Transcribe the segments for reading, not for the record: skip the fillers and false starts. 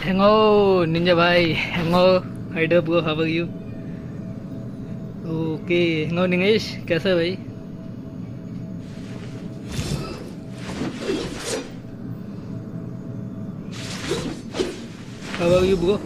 Hello, Ninja bhai. Hello, Hyder bro, how are you? Okay, hello Ningesh, कैसा है भाई? How are you bro?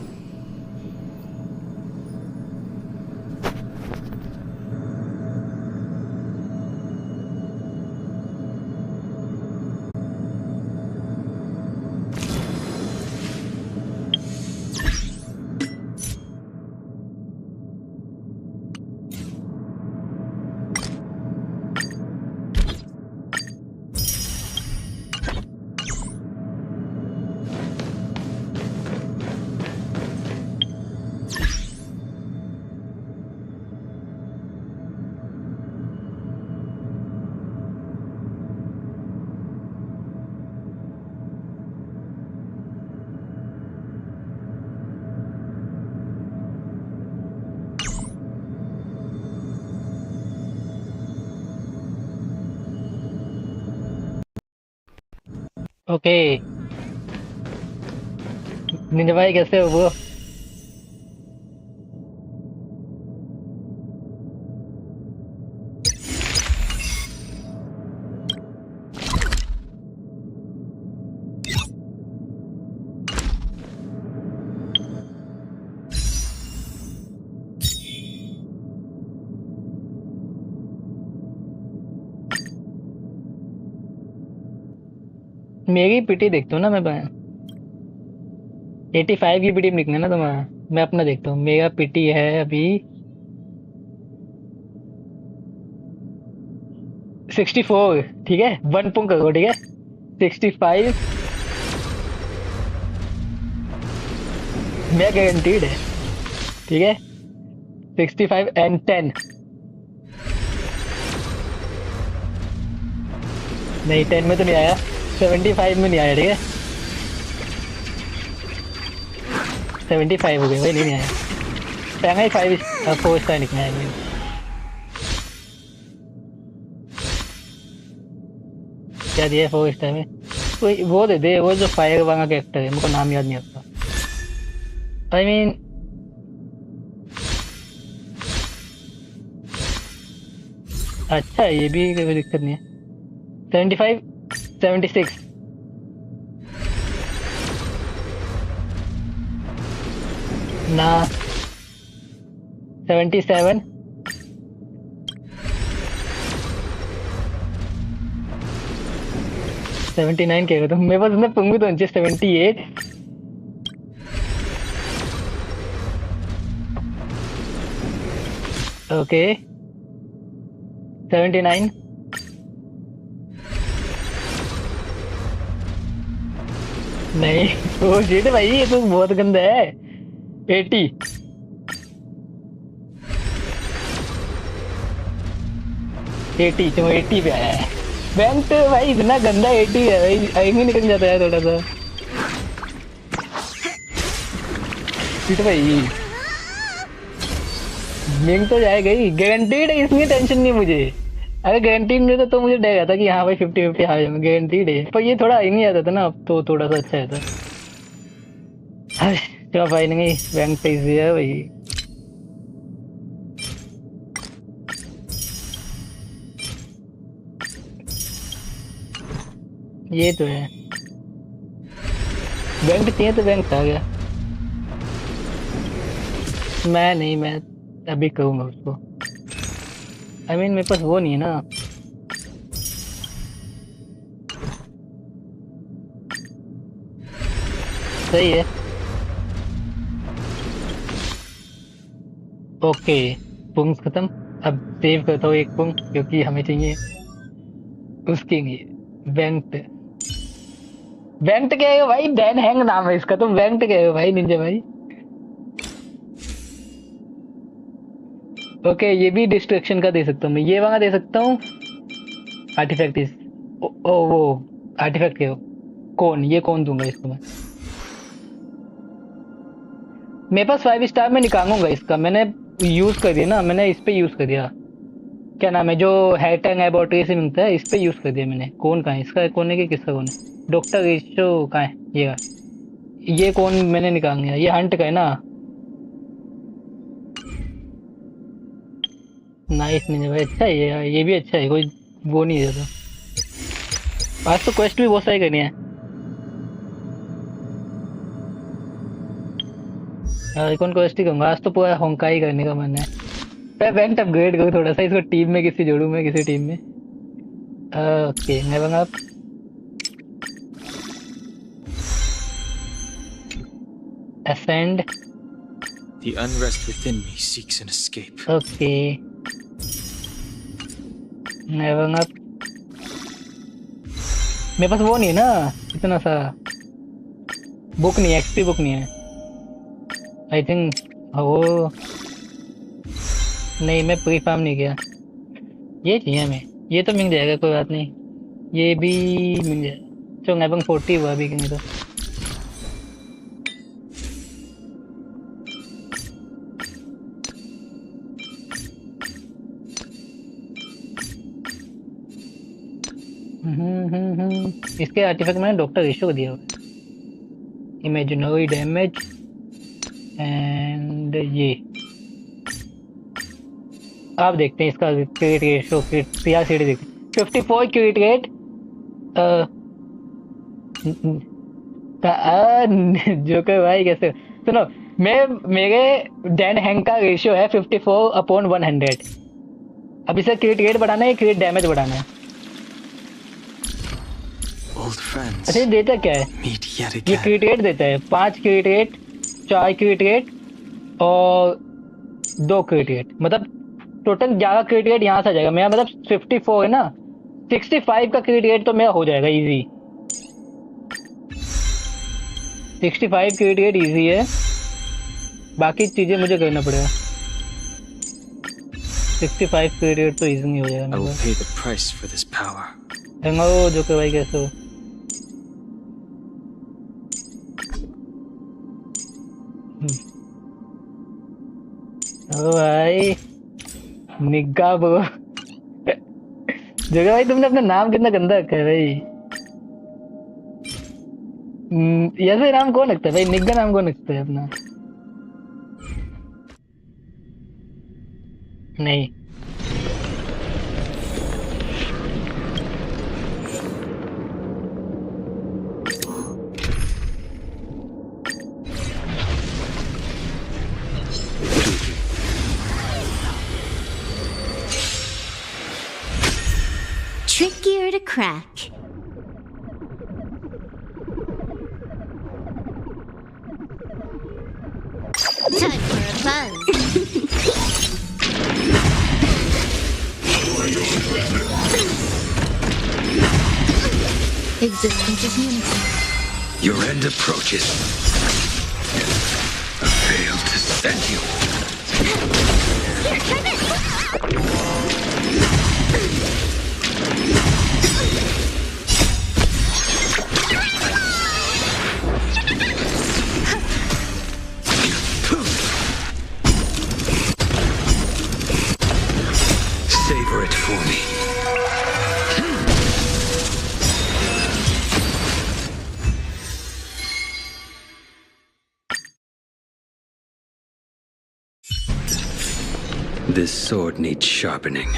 Okay, Ninja भाई कैसे हो ब्रो? मेरी पीटी देखता हूँ ना मैं 85 की पीटी निकले ना तुम्हारा। मैं अपना देखता हूँ, मेरा पीटी है अभी 64। ठीक है, 1 करो, ठीक है। 65 मैं गारंटीड है, ठीक है। 65 एंड 10। नहीं, 10 में तो नहीं आया, 75 में नहीं आया, ठीक है। 75 हो गए भाई, नहीं आया। पहला ही 4 स्टार निकला है भाई। क्या दिया 4 स्टार में? कोई वो दे दे, वो जो फायर वाला कैरेक्टर है, मुझको नाम याद नहीं आता। आई मीन अच्छा है, ये भी कोई दिक्कत नहीं है। 75, 76 ना, 77 79 कह रहा था मेरे पास, मैं पंगू तो 78। ओके, 79 नहीं। ओ शिट भाई, ये तो बहुत गंदा है। 80 80 तो 80 पे आया है। बैंक तो भाई इतना गंदा 80 है भाई, आई में निकल जाता है थोड़ा सा। शिट भाई, बैंक तो जाएगा ही, गारंटीड है, इसमें टेंशन नहीं मुझे। अगर गारंटीड नहीं था तो मुझे डर था कि हाँ भाई 50-50 हार जाऊंगा, गारंटीड है। पर ये थोड़ा ही नहीं आता था ना, अब तो थोड़ा सा अच्छा है था। चलो भाई, नहीं बैंक पे इजी है भाई। ये तो है, बैंक चाहिए तो बैंक आ गया। मैं नहीं, मैं अभी करूंगा उसको। आई मीन मेरे पास वो नहीं है ना। सही है। ओके, पुंग खत्म। अब सेव करता हूँ एक पुंग, क्योंकि हमें चाहिए उसके लिए। वेंट, वेंट क्या है भाई? डैन हैंग नाम है इसका, तुम वेंट क्या है भाई निंजा भाई? ओके, ये भी डिस्ट्रैक्शन का दे सकता हूँ मैं, ये वाला दे सकता हूँ। आर्टिफैक्ट इस ओ वो आर्टिफैक्ट के हो कौन, ये कौन दूंगा इसको मैं। मेरे पास 5 स्टार में निकालूंगा इसका, मैंने यूज कर दिया ना, मैंने इस पे यूज कर दिया। क्या नाम है जो हैटन लेबोरेटरी से मिलता है, इस पे यूज कर दिया मैंने। कौन कहाँ है इसका, कौन है कि किसका कौन है? डॉक्टर रिचो कहाँ है? ये रहा। ये कौन मैंने निकाल दिया? ये हंट का है ना? नाइस नहीं भाई, अच्छा है ये यार, ये भी अच्छा है, कोई वो नहीं है तो। आज तो क्वेस्ट भी बहुत सारी करनी है। कौन क्वेस्ट ही करूंगा आज तो, पूरा होंकाई करने का मन है। मैं इवेंट अपग्रेड करूँ थोड़ा सा, इसको टीम में किसी जोड़ू, मैं किसी टीम में। Okay never up. Ascend. The unrest within me seeks an escape. Okay never up. मेरे पास वो नहीं है ना इतना सा, बुक नहीं है, एक्सपी बुक नहीं है आई थिंक। वो नहीं, मैं प्री फार्म नहीं किया। ये चाहिए हमें, ये तो मिल जाएगा, कोई बात नहीं। ये भी मिल जाएगा। चलो नेबंग 40 हुआ अभी कहीं तो। इसके आर्टिफैक्ट मैंने डॉक्टर इशू को दिया हुआ है। इमेजिनरी डैमेज एंड ये आप देखते हैं इसका क्रिएट रेशो, क्रिया सीडी देखते हैं 54 क्रिएट रेट। जोकर भाई कैसे? सुनो, मैं मेरे डैन हैंग का रेशियो है 54/100। अब इसे क्रिएट रेट बढ़ाना है, क्रिएट डैमेज बढ़ाना है। अच्छा ये देता क्या है? ये क्रिएट रेट देता है 5 क्रिएट रेट, 4 क्रिएट रेट और 2 क्रिएट रेट, मतलब टोटल 11 क्रिएट रेट यहाँ से आ जाएगा मेरा। मतलब 54 है ना, 65 का क्रिएट रेट तो मेरा हो जाएगा इजी। 65 क्रिएट रेट इजी है, बाकी चीजें मुझे करना पड़ेगा। 65 क्रिएट रेट तो इजी नहीं हो जाएगा मेरा। जो कि भाई कैसे हो? ओ भाई निग्गा ब्रो। जगह भाई तुमने अपना नाम कितना गंदा रखा है भाई। ऐसे नाम कौन रखता है भाई? निग्गा नाम कौन रखता है अपना? नहीं trickier to crack. Time for a buzz. Existence is unity. Your end approaches. I failed to send you. Savor it for me. This sword needs sharpening.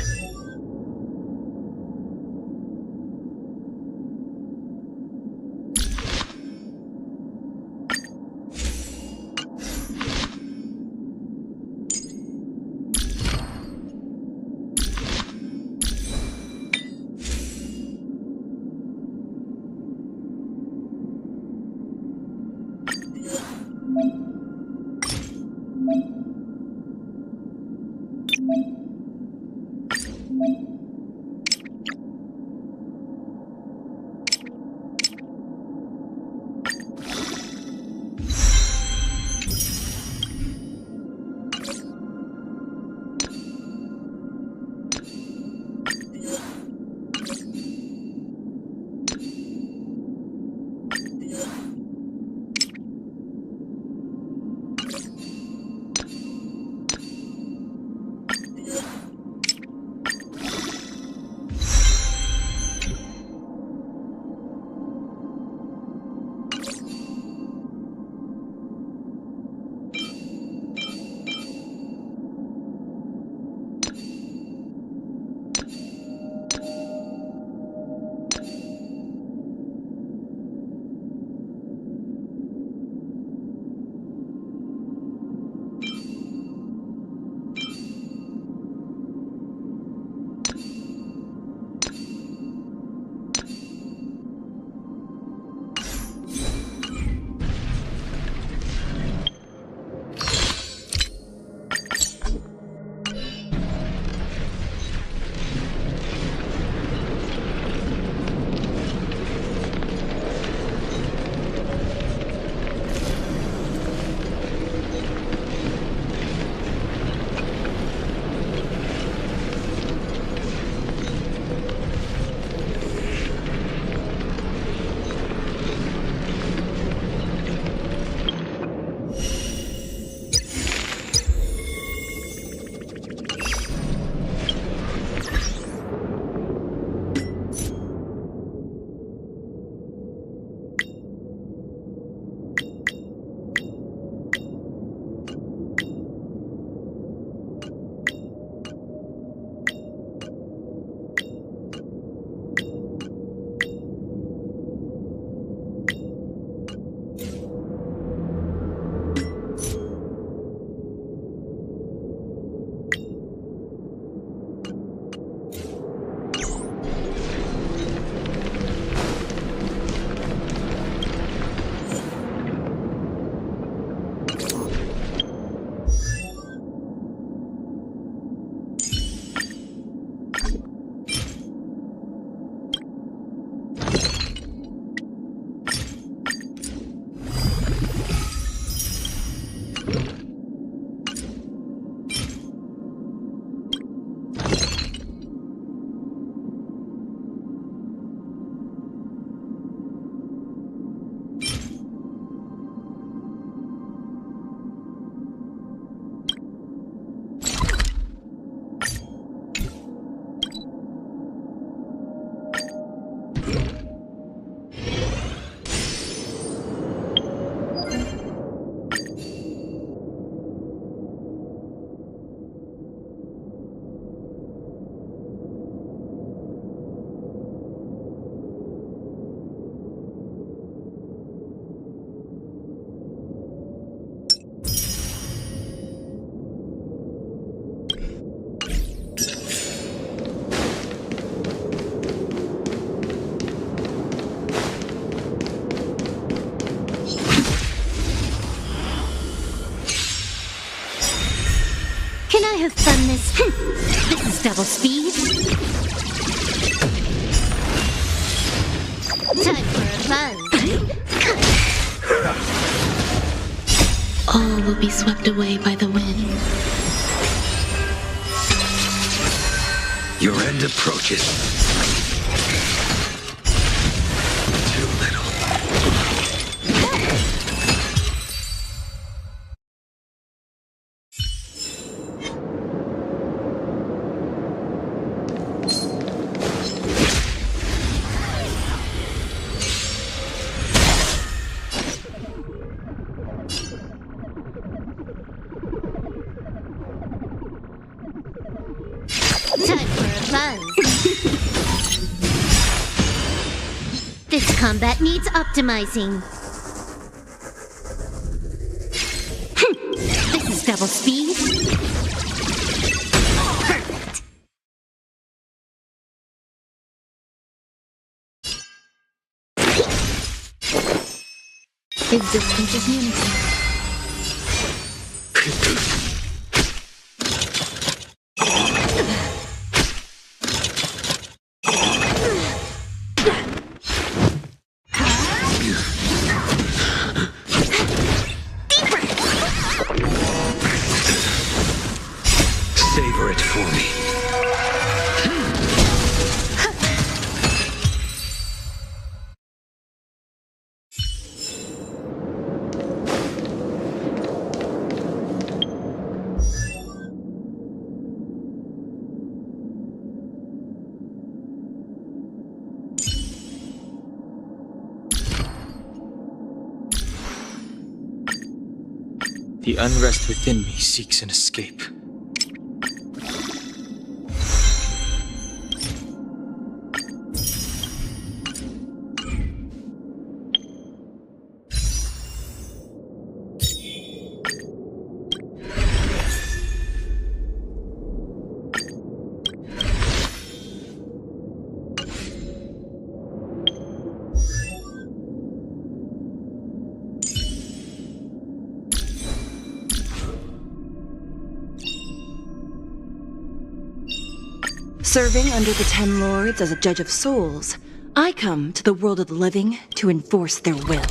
From this... This is double speed. Time for a buzz. All will be swept away by the wind. Your end approaches. Too little. Time for a buzz. This combat needs optimizing. This is double speed. Perfect. Is distance is unity. Savor it for me. The unrest within me seeks an escape. Serving under the 10 lords as a judge of souls, I come to the world of the living to enforce their will.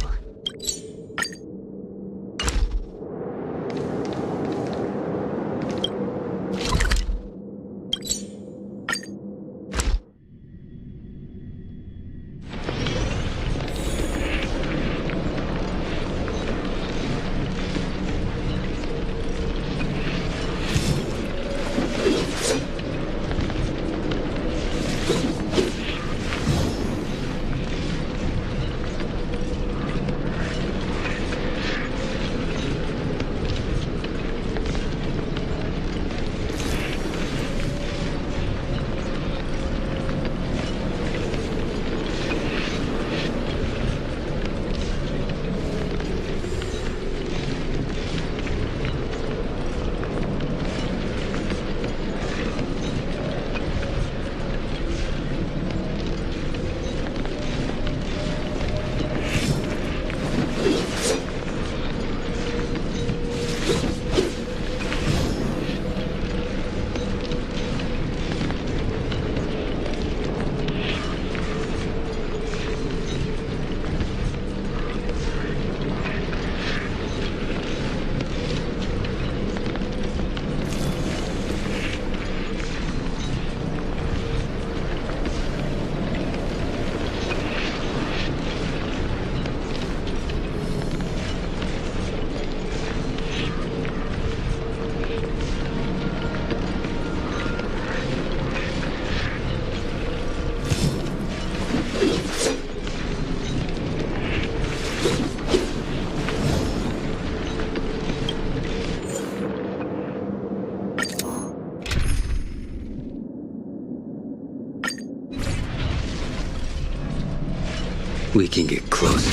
We can get closer.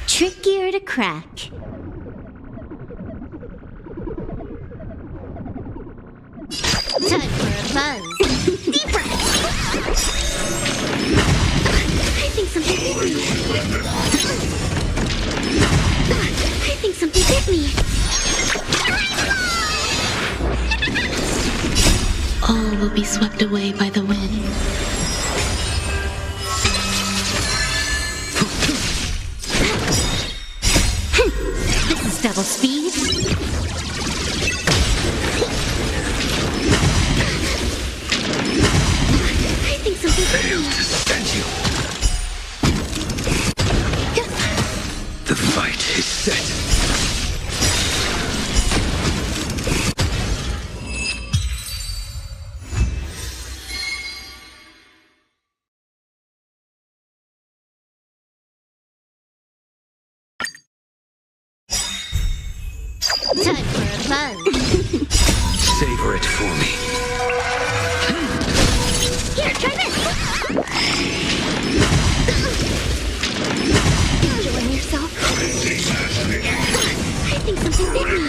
Trickier to crack. Time for a buzz. Deep breath. I think something... hit me. All will be swept away by the wind. This is double speed. I think something hit Failed me. to stand you. The fight is set. Time for a buzz. Savor it for me. Here, try this. Enjoying yourself? I think something bit me.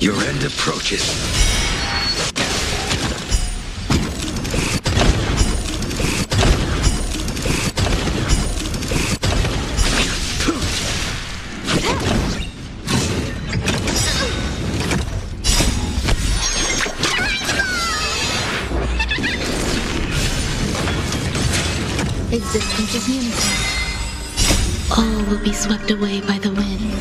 Your end approaches. Existence is unity. All will be swept away by the wind.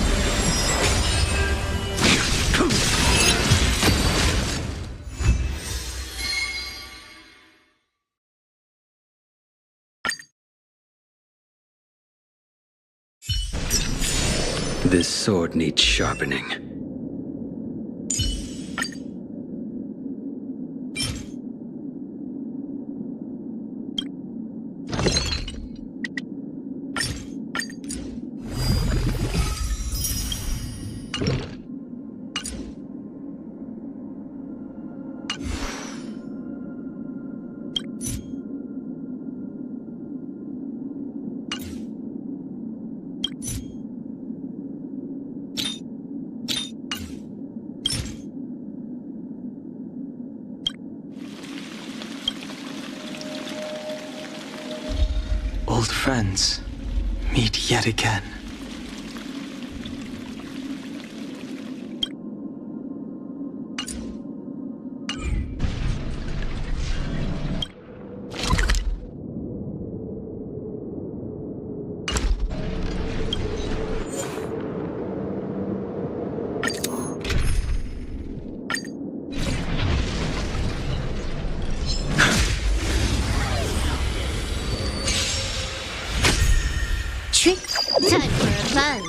This sword needs sharpening. Old friends, meet yet again. Trick. Time for a buzz.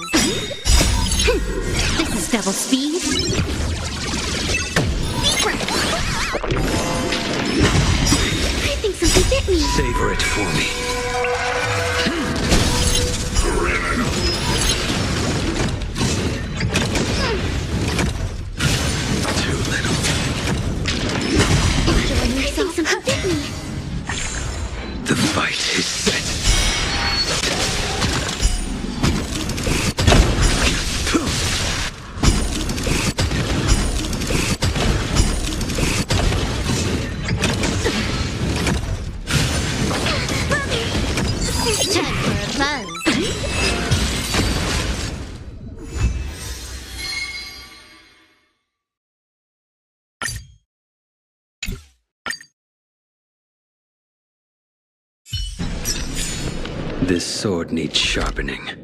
This is double speed. I think something bit me. Savor it for me. Too little. Enjoying yourself? I think something bit me. The fight is set. Time for a buzz. This sword needs sharpening.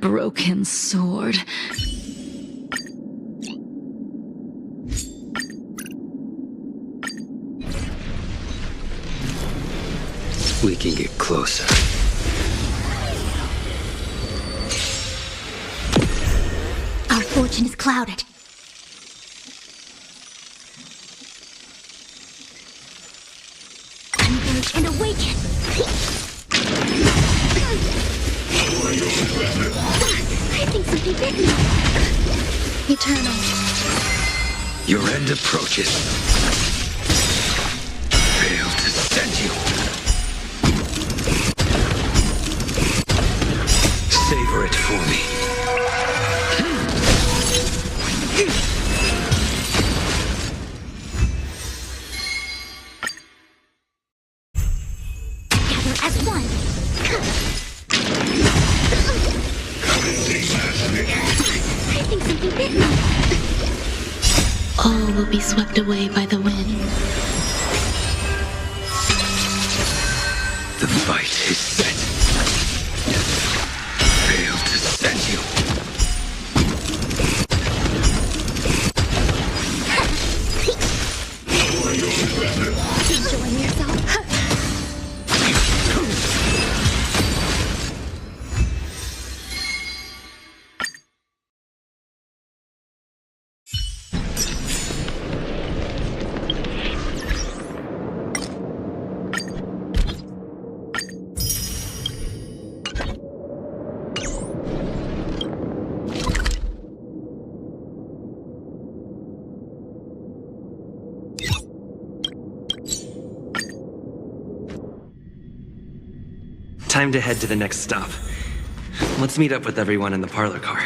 broken sword. We can get closer. Our fortune is clouded. Converge and awaken. I think something bit me. Eternal. Your end approaches. Fail to send you. Savor it for me. Gather as one. I think something bit me. All will be swept away by the wind. The fight is set. Fail to send you. Enjoying yourself? Time to head to the next stop. Let's meet up with everyone in the parlor car.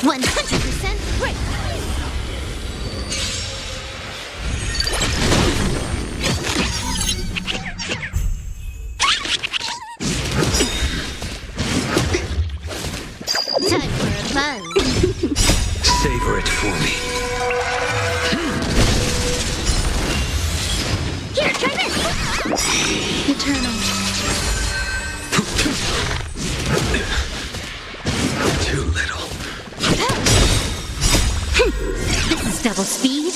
100% great. Time for a buzz. Savor it for me. Here, try this. Eternal. Too little. This is double speed.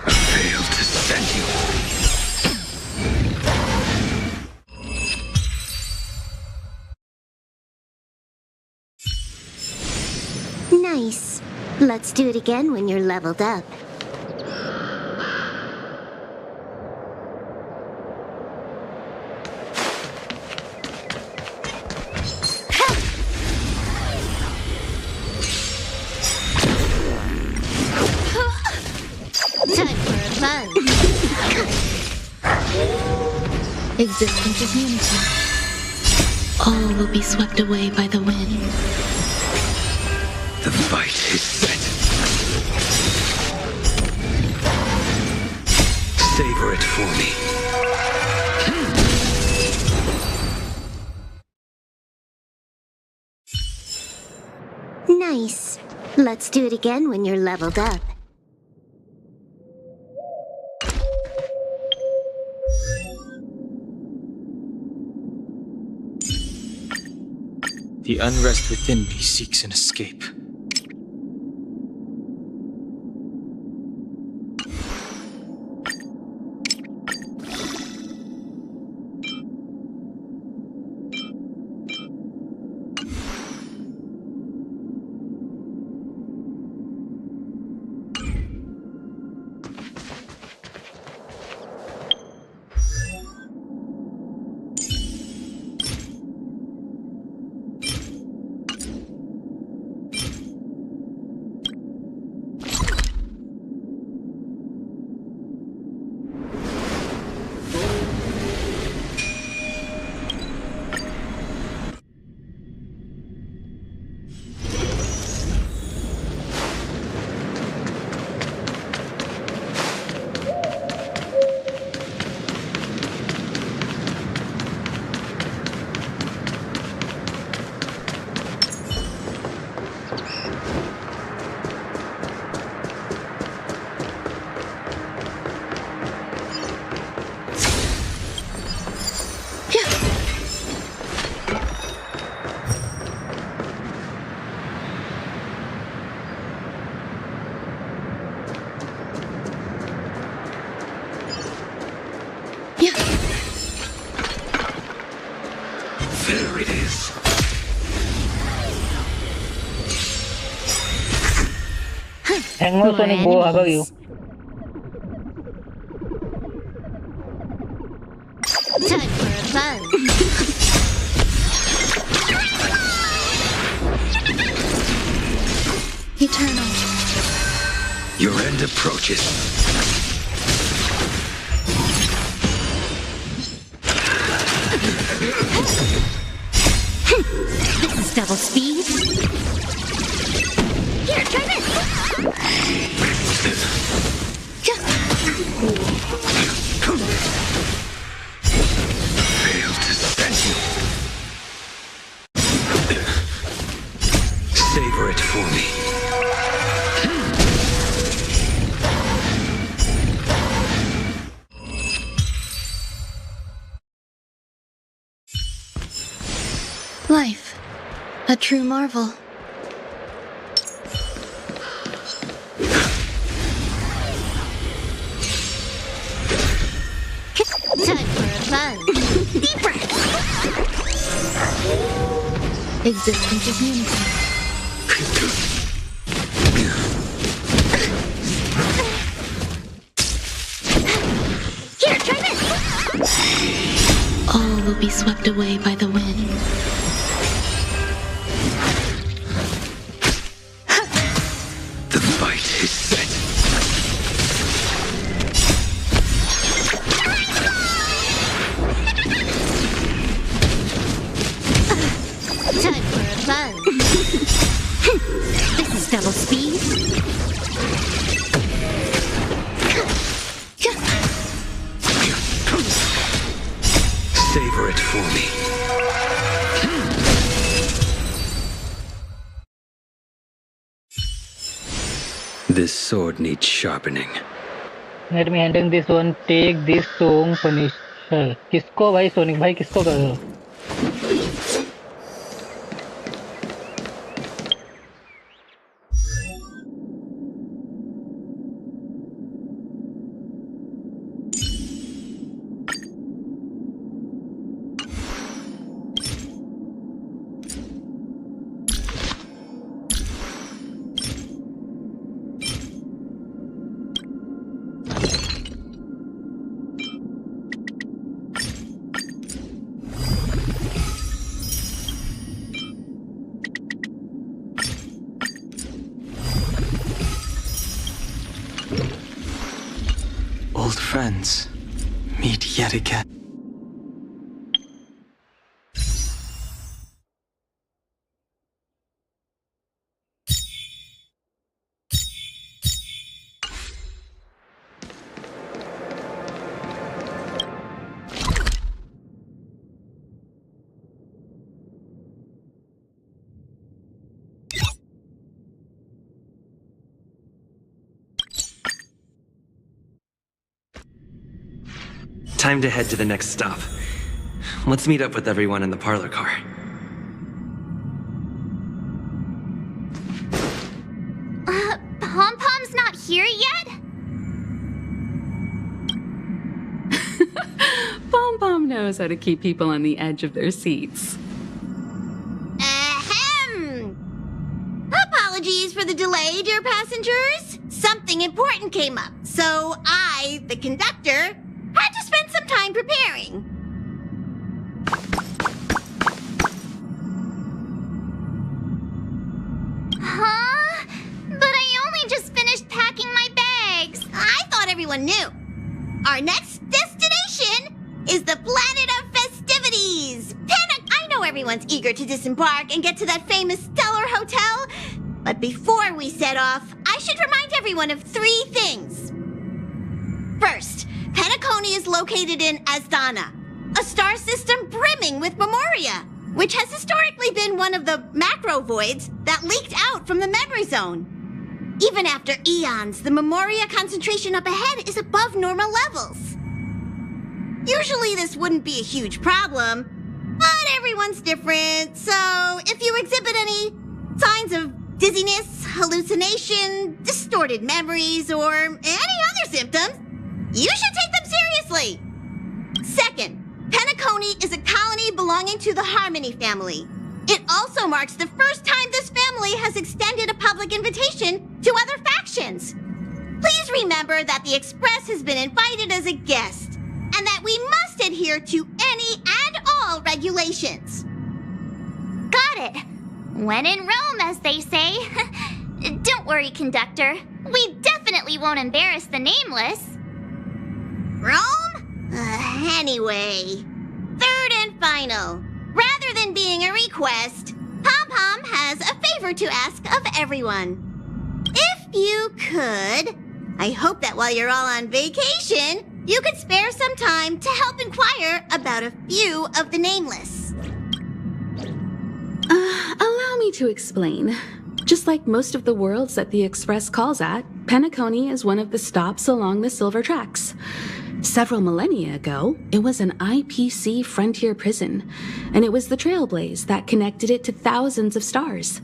I failed to send you. Nice. Let's do it again when you're leveled up. Time for a buzz. Existence is unity. All will be swept away by the wind. The fight is set. Savor it for me. Nice. Let's do it again when you're leveled up. The unrest within me seeks an escape. There it is. Hello, Sonic Boy, how about you? Time for a buzz. Eternal. Your end approaches. This is double speed. Here, try this. Failed to send you. Savor it for me. Life. A true marvel. Time for a buzz. Deep breath. Existence is unity. Here, try this. All will be swept away by the wind. The fight is set. for me. This sword needs sharpening. Let me handle this one. Take this song finisher. किसको भाई sonic भाई किसको कर रहे हो? Old friends meet yet again. Time to head to the next stop. Let's meet up with everyone in the parlor car. Pom-Pom's not here yet? Pom-Pom knows how to keep people on the edge of their seats. Ahem! Apologies for the delay, dear passengers. Something important came up, so I, the conductor, had to spend some time preparing. Huh? But I only just finished packing my bags. I thought everyone knew. Our next destination is the planet of festivities. I know everyone's eager to disembark and get to that famous Stellar Hotel. But before we set off, I should remind everyone of 3 things. First, PENACONY is located in Asdana, a star system brimming with Memoria, which has historically been one of the macro voids that leaked out from the memory zone. Even after eons, the Memoria concentration up ahead is above normal levels. Usually this wouldn't be a huge problem, but everyone's different, so if you exhibit any signs of dizziness, hallucination, distorted memories, or any other symptoms, you should take them seriously. Second, PENACONY is a colony belonging to the Harmony family. It also marks the first time this family has extended a public invitation to other factions. Please remember that the Express has been invited as a guest, and that we must adhere to any and all regulations. Got it. When in Rome, as they say. Don't worry, conductor. We definitely won't embarrass the nameless. Rome? Anyway, third and final. Rather than being a request, Pom-Pom has a favor to ask of everyone. If you could, I hope that while you're all on vacation, you could spare some time to help inquire about a few of the nameless. Allow me to explain. Just like most of the worlds that the Express calls at, PENACONY is one of the stops along the Silver Tracks. Several millennia ago, it was an IPC frontier prison, and it was the Trailblaze that connected it to thousands of stars.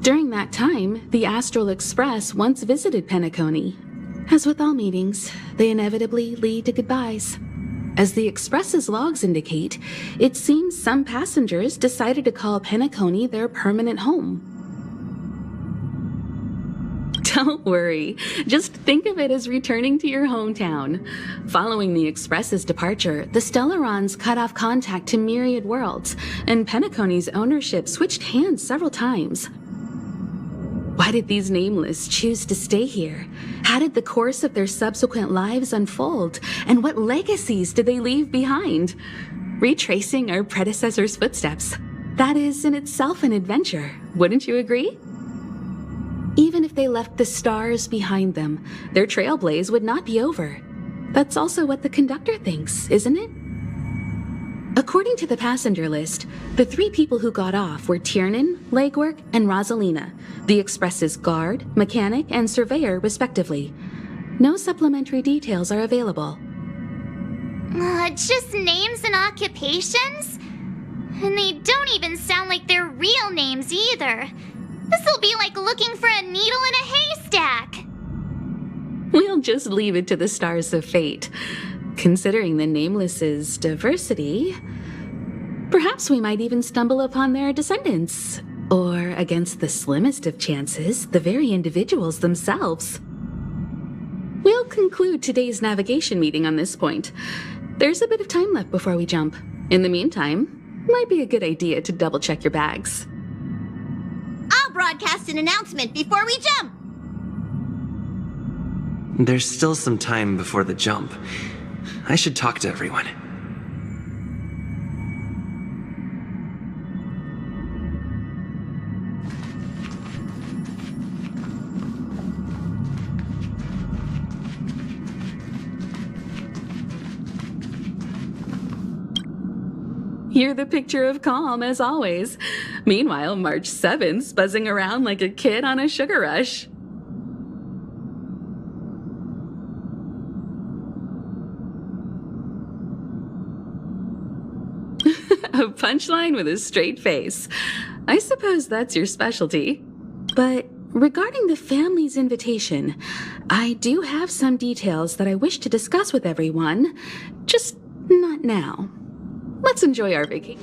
During that time, the Astral Express once visited PENACONY. As with all meetings, they inevitably lead to goodbyes. As the Express's logs indicate, it seems some passengers decided to call PENACONY their permanent home. Don't worry, just think of it as returning to your hometown. Following the Express's departure, the Stellarons cut off contact to myriad worlds, and PENACONY's ownership switched hands several times. Why did these nameless choose to stay here? How did the course of their subsequent lives unfold? And what legacies did they leave behind? Retracing our predecessors' footsteps. That is in itself an adventure, wouldn't you agree? Even if they left the stars behind them, their trailblaze would not be over. That's also what the conductor thinks, isn't it? According to the passenger list, the 3 people who got off were Tiernan, Legwork, and Rosalina, the Express's guard, mechanic, and surveyor, respectively. No supplementary details are available. Just names and occupations? And they don't even sound like their real names either. This'll be like looking for a needle in a haystack. We'll just leave it to the stars of fate. Considering the Nameless's diversity, perhaps we might even stumble upon their descendants. Or, against the slimmest of chances, the very individuals themselves. We'll conclude today's navigation meeting on this point. There's a bit of time left before we jump. In the meantime, might be a good idea to double-check your bags. I'll broadcast an announcement before we jump. There's still some time before the jump. I should talk to everyone. You're the picture of calm, as always. Meanwhile, March 7th's buzzing around like a kid on a sugar rush. A punchline with a straight face. I suppose that's your specialty. But regarding the family's invitation, I do have some details that I wish to discuss with everyone, just not now. Let's enjoy our vacation.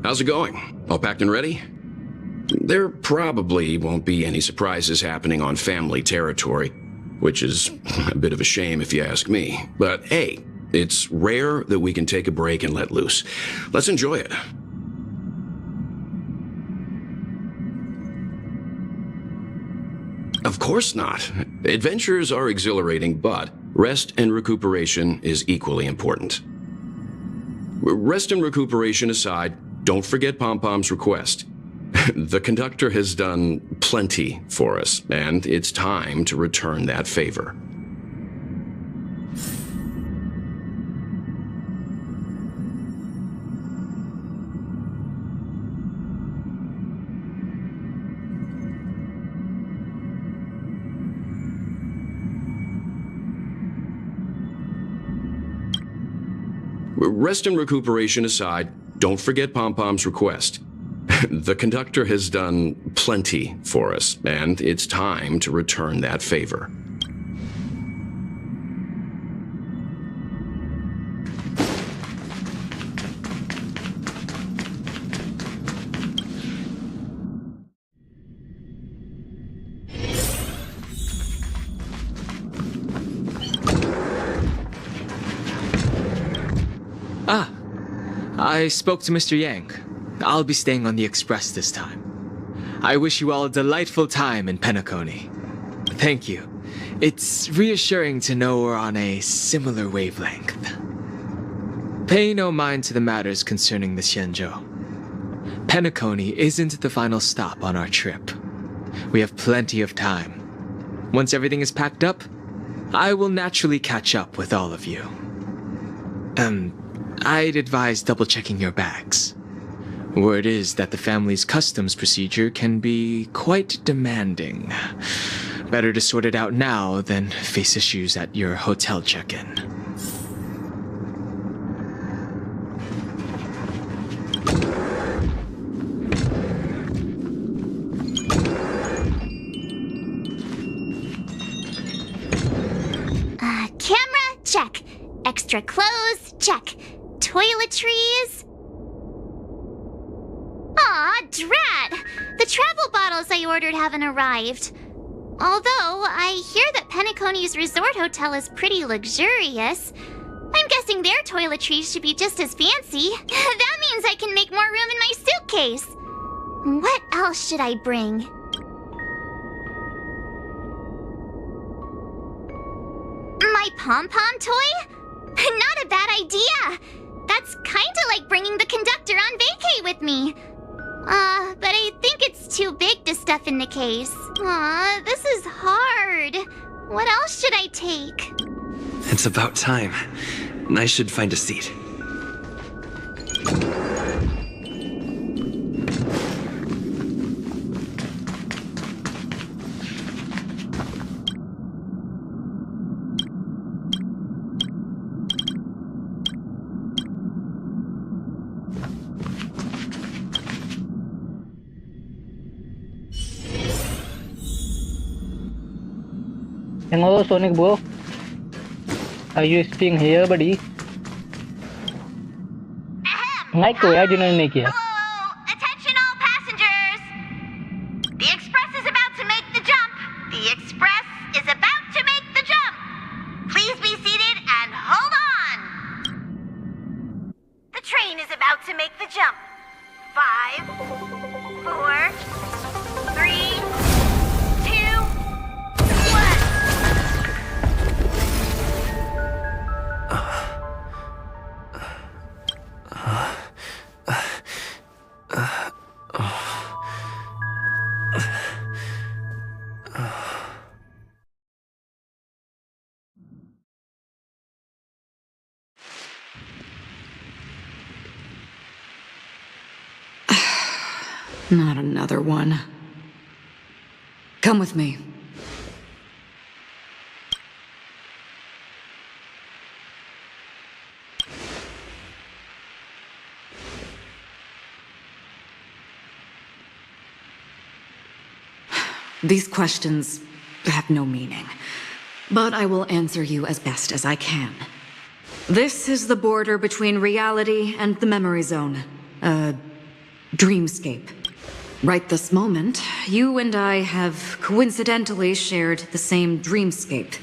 How's it going? All packed and ready? There probably won't be any surprises happening on family territory, which is a bit of a shame if you ask me. But hey, it's rare that we can take a break and let loose. Let's enjoy it. Of course not. Adventures are exhilarating, but rest and recuperation is equally important. Rest and recuperation aside, don't forget Pom-Pom's request. The conductor has done plenty for us, and it's time to return that favor. Rest and recuperation aside, don't forget Pom-Pom's request. The conductor has done plenty for us, and it's time to return that favor. I spoke to Mr. Yang. I'll be staying on the express this time. I wish you all a delightful time in PENACONY. Thank you. It's reassuring to know we're on a similar wavelength. Pay no mind to the matters concerning the Xianzhou. PENACONY isn't the final stop on our trip. We have plenty of time. Once everything is packed up, I will naturally catch up with all of you. I'd advise double-checking your bags. Word is that the family's customs procedure can be quite demanding. Better to sort it out now than face issues at your hotel check-in. Camera, check. Extra clothes, check. Toiletries. Aw, drat! The travel bottles I ordered haven't arrived. Although, I hear that PENACONY's resort hotel is pretty luxurious. I'm guessing their toiletries should be just as fancy. That means I can make more room in my suitcase. What else should I bring? My pom-pom toy? Not a bad idea. That's kinda like bringing the conductor on vacay with me. But I think it's too big to stuff in the case. Aw, this is hard. What else should I take? It's about time. I should find a seat. Hello, Sonic bro. Are you staying here, buddy? Not कोई जिन्होंने नहीं किया. Hello, attention all passengers. The express is about to make the jump. The express is about to make the jump. Please be seated and hold on. The train is about to make the jump. 5, 4, 3, 2, 1. Not another one. Come with me. These questions have no meaning, but I will answer you as best as I can. This is the border between reality and the memory zone, a dreamscape. Right this moment, you and I have coincidentally shared the same dreamscape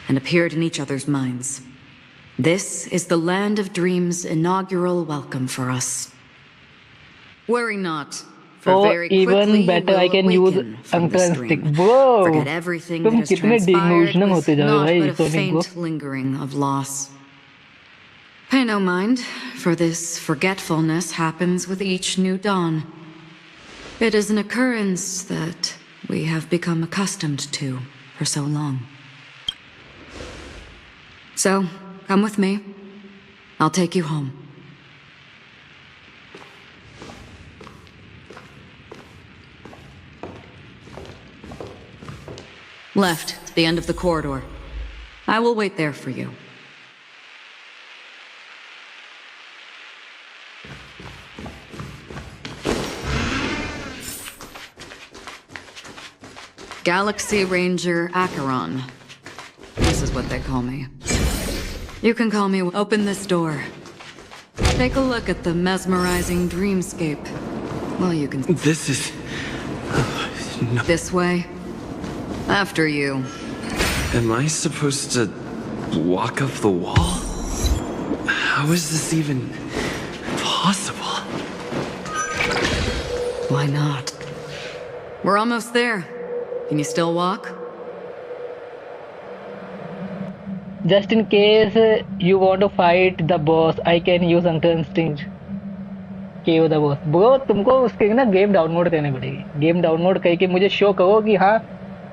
and appeared in each other's minds. This is the Land of Dreams' inaugural welcome for us. Worry not. Or even better, I can use Uncle Stick. Whoa! Forget everything that तुम has कितने transpired delusional with होते जा रहे हो naught भाई but a sonic को. faint lingering of loss. Pay no mind, for this forgetfulness happens with each new dawn. It is an occurrence that we have become accustomed to for so long. So, come with me. I'll take you home. Left, to the end of the corridor. I will wait there for you. Galaxy Ranger Acheron. This is what they call me. You can call me. Open this door. Take a look at the mesmerizing dreamscape. Well, you can. This is... no. This way. After you. Am I supposed to walk up the wall? How is this even possible? Why not? We're almost there. Can you still walk? Just in case you want to fight the boss, I can use Uncle Instinct. KO the boss. Bro, तुमको उसके ना game download करनी पड़ेगी. Game download करके मुझे show करो कि हाँ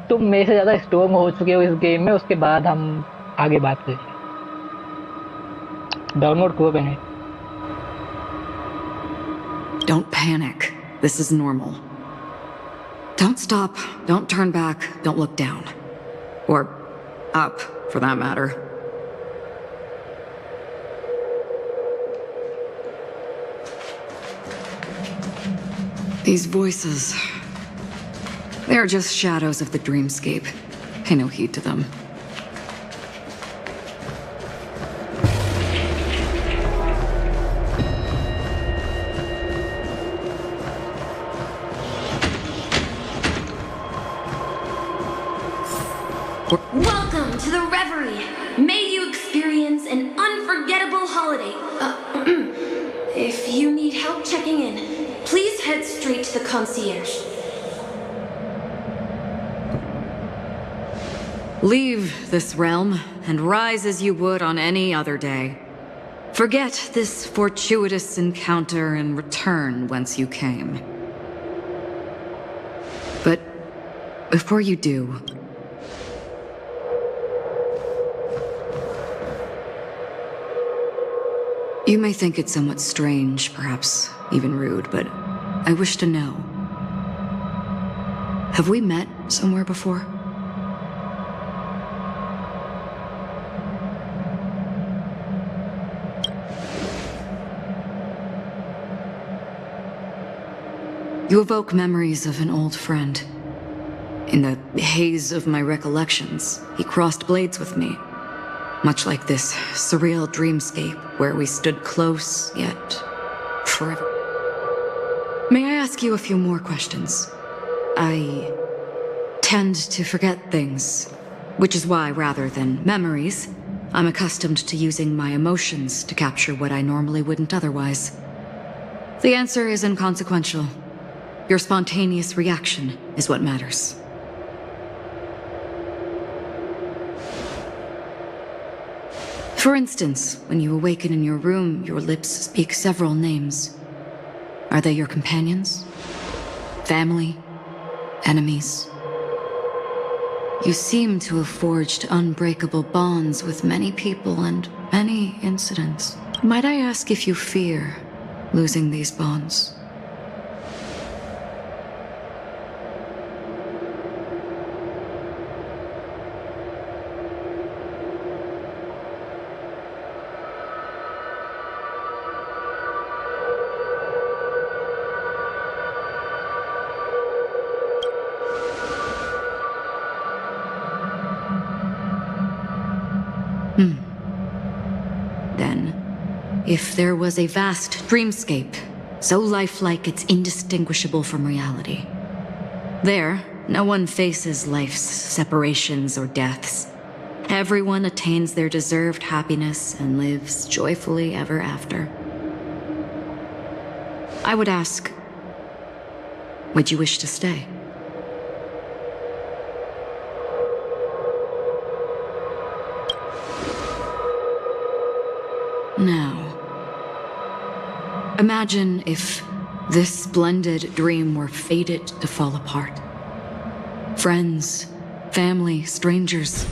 तुम मेरे से ज़्यादा स्ट्रॉन्ग हो चुके हो इस गेम में. उसके बाद हम आगे बात करेंगे. डाउनलोड करो पहले. Don't panic. This is normal. Don't stop. Don't turn back. Don't look down. Or up, for that matter. These voices... they're just shadows of the dreamscape. Pay no heed to them. Welcome to the Reverie. May you experience an unforgettable holiday. If you need help checking in, please head straight to the concierge. Leave this realm and rise as you would on any other day. Forget this fortuitous encounter and return whence you came. But Before you do, you may think it somewhat strange, perhaps even rude, but I wish to know. Have we met somewhere before? You evoke memories of an old friend. In the haze of my recollections, he crossed blades with me. Much like this surreal dreamscape where we stood close, yet forever. May I ask you a few more questions? I tend to forget things, which is why, rather than memories, I'm accustomed to using my emotions to capture what I normally wouldn't otherwise. The answer is inconsequential. Your spontaneous reaction is what matters. For instance, when you awaken in your room, your lips speak several names. Are they your companions? Family? Enemies? You seem to have forged unbreakable bonds with many people and many incidents. Might I ask if you fear losing these bonds? Then, if there was a vast dreamscape, so lifelike it's indistinguishable from reality, there, no one faces life's separations or deaths. Everyone attains their deserved happiness and lives joyfully ever after. I would ask, would you wish to stay? Now, imagine if this splendid dream were fated to fall apart. Friends, family, strangers,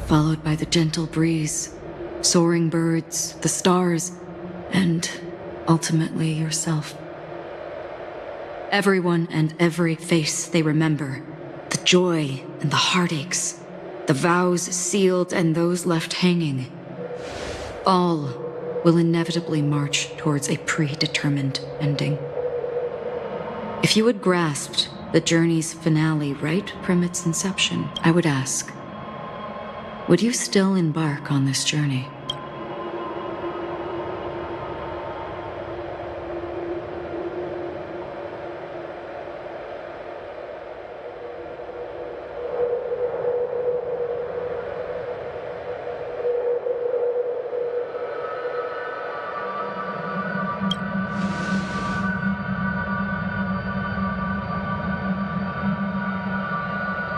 followed by the gentle breeze, soaring birds, the stars, and ultimately yourself. Everyone and every face they remember, the joy and the heartaches, the vows sealed and those left hanging, all will inevitably march towards a predetermined ending. If you had grasped the journey's finale right from its inception, I would ask, would you still embark on this journey?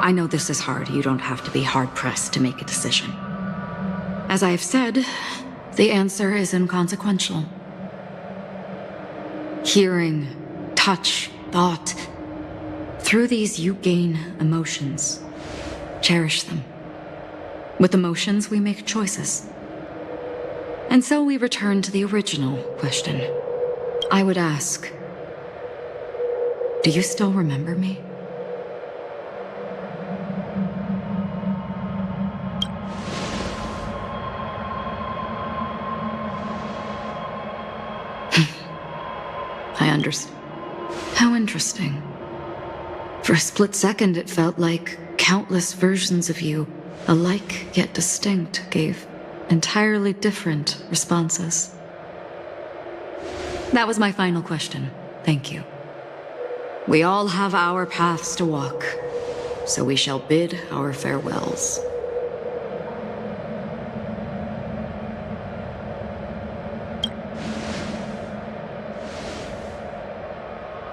I know this is hard. You don't have to be hard-pressed to make a decision. As I have said, the answer is inconsequential. Hearing, touch, thought. Through these you gain emotions. Cherish them. With emotions, we make choices. And so we return to the original question. I would ask, do you still remember me? I understand. How interesting. For a split second, it felt like countless versions of you, alike yet distinct, gave entirely different responses. That was my final question. Thank you. We all have our paths to walk, so we shall bid our farewells.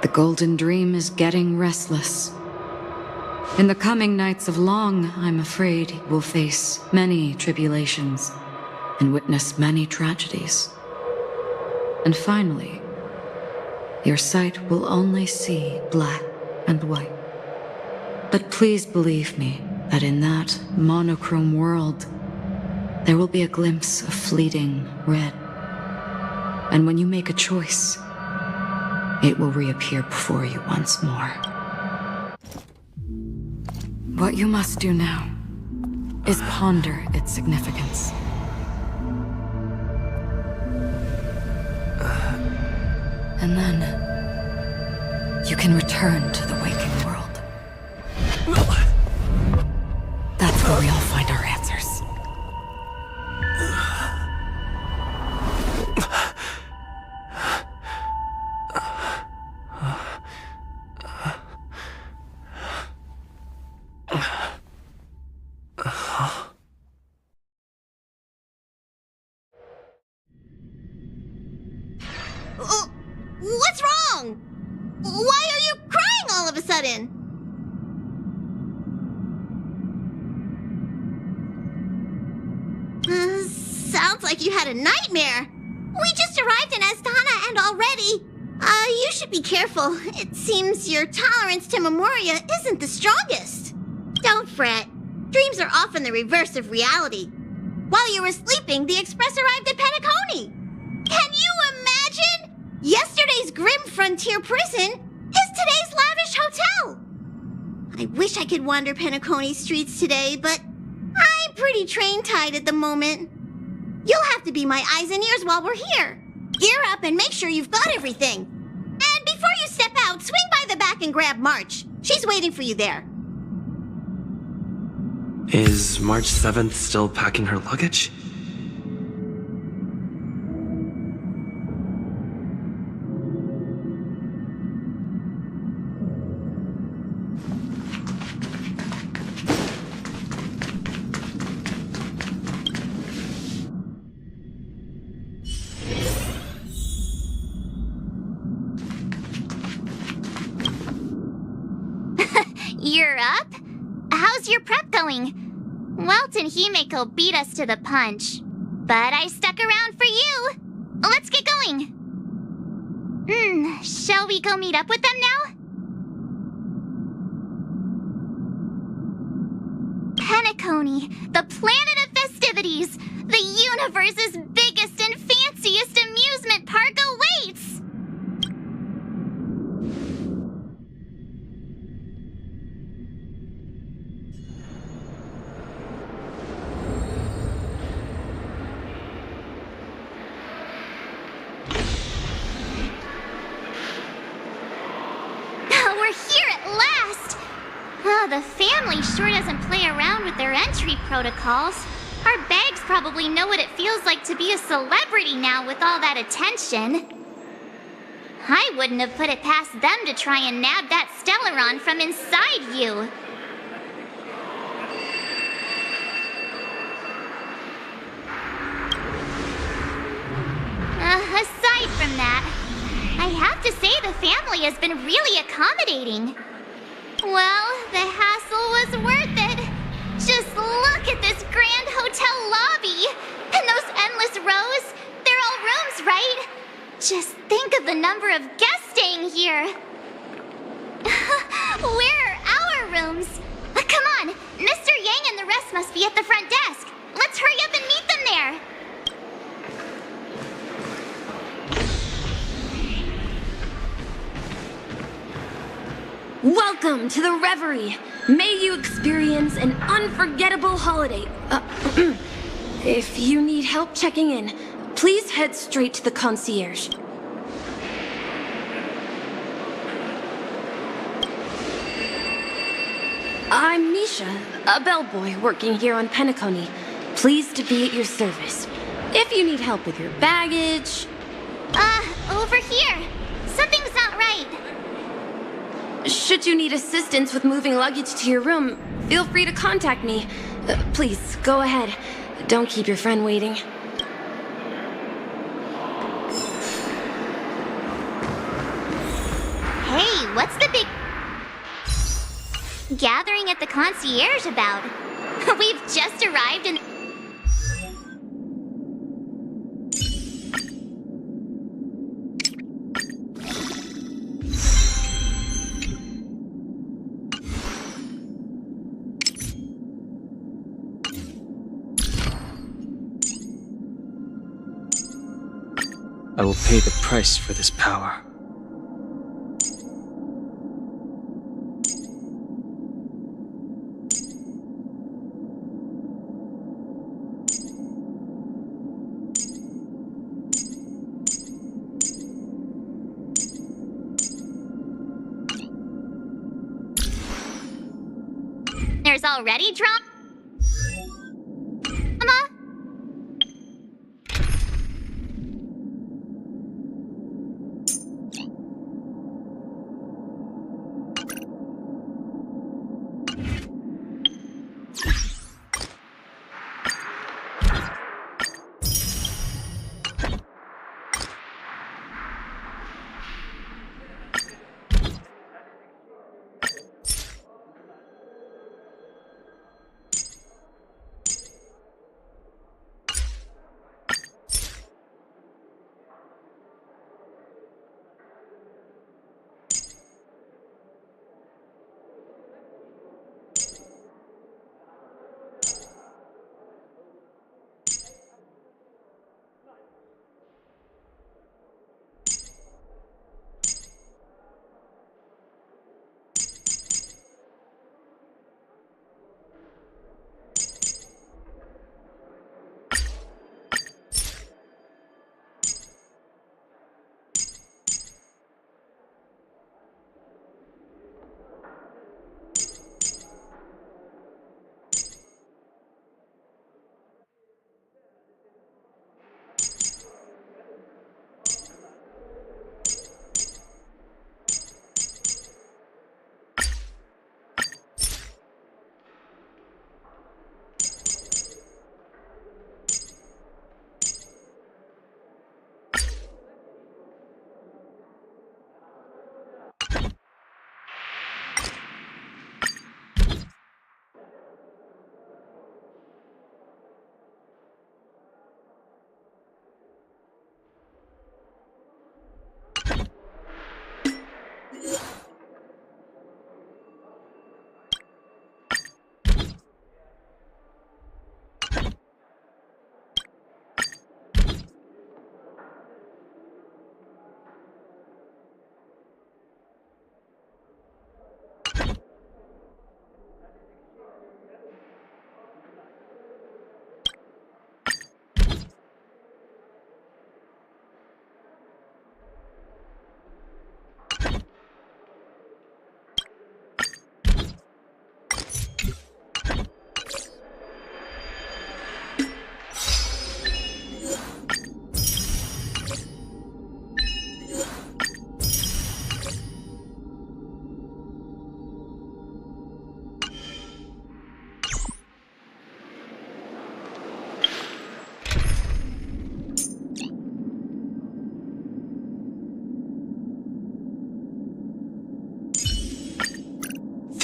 The Golden Dream is getting restless. In the coming nights of Long, I'm afraid you will face many tribulations and witness many tragedies. And finally, your sight will only see black and white. But please believe me that in that monochrome world, there will be a glimpse of fleeting red. And when you make a choice, it will reappear before you once more. What you must do now is ponder its significance. And then you can return to the waking world. That's where we all find our answers. What's wrong? Why are you crying all of a sudden? Sounds like you had a nightmare. We just arrived in Astana and already... you should be careful. It seems your tolerance to Memoria isn't the strongest. Don't fret. Dreams are often the reverse of reality. While you were sleeping, the Express arrived at PENACONY. Can you imagine? Yesterday's grim frontier prison is today's lavish hotel. I wish I could wander PENACONY streets today, but I'm pretty train-tied at the moment. You'll have to be my eyes and ears while we're here. Gear up and make sure you've got everything. And before you step out, swing by the back and grab March. She's waiting for you there. Is March 7th still packing her luggage? You're up? How's your prep going? Welt and Himeko beat us to the punch. But I stuck around for you. Let's get going. Shall we go meet up with them now? PENACONY, the planet of festivities. The universe's biggest and fanciest amusement park awaits. The family sure doesn't play around with their entry protocols. Our bags probably know what it feels like to be a celebrity now with all that attention. I wouldn't have put it past them to try and nab that Stellaron from inside you. Aside from that, I have to say the family has been really accommodating. Well, the hassle was worth it. Just look at this grand hotel lobby. And those endless rows. They're all rooms, right? Just think of the number of guests staying here. Where are our rooms? Come on, Mr. Yang and the rest must be at the front desk. Let's hurry up and meet them there. Welcome to the Reverie. May you experience an unforgettable holiday. If you need help checking in, please head straight to the concierge. I'm Misha, a bellboy working here on PENACONY. Pleased to be at your service. If you need help with your baggage... Over here. Something's not right. Should you need assistance with moving luggage to your room, feel free to contact me. Please, go ahead. Don't keep your friend waiting. Hey, what's the big gathering at the concierge about? We've just arrived and... I will pay the price for this power. There's already drama?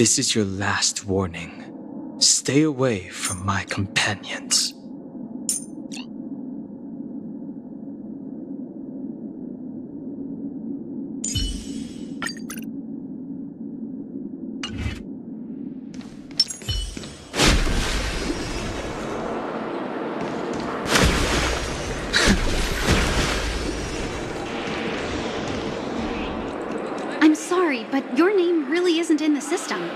This is your last warning. Stay away from my companions. I'm sorry, but your name really isn't in the system.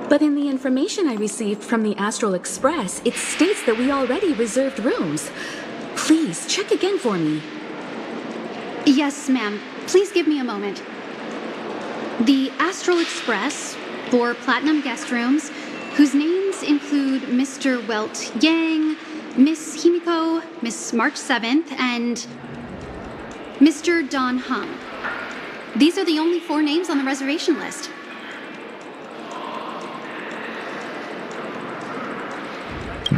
But in the information I received from the Astral Express, it states that we already reserved rooms. Please, check again for me. Yes, ma'am. Please give me a moment. The Astral Express, 4 platinum guest rooms, whose names include Mr. Welt Yang, Miss Himiko, Miss March 7th, and Mr. Don Hung. These are the only 4 names on the reservation list.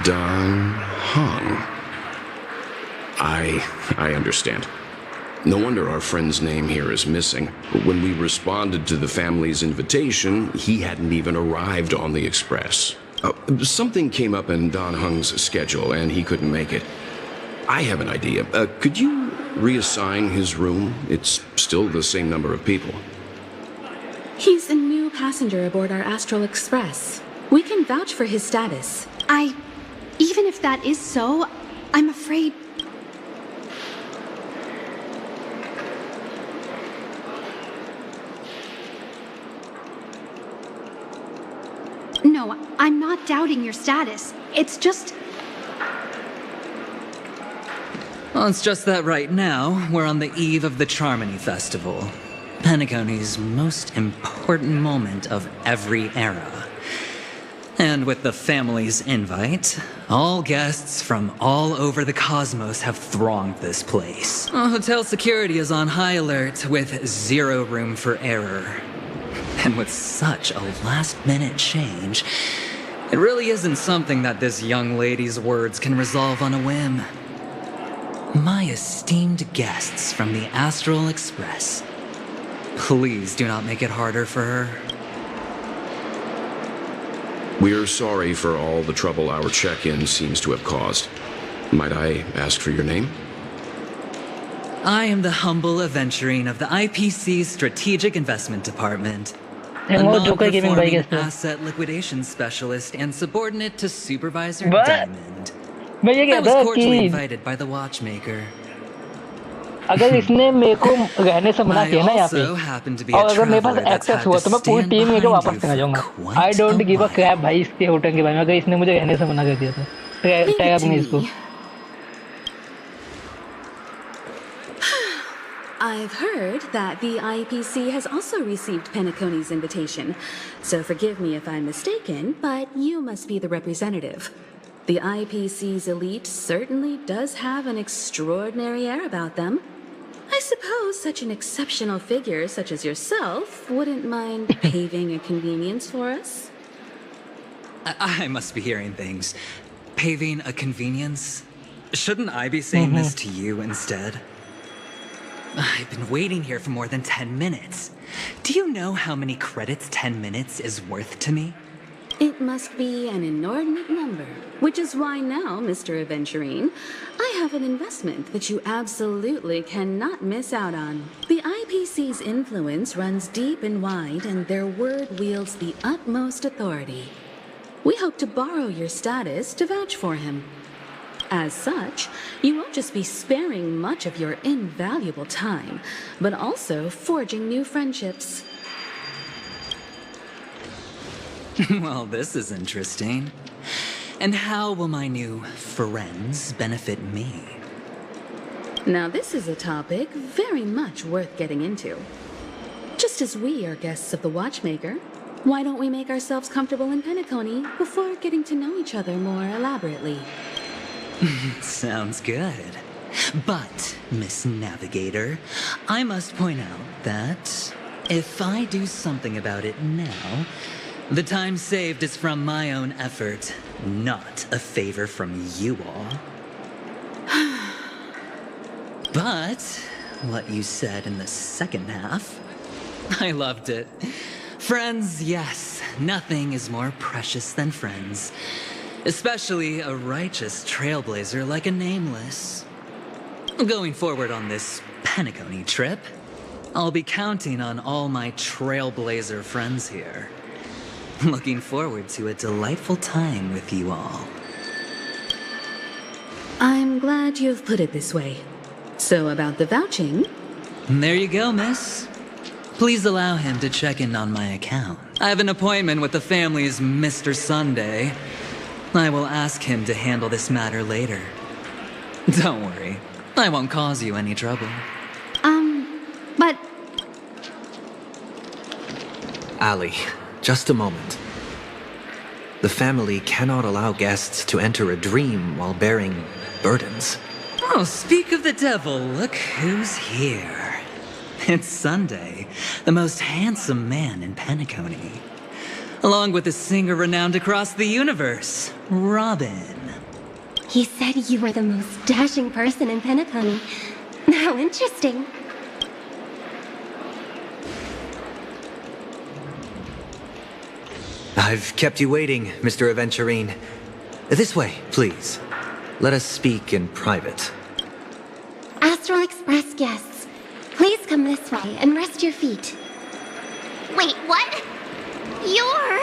Don Hung. I understand. No wonder our friend's name here is missing. When we responded to the family's invitation, he hadn't even arrived on the express. Something came up in Don Hung's schedule, and he couldn't make it. I have an idea. Could you reassign his room? It's still the same number of people. He's a new passenger aboard our Astral Express. We can vouch for his status. Even if that is so, I'm afraid... I'm not doubting your status. It's just... Well, it's just that right now, we're on the eve of the Charmony Festival. PENACONY's most important moment of every era. And with the family's invite, all guests from all over the cosmos have thronged this place. Hotel security is on high alert with zero room for error. And with such a last-minute change, it really isn't something that this young lady's words can resolve on a whim. My esteemed guests from the Astral Express, please do not make it harder for her. We're sorry for all the trouble our check-in seems to have caused. Might I ask for your name? I am the humble aventurine of the IPC's Strategic Investment Department. A Hangout Joker Gaming by non-performing guess. asset liquidation specialist and subordinate to Supervisor But- Diamond. मैं ये I कहता was cordially कि invited by the watchmaker. अगर इसने मेरे को रहने से मना I किया ना यहाँ also happen to पे be a और अगर मेरे पास traveler that's एक्सेस had हुआ to तो मैं पूरी stand टीम लेके behind वापस you चला for जाऊंगा quite I don't a give a while. Crap भाई इसके होटल के बारे में अगर इसने मुझे रहने से मना कर दिया तो टैग अपने इसको I've heard that the IPC has also received PENACONY's invitation, so forgive me if I'm mistaken, but you must be the representative. The IPC's elite certainly does have an extraordinary air about them. I suppose such an exceptional figure such as yourself wouldn't mind paving a convenience for us? I must be hearing things. Paving a convenience? Shouldn't I be saying this to you instead? I've been waiting here for more than 10 minutes. Do you know how many credits 10 minutes is worth to me? It must be an inordinate number, which is why now, Mr. Aventurine, I have an investment that you absolutely cannot miss out on. The IPC's influence runs deep and wide, and their word wields the utmost authority. We hope to borrow your status to vouch for him. As such, you won't just be sparing much of your invaluable time, but also forging new friendships. Well, this is interesting. And how will my new friends benefit me? Now, this is a topic very much worth getting into. Just as we are guests of the Watchmaker, why don't we make ourselves comfortable in PENACONY before getting to know each other more elaborately? Sounds good. But, Miss Navigator, I must point out that if I do something about it now, the time saved is from my own effort, not a favor from you all. But, what you said in the second half, I loved it. Friends, yes, nothing is more precious than friends. Especially a righteous trailblazer like a Nameless. Going forward on this PENACONY trip, I'll be counting on all my trailblazer friends here. Looking forward to a delightful time with you all. I'm glad you've put it this way. So about the vouching... There you go, miss. Please allow him to check in on my account. I have an appointment with the family's Mr. Sunday. I will ask him to handle this matter later. Don't worry. I won't cause you any trouble. But... Ali, just a moment. The family cannot allow guests to enter a dream while bearing burdens. Oh, speak of the devil, look who's here. It's Sunday, the most handsome man in PENACONY. Along with a singer renowned across the universe, Robin. He said you were the most dashing person in PENACONY. How interesting. I've kept you waiting, Mr. Aventurine. This way, please. Let us speak in private. Astral Express guests, please come this way and rest your feet. Wait, what? You're...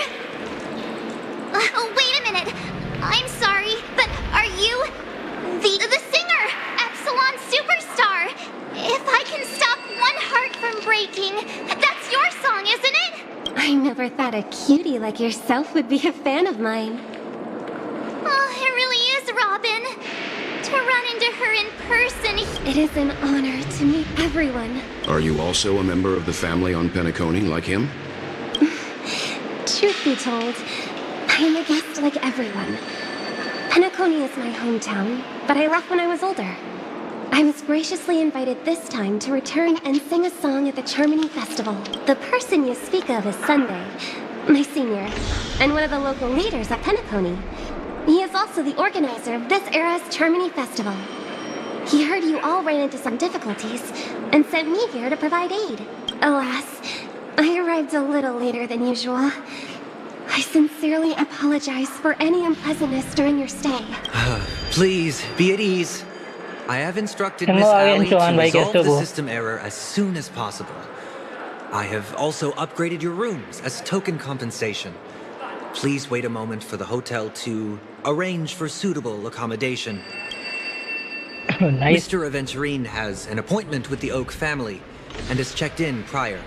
wait a minute. I'm sorry, but are you... the singer? Epsilon Superstar? If I can stop one heart from breaking, that's your song, isn't it? I never thought a cutie like yourself would be a fan of mine. Oh, it really is, Robin. To run into her in person. It is an honor to meet everyone. Are you also a member of the family on PENACONY like him? Truth be told, I am a guest like everyone. PENACONY is my hometown, but I left when I was older. I was graciously invited this time to return and sing a song at the Charmony Festival. The person you speak of is Sunday, my senior, and one of the local leaders at PENACONY. He is also the organizer of this era's Charmony Festival. He heard you all ran into some difficulties and sent me here to provide aid. Alas, I arrived a little later than usual. I sincerely apologize for any unpleasantness during your stay. Please, be at ease. I have instructed Hello, Miss I am Alley to Johan, by resolve guest the book. system error as soon as possible. I have also upgraded your rooms as token compensation. Please wait a moment for the hotel to arrange for suitable accommodation. Nice. Mr. Aventurine has an appointment with the Oak family and has checked in prior.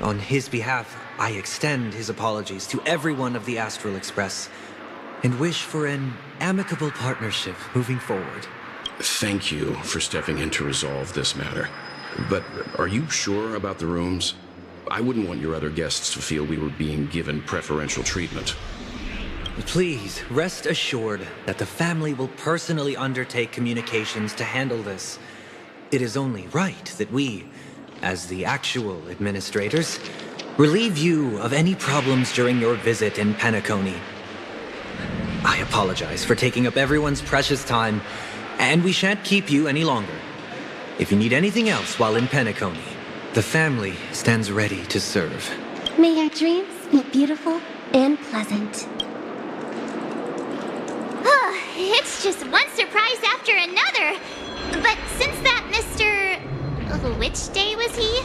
On his behalf, I extend his apologies to everyone of the Astral Express and wish for an amicable partnership moving forward. Thank you for stepping in to resolve this matter. But are you sure about the rooms? I wouldn't want your other guests to feel we were being given preferential treatment. Please, rest assured that the family will personally undertake communications to handle this. It is only right that we, as the actual administrators, relieve you of any problems during your visit in PENACONY. I apologize for taking up everyone's precious time, and we shan't keep you any longer. If you need anything else while in PENACONY, the family stands ready to serve. May your dreams be beautiful and pleasant. It's just one surprise after another. But since that Mr. Which day was he?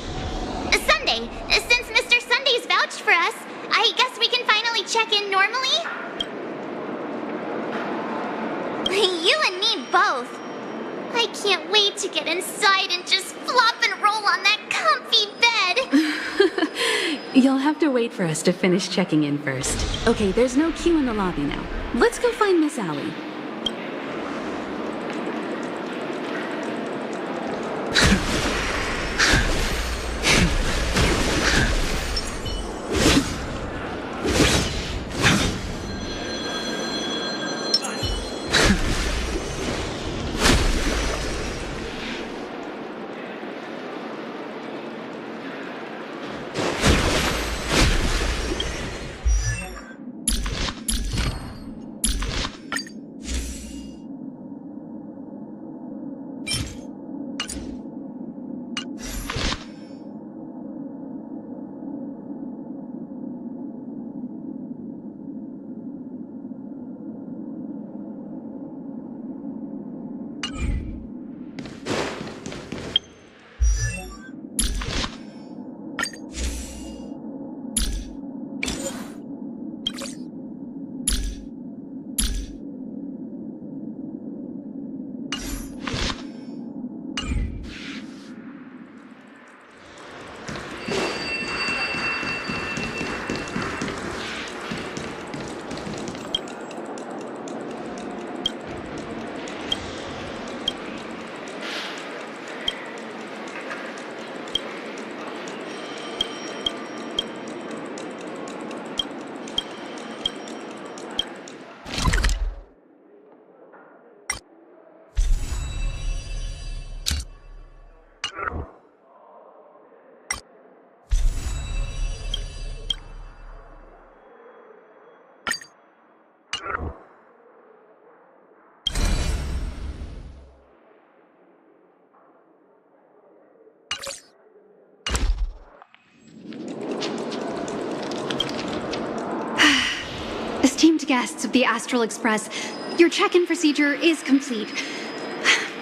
Sunday. Since Mr. Sunday's vouched for us, I guess we can finally check in normally? You and me both. I can't wait to get inside and just flop and roll on that comfy bed. You'll have to wait for us to finish checking in first. Okay, there's no queue in the lobby now. Let's go find Miss Alley. Esteemed guests of the Astral Express, your check-in procedure is complete.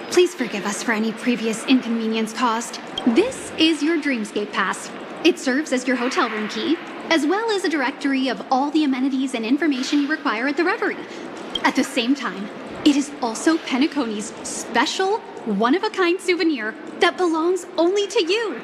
Please forgive us for any previous inconvenience caused. This is your Dreamscape Pass. It serves as your hotel room key, as well as a directory of all the amenities and information you require at the Reverie. At the same time, it is also PENACONY's special, one-of-a-kind souvenir that belongs only to you.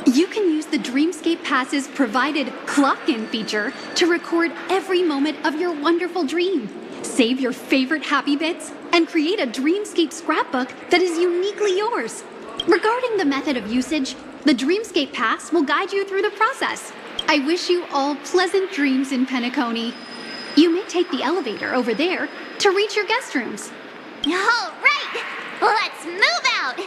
You can use the Dreamscape Pass's provided clock-in feature to record every moment of your wonderful dream. Save your favorite happy bits and create a Dreamscape scrapbook that is uniquely yours. Regarding the method of usage, the Dreamscape Pass will guide you through the process. I wish you all pleasant dreams in PENACONY. You may take the elevator over there to reach your guest rooms. All right, let's move out.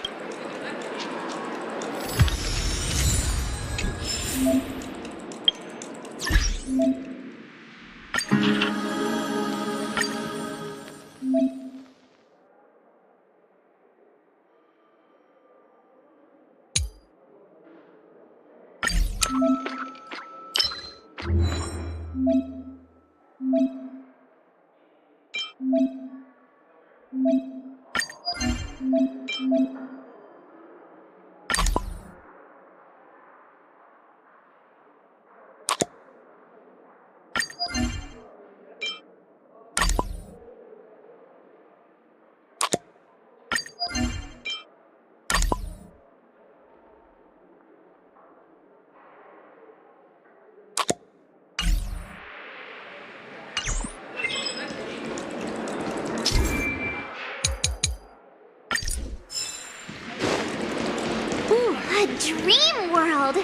A dream world!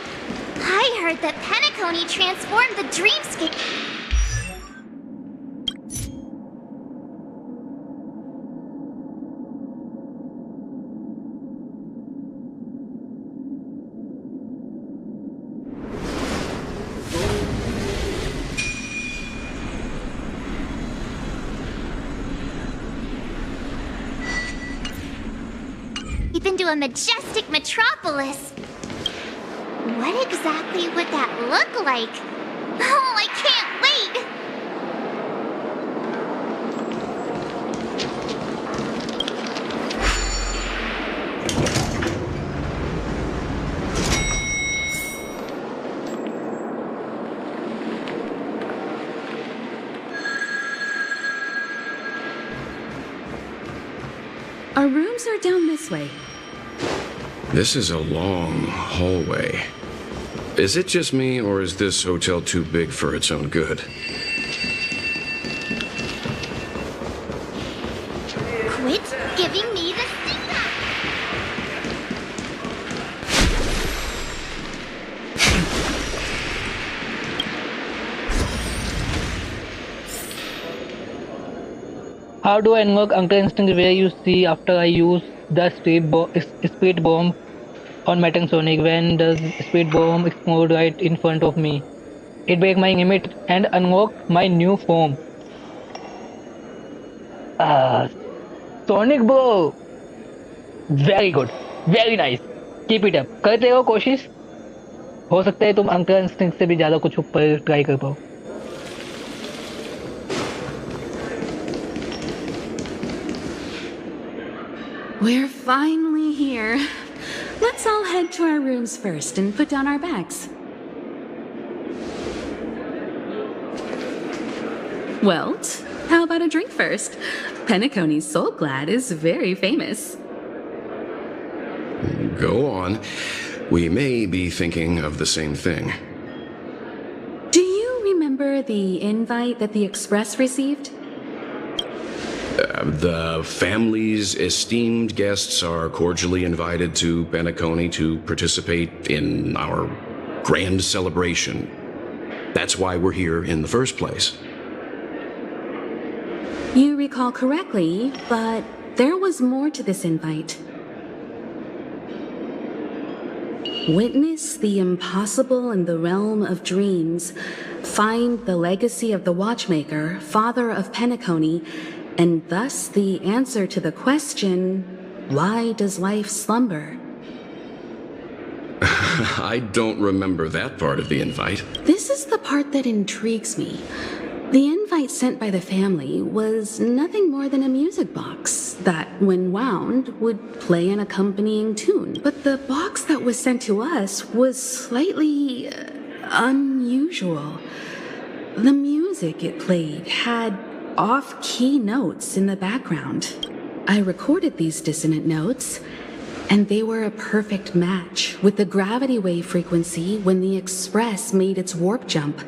I heard that PENACONY transformed the dreamscape. We've into a majestic metropolis. What exactly would that look like? Oh, I can't wait! Our rooms are down this way. This is a long hallway. Is it just me, or is this hotel too big for its own good? Quit giving me the signal! How do I unlock Uncle Instinct where you see after I use the speed bomb on Metasonic? When does speed bomb explode right in front of me? It break my limit and unlock my new form. Sonic bro, very good, very nice. Keep it up. करते रहो कोशिश. हो सकता है तुम Uncle Instinct से भी ज़्यादा कुछ ऊपर ट्राई कर पाओ. We're finally here. Let's all head to our rooms first and put down our bags. Welt, how about a drink first? PENACONY's Soul Glad is very famous. Go on. We may be thinking of the same thing. Do you remember the invite that the Express received? The family's esteemed guests are cordially invited to PENACONY to participate in our grand celebration. That's why we're here in the first place. You recall correctly, but there was more to this invite. Witness the impossible in the realm of dreams. Find the legacy of the Watchmaker, father of PENACONY, and thus the answer to the question, why does life slumber? I don't remember that part of the invite. This is the part that intrigues me. The invite sent by the family was nothing more than a music box that, when wound, would play an accompanying tune. But the box that was sent to us was slightly unusual. The music it played had off-key notes in the background. I recorded these dissonant notes And they were a perfect match with the gravity wave frequency when the Express made its warp jump.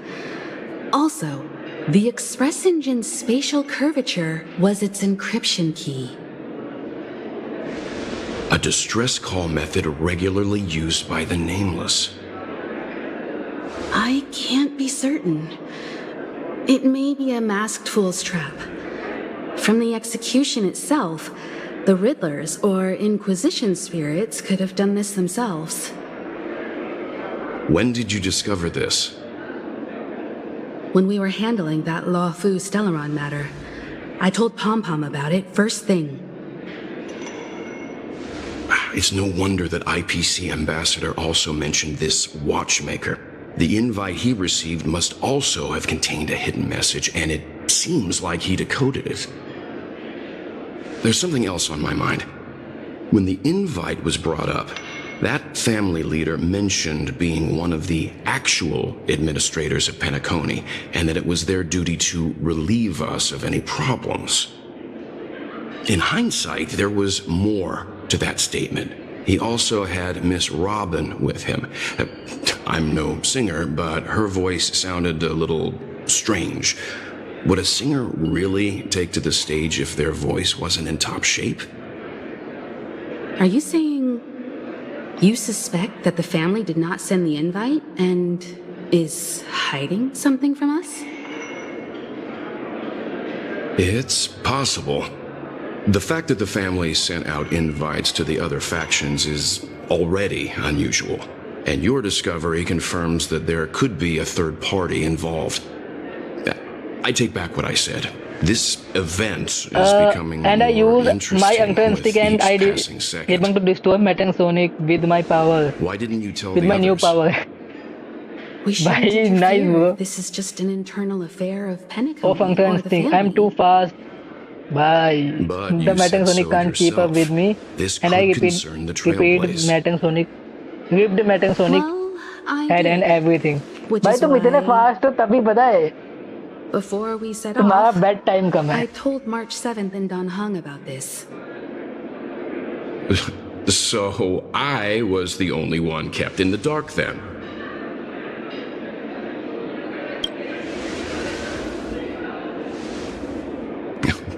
Also, the Express engine's spatial curvature was its encryption key. A distress call method regularly used by the Nameless. I can't be certain. It may be a masked fool's trap. From the execution itself, the Riddlers or Inquisition spirits could have done this themselves. When did you discover this? When we were handling that Law Fu Stellaron matter, I told Pom Pom about it first thing. It's no wonder that IPC Ambassador also mentioned this watchmaker. The invite he received must also have contained a hidden message, and it seems like he decoded it. There's something else on my mind. When the invite was brought up, that family leader mentioned being one of the actual administrators of PENACONY, and that it was their duty to relieve us of any problems. In hindsight, there was more to that statement. He also had Miss Robin with him. I'm no singer, but her voice sounded a little strange. Would a singer really take to the stage if their voice wasn't in top shape? Are you saying you suspect that the family did not send the invite and is hiding something from us? It's possible. The fact that the family sent out invites to the other factions is already unusual, and your discovery confirms that there could be a third party involved. I take back what I said. This event is becoming and I more use interesting my entrance with stick and each I did passing second. able to destroy Metasonic with my power. Why didn't you tell with the my others? new power? We shouldn't Bye, interfere. nice, bro. This is just an internal affair of PENACONY Oh, entrance or the stick. family. I'm too fast. Bye. But The you said Metasonic so can't keep up yourself. with me. This And I could concern the repeat Trailblaze. Metasonic. Ripped Metasonic head and everything. Which भाई is तुम इतने why- fast हो तभी पता है Before we set तुम्हारा off, bed time कम है. I told March 7th in Dan Hung about this. So I was the only one kept in the dark then.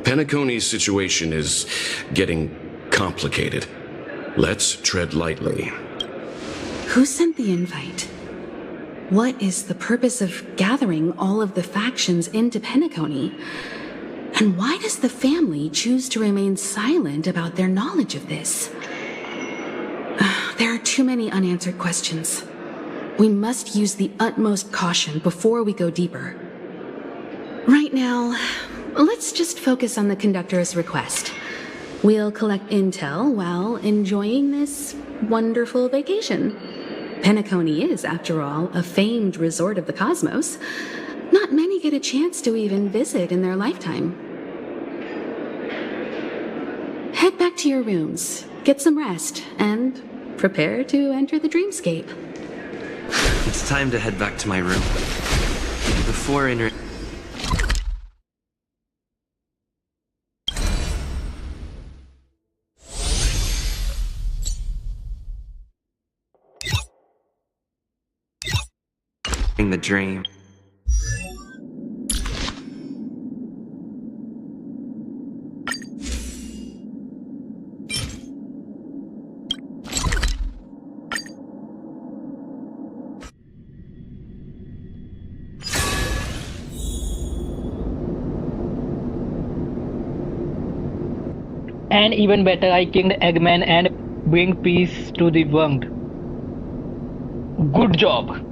PENACONY's situation is getting complicated. Let's tread lightly. Who sent the invite? What is the purpose of gathering all of the factions into PENACONY? And why does the family choose to remain silent about their knowledge of this? There are too many unanswered questions. We must use the utmost caution before we go deeper. Right now, let's just focus on the conductor's request. We'll collect intel while enjoying this wonderful vacation. PENACONY is, after all, a famed resort of the cosmos. Not many get a chance to even visit in their lifetime. Head back to your rooms, get some rest, and prepare to enter the dreamscape. It's time to head back to my room. Before entering... the dream. And even better, I killed Eggman and bring peace to the world. Good job.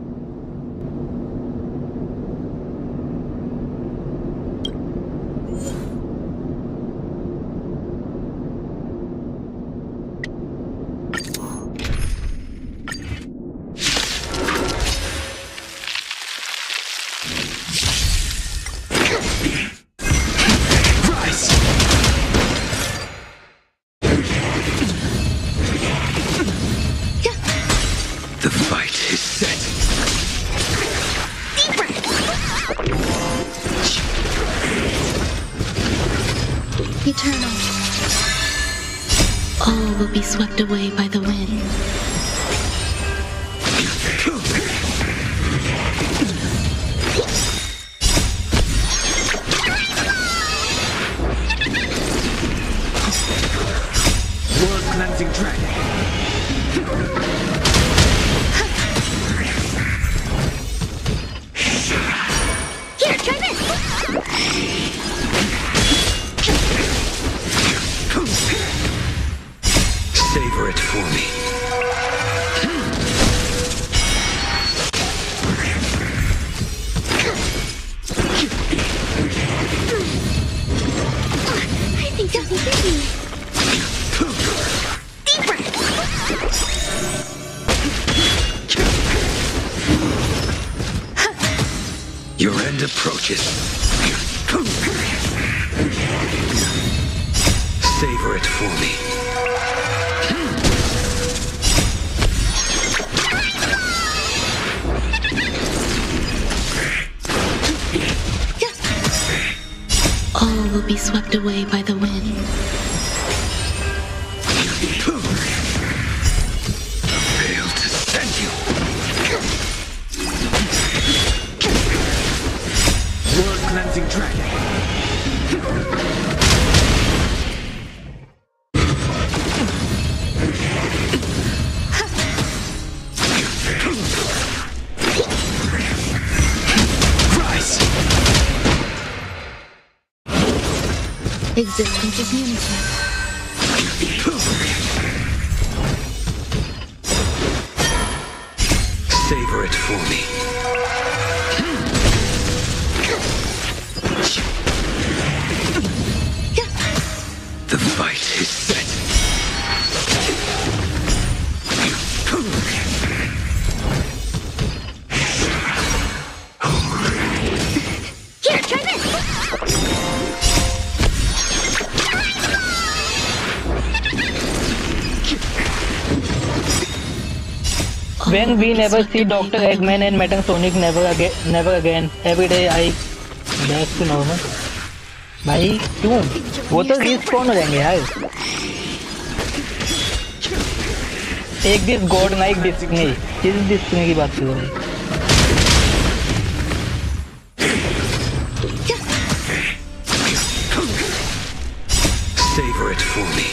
The fight is set. Eternal. All will be swept away by the wind. World cleansing dragon. Here, try this! Savor it for me. I think this will fit me. Your end approaches. Savor it for me. All will be swept away by the wind. Fail to send you. World cleansing dragon. Rise. Existence is unity. Savor it for me. The fight is set. Here, try this! When we never see Dr. Eggman and Metal Sonic never again. Every day I back to normal. भाई क्यों? वो तो respawn हो जाएंगे यार. एक disc God ना एक डिस्क नहीं. किस डिस्क की बात कर रहे हो? Savor it for me.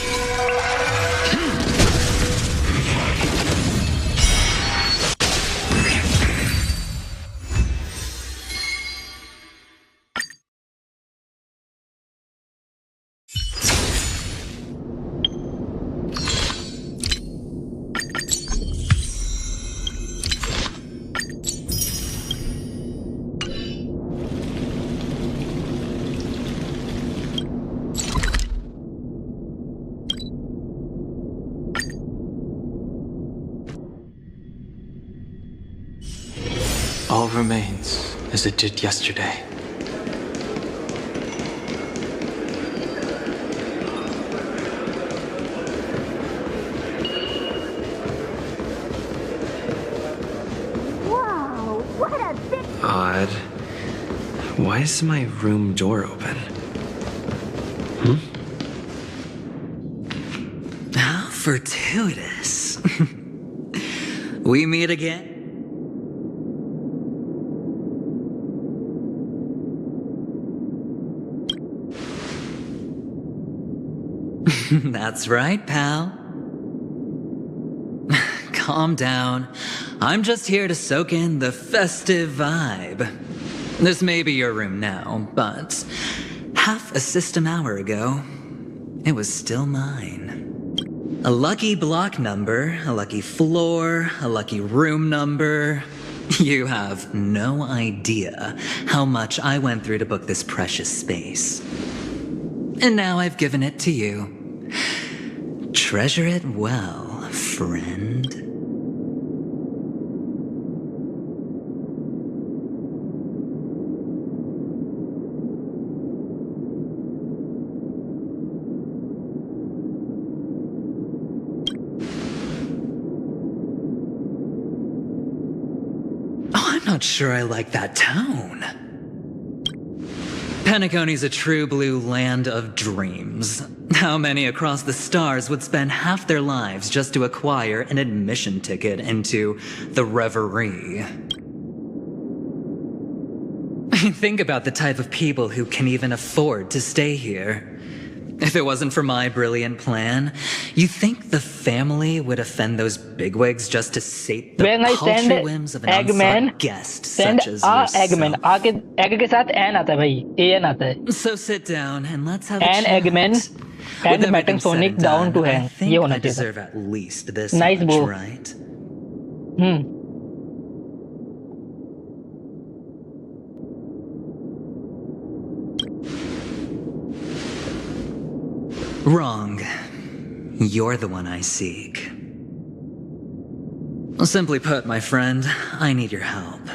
All remains as it did yesterday. Whoa, what a big... Odd. Why is my room door open? How fortuitous. We meet again? That's right, pal. Calm down. I'm just here to soak in the festive vibe. This may be your room now, but half a system hour ago, it was still mine. A lucky block number, a lucky floor, a lucky room number. You have no idea how much I went through to book this precious space. And now I've given it to you. Treasure it well, friend. Oh, I'm not sure I like that tone. Penacony's a true blue land of dreams. How many across the stars would spend half their lives just to acquire an admission ticket into the Reverie? Think about the type of people who can even afford to stay here. If it wasn't for my brilliant plan, you think the family would offend those bigwigs just to sate the paltry whims of an unsought guest such as yourself? Eggman. Egg के साथ N आता है भाई, AN आता है. So sit down and let's have a N chat. Eggman and Metasonic down to hang. I think ये होना I चाहिए. deserve at least this Nice much, bro. right? Wrong. You're the one I seek. Simply put, my friend, I need your help.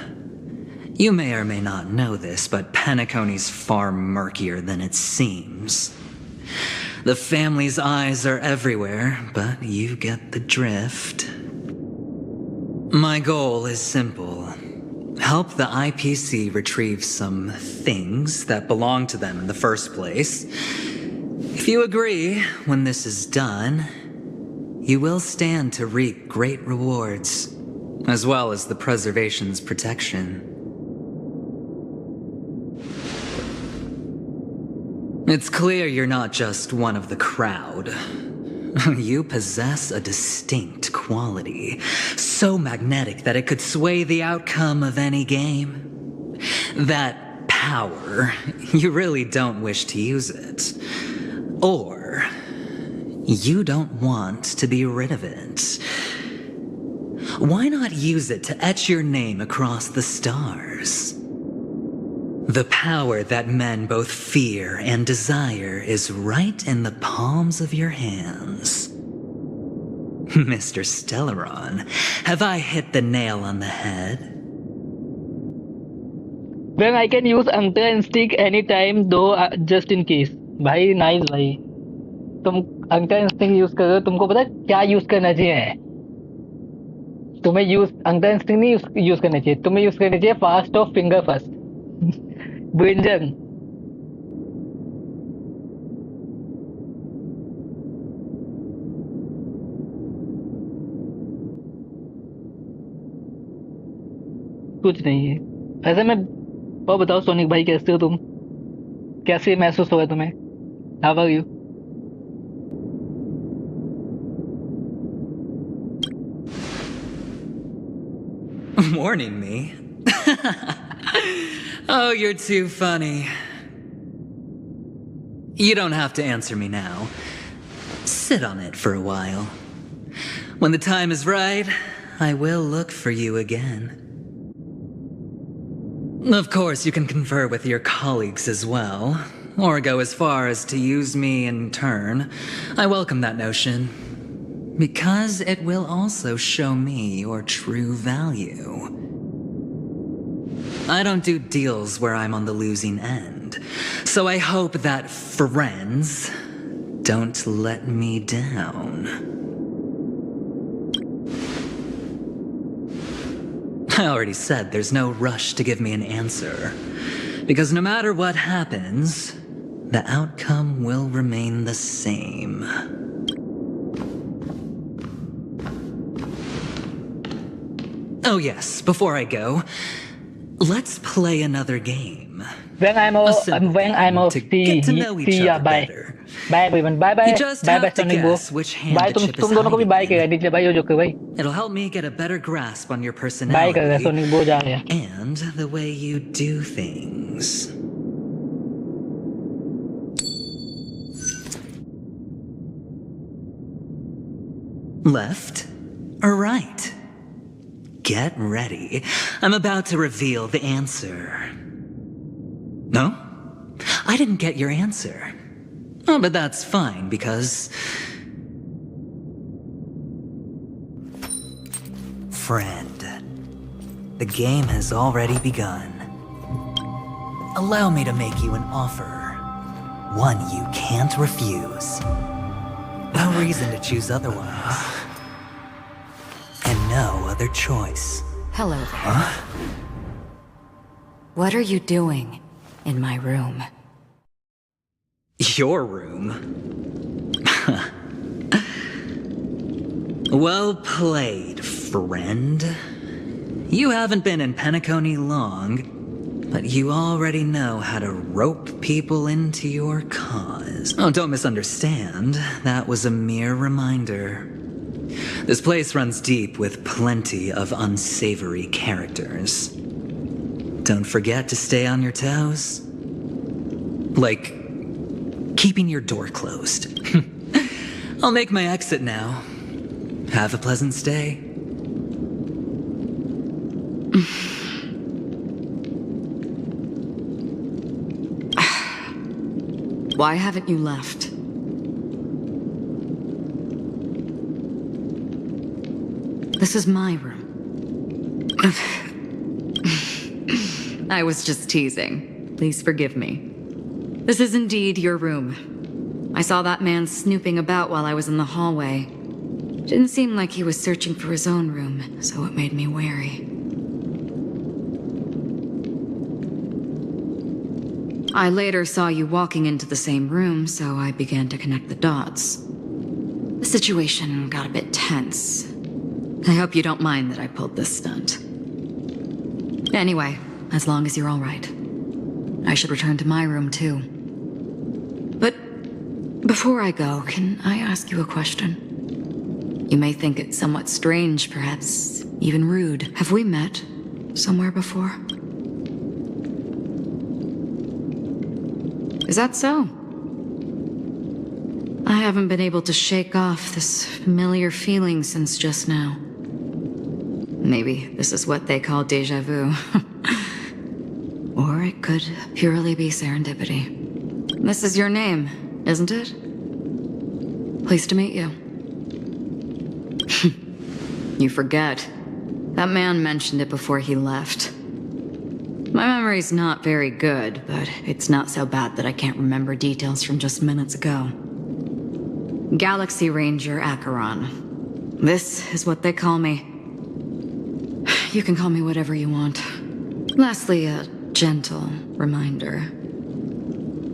You may or may not know this, but Penacony's far murkier than it seems. The family's eyes are everywhere, but you get the drift. My goal is simple. Help the IPC retrieve some things that belong to them in the first place. If you agree, when this is done, you will stand to reap great rewards, as well as the preservation's protection. It's clear you're not just one of the crowd. You possess a distinct quality, so magnetic that it could sway the outcome of any game. That power, you really don't wish to use it. Or you don't want to be rid of it. Why not use it to etch your name across the stars? The power that men both fear and desire is right in the palms of your hands. Mr. Stellaron, have I hit the nail on the head? Then I can use Hunter Instinct anytime though, just in case. भाई nice भाई, तुम Hunter Instinct use कर रहे हो, तुमको पता है क्या यूज करना चाहिए? तुम्हें Hunter Instinct नहीं यूज करना चाहिए, तुम्हें यूज करना चाहिए फास्ट ऑफ फिंगर फर्स्ट. ब्रिंजन कुछ नहीं है ऐसे में. और बताओ सोनिक भाई, कैसे हो तुम? कैसे महसूस हुआ तुम्हें? How are you? Warning me? Oh, you're too funny. You don't have to answer me now. Sit on it for a while. When the time is right, I will look for you again. Of course, you can confer with your colleagues as well, or go as far as to use me in turn. I welcome that notion, because it will also show me your true value. I don't do deals where I'm on the losing end, so I hope that friends don't let me down. I already said there's no rush to give me an answer, because no matter what happens, the outcome will remain the same. Oh yes, before I go, let's play another game. When I'm out, to get to know each other bye. better. Bye everyone, bye bye. You just Bye have bye to Sonic bro. guess which hand Bye the तुम chip is दोनों को भी hiding bye in. करेगा नीचे भाई हो जो भाई. It'll help me get a better grasp on your Bye personality करेगा Sonic bro, जा रहा. and the way you do things. Left or right? Get ready. I'm about to reveal the answer. No? I didn't get your answer. Oh, but that's fine, because... Friend, the game has already begun. Allow me to make you an offer. One you can't refuse. No reason to choose otherwise. And no other choice. Hello there. What are you doing in my room? Your room? Well played, friend. You haven't been in PENACONY long, but you already know how to rope people into your cause. Oh, don't misunderstand. That was a mere reminder. This place runs deep with plenty of unsavory characters. Don't forget to stay on your toes. Like, keeping your door closed. I'll make my exit now. Have a pleasant stay. Why haven't you left? This is my room. I was just teasing. Please forgive me. This is indeed your room. I saw that man snooping about while I was in the hallway. Didn't seem like he was searching for his own room, so it made me wary. I later saw you walking into the same room, so I began to connect the dots. The situation got a bit tense. I hope you don't mind that I pulled this stunt. Anyway, as long as you're all right. I should return to my room, too. But before I go, can I ask you a question? You may think it somewhat strange, perhaps even rude. Have we met somewhere before? Is that so? I haven't been able to shake off this familiar feeling since just now. Maybe this is what they call déjà vu. Or it could purely be serendipity. This is your name, isn't it? Pleased to meet you. You forget. That man mentioned it before he left. My memory's not very good, but it's not so bad that I can't remember details from just minutes ago. Galaxy Ranger Acheron. This is what they call me. You can call me whatever you want. Lastly, a gentle reminder.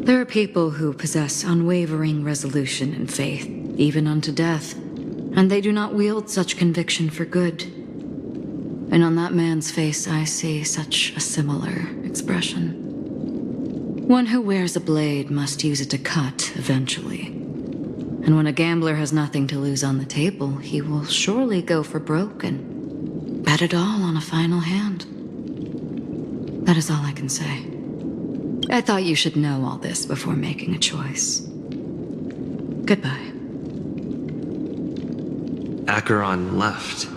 There are people who possess unwavering resolution and faith, even unto death, and they do not wield such conviction for good. And on that man's face I see such a similar expression. One who wears a blade must use it to cut eventually. And when a gambler has nothing to lose on the table, he will surely go for broke and bet it all on a final hand. That is all I can say. I thought you should know all this before making a choice. Goodbye. Acheron left.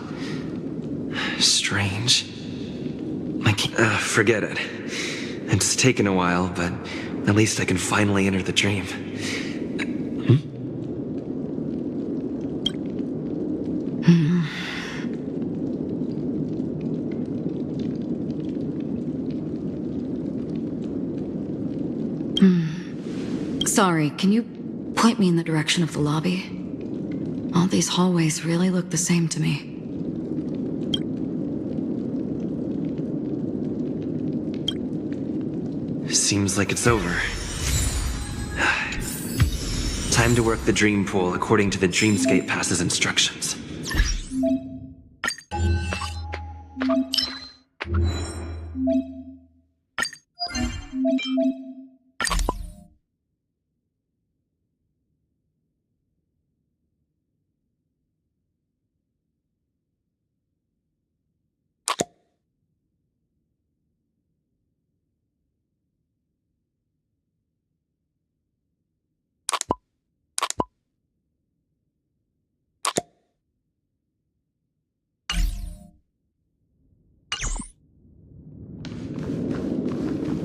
Strange. Forget it. It's taken a while, but at least I can finally enter the dream. Sorry, can you point me in the direction of the lobby? All these hallways really look the same to me. Seems like it's over. Time to work the dream pool according to the Dreamscape Pass's instructions.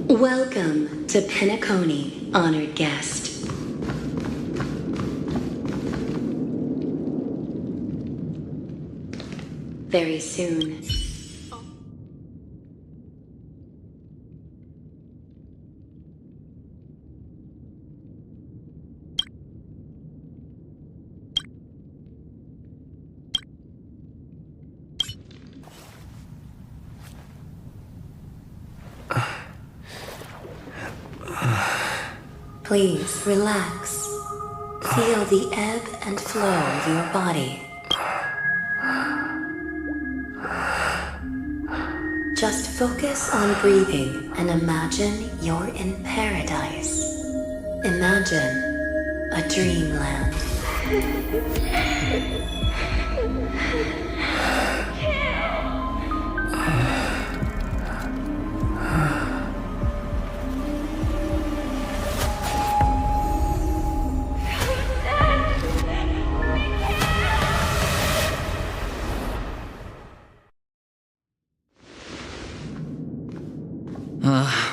Welcome to PENACONY, honored guest. Very soon. Please relax. Feel the ebb and flow of your body. Just focus on breathing and imagine you're in paradise. Imagine a dreamland.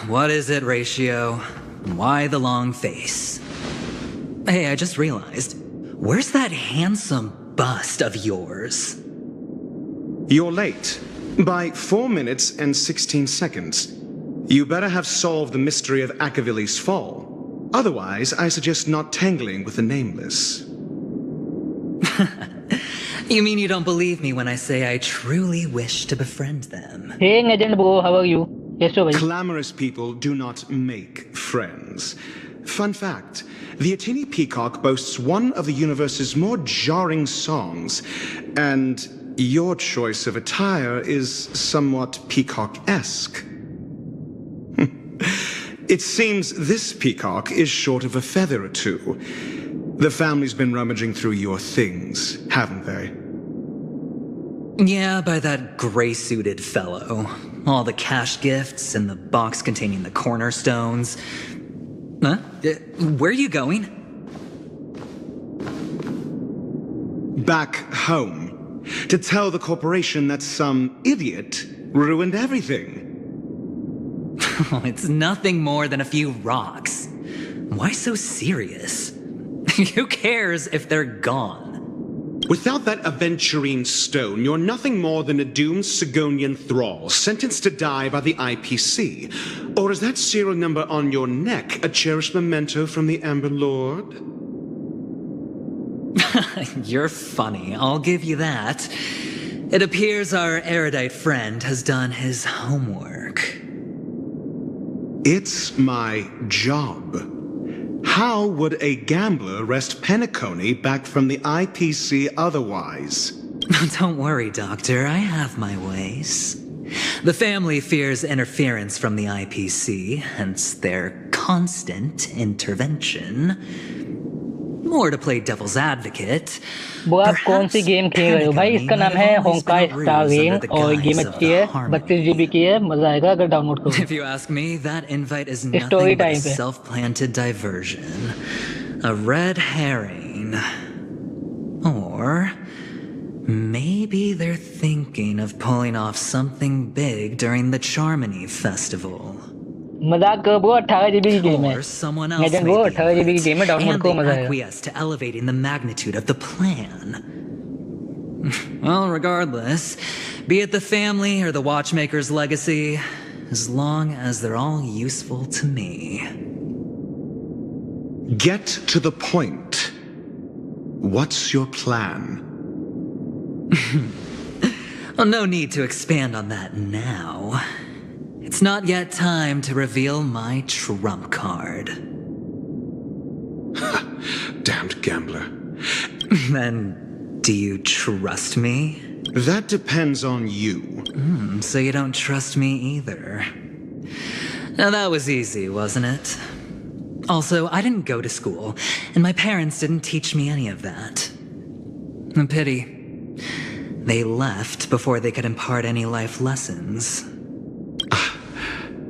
What is it, Ratio? Why the long face? Hey, I just realized. Where's that handsome bust of yours? You're late. By 4 minutes and 16 seconds. You better have solved the mystery of Akavili's fall. Otherwise, I suggest not tangling with the nameless. You mean you don't believe me when I say I truly wish to befriend them? Hey, Legend Bro, how are you? Yes, sir. Glamorous people do not make friends. Fun fact, the Atini Peacock boasts one of the universe's more jarring songs, and your choice of attire is somewhat peacock-esque. It seems this peacock is short of a feather or two. The family's been rummaging through your things, haven't they? Yeah, by that gray-suited fellow. All the cash gifts and the box containing the cornerstones. Huh? Where are you going? Back home. To tell the corporation that some idiot ruined everything. It's nothing more than a few rocks. Why so serious? Who cares if they're gone? Without that aventurine stone, you're nothing more than a doomed Sigonian thrall, sentenced to die by the IPC. Or is that serial number on your neck a cherished memento from the Amber Lord? You're funny, I'll give you that. It appears our erudite friend has done his homework. It's my job. How would a gambler wrest PENACONY back from the IPC otherwise? Don't worry, Doctor, I have my ways. The family fears interference from the IPC, hence their constant intervention. Or to play devil's advocate, वो आप कौन सी game खेल रहे हो भाई? इसका नाम है होंकाई स्टाररेल और गेम अच्छी है, 32 GB की है, मजा आएगा अगर डाउनलोड करो. If you ask me, that invite is nothing but a self-planted diversion. A red herring. Or maybe they're thinking of pulling off something big during the Charmony Festival. मजाक करो ब्रो, 18 GB की game है. लेकिन वो 18 GB की game है, download करो, मजा आएगा. Acquiesce to elevating the magnitude of the plan. Well, regardless, be it the family or the watchmaker's legacy, as long as they're all useful to me. Get to the point. What's your plan? Well, no need to expand on that now. It's not yet time to reveal my trump card. Damned gambler. Then, do you trust me? That depends on you. So you don't trust me either. Now that was easy, wasn't it? Also, I didn't go to school, and my parents didn't teach me any of that. A pity. They left before they could impart any life lessons.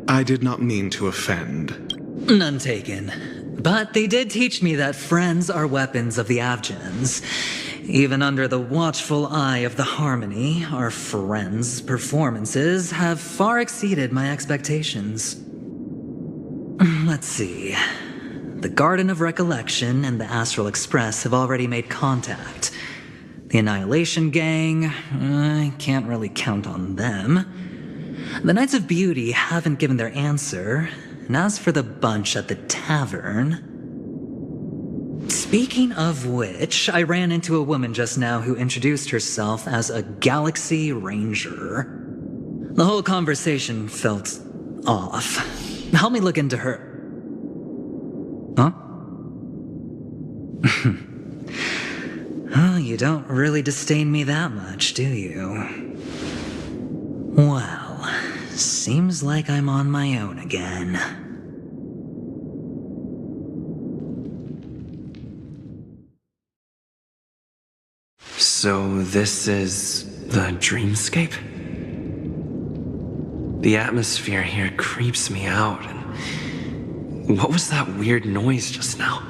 I did not mean to offend. None taken. But they did teach me that friends are weapons of the Avgens. Even under the watchful eye of the Harmony, our friends' performances have far exceeded my expectations. Let's see. The Garden of Recollection and the Astral Express have already made contact. The Annihilation Gang, I can't really count on them. The Knights of Beauty haven't given their answer, and as for the bunch at the tavern... Speaking of which, I ran into a woman just now who introduced herself as a Galaxy Ranger. The whole conversation felt off. Help me look into her. Huh? Oh, you don't really disdain me that much, do you? Well, seems like I'm on my own again. So this is the dreamscape? The atmosphere here creeps me out, and what was that weird noise just now?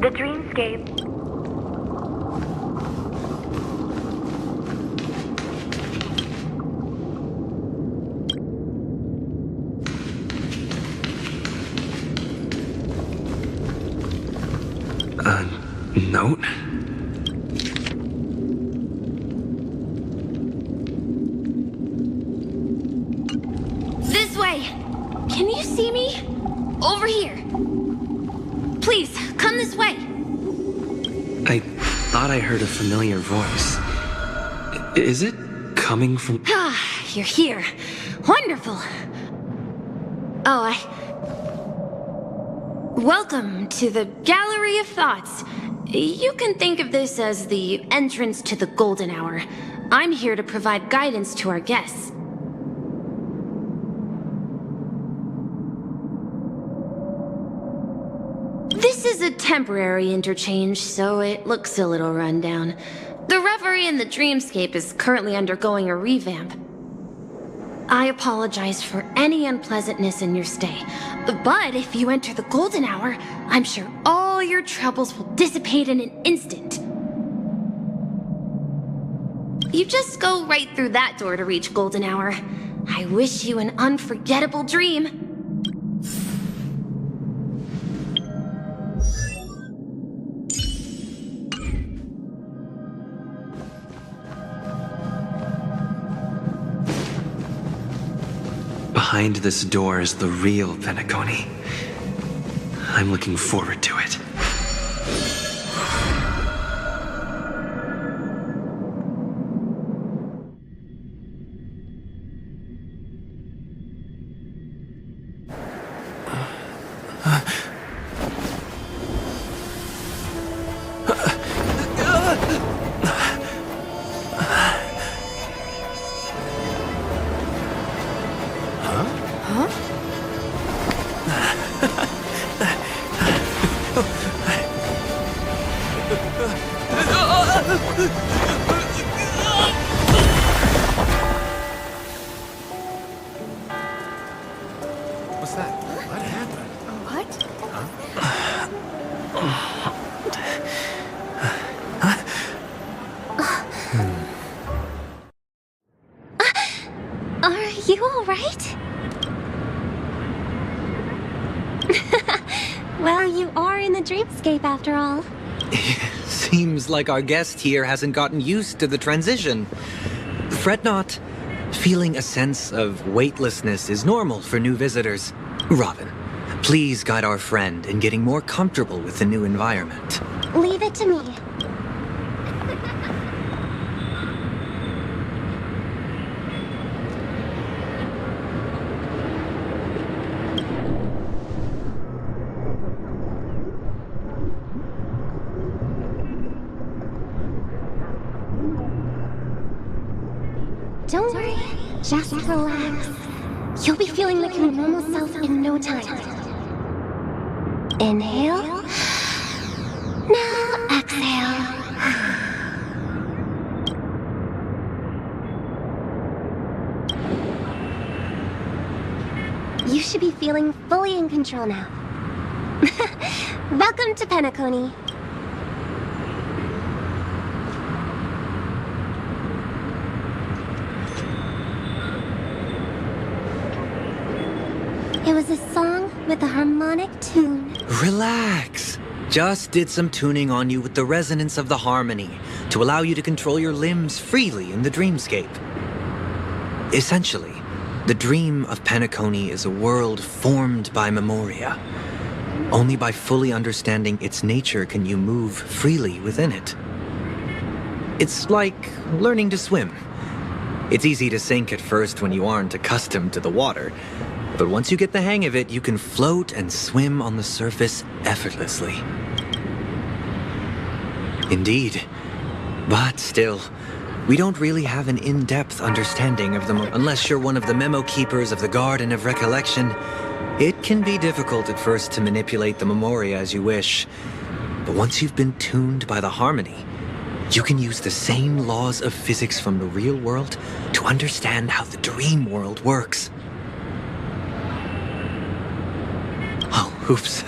The dreamscape. A note? This way! Can you see me? Over here. Please, come this way. I thought I heard a familiar voice. Is it coming from... Ah, you're here. Wonderful. Oh, Welcome to the Gallery of Thoughts. You can think of this as the entrance to the Golden Hour. I'm here to provide guidance to our guests. This is a temporary interchange, so it looks a little rundown. The Reverie in the Dreamscape is currently undergoing a revamp. I apologize for any unpleasantness in your stay, but if you enter the Golden Hour, I'm sure all your troubles will dissipate in an instant. You just go right through that door to reach Golden Hour. I wish you an unforgettable dream. Behind this door is the real PENACONY. I'm looking forward to it. What's that? What happened? What? Are you all right? Well, you are in the dreamscape after all. Seems like our guest here hasn't gotten used to the transition. Fret not. Feeling a sense of weightlessness is normal for new visitors. Robin, please guide our friend in getting more comfortable with the new environment. Leave it to me. Don't worry, just relax. You'll be feeling like your normal self in no time. Inhale. Now exhale. You should be feeling fully in control now. Welcome to PENACONY. It was a song with a harmonic tune. Relax. just did some tuning on you with the resonance of the harmony to allow you to control your limbs freely in the dreamscape. Essentially, the dream of PENACONY is a world formed by memoria. Only by fully understanding its nature can you move freely within it. It's like learning to swim. It's easy to sink at first when you aren't accustomed to the water, but once you get the hang of it, you can float and swim on the surface effortlessly. Indeed. But still, we don't really have an in-depth understanding of them unless you're one of the memo keepers of the Garden of Recollection. It can be difficult at first to manipulate the memoria as you wish, but once you've been tuned by the harmony, you can use the same laws of physics from the real world to understand how the dream world works. Oh, oops.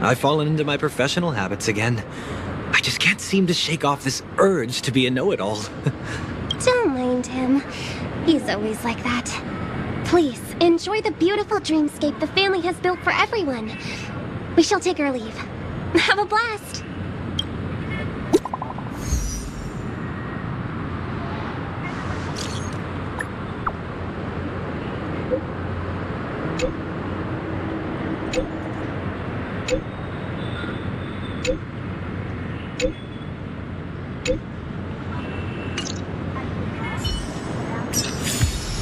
I've fallen into my professional habits again. I just can't seem to shake off this urge to be a know-it-all. Don't mind him. He's always like that. Please, enjoy the beautiful dreamscape the family has built for everyone. We shall take our leave. Have a blast!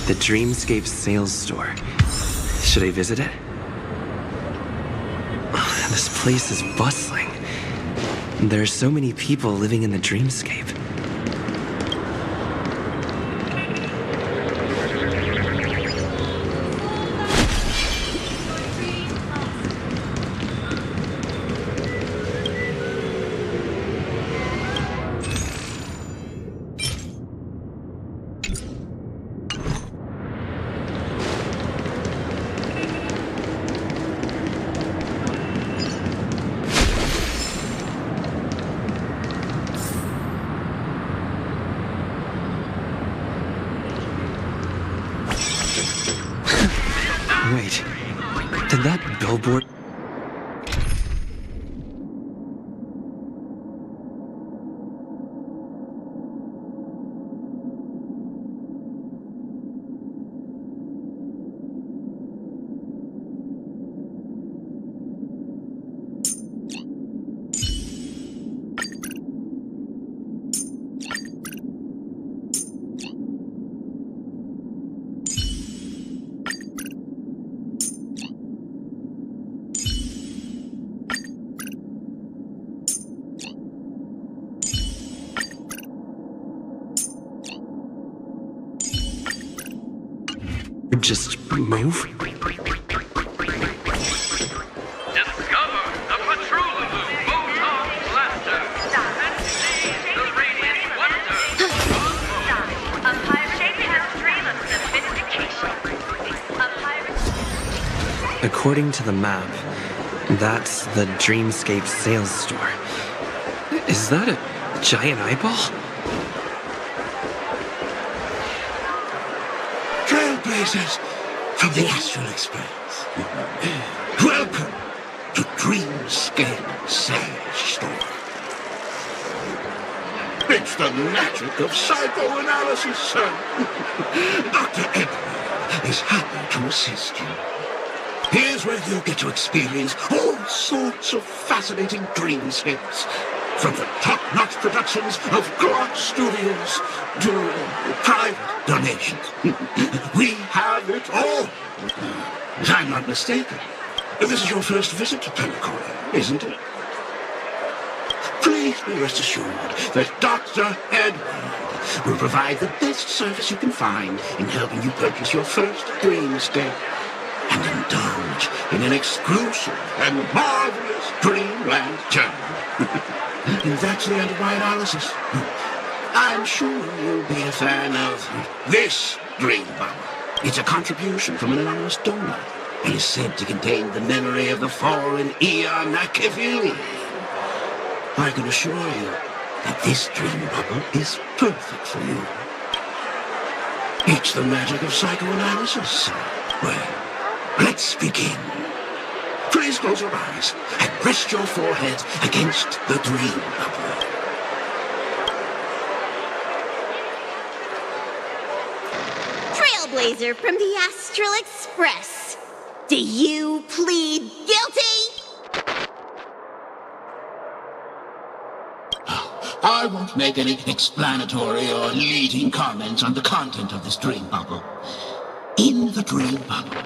The Dreamscape sales store. Should I visit it? Oh, this place is bustling. There are so many people living in the Dreamscape. Wait, did that billboard... just move? According to the map, that's the Dreamscape sales store. Is that a giant eyeball? Trailblazers from the Astral Express. Welcome to Dreamscape Sales Store. It's the magic of psychoanalysis, sir. Dr. Edward is happy to assist you. Here's where you'll get to experience all sorts of fascinating dreamscapes. From the top-notch productions of Glock Studios to private donations. We have it all. If I'm not mistaken, this is your first visit to PENACONY, isn't it? Please be rest assured that Dr. Edward will provide the best service you can find in helping you purchase your first dreamscape and indulge in an exclusive and marvelous dreamland journey. And that's the end of my analysis. I'm sure you'll be a fan of this dream bubble. It's a contribution from an anonymous donor and is said to contain the memory of the fallen Eon Nakivili. I can assure you that this dream bubble is perfect for you. It's the magic of psychoanalysis. Well, let's begin. Please close your eyes and rest your forehead against the dream bubble. Trailblazer from the Astral Express. Do you plead guilty? I won't make any explanatory or leading comments on the content of this dream bubble. In the dream bubble,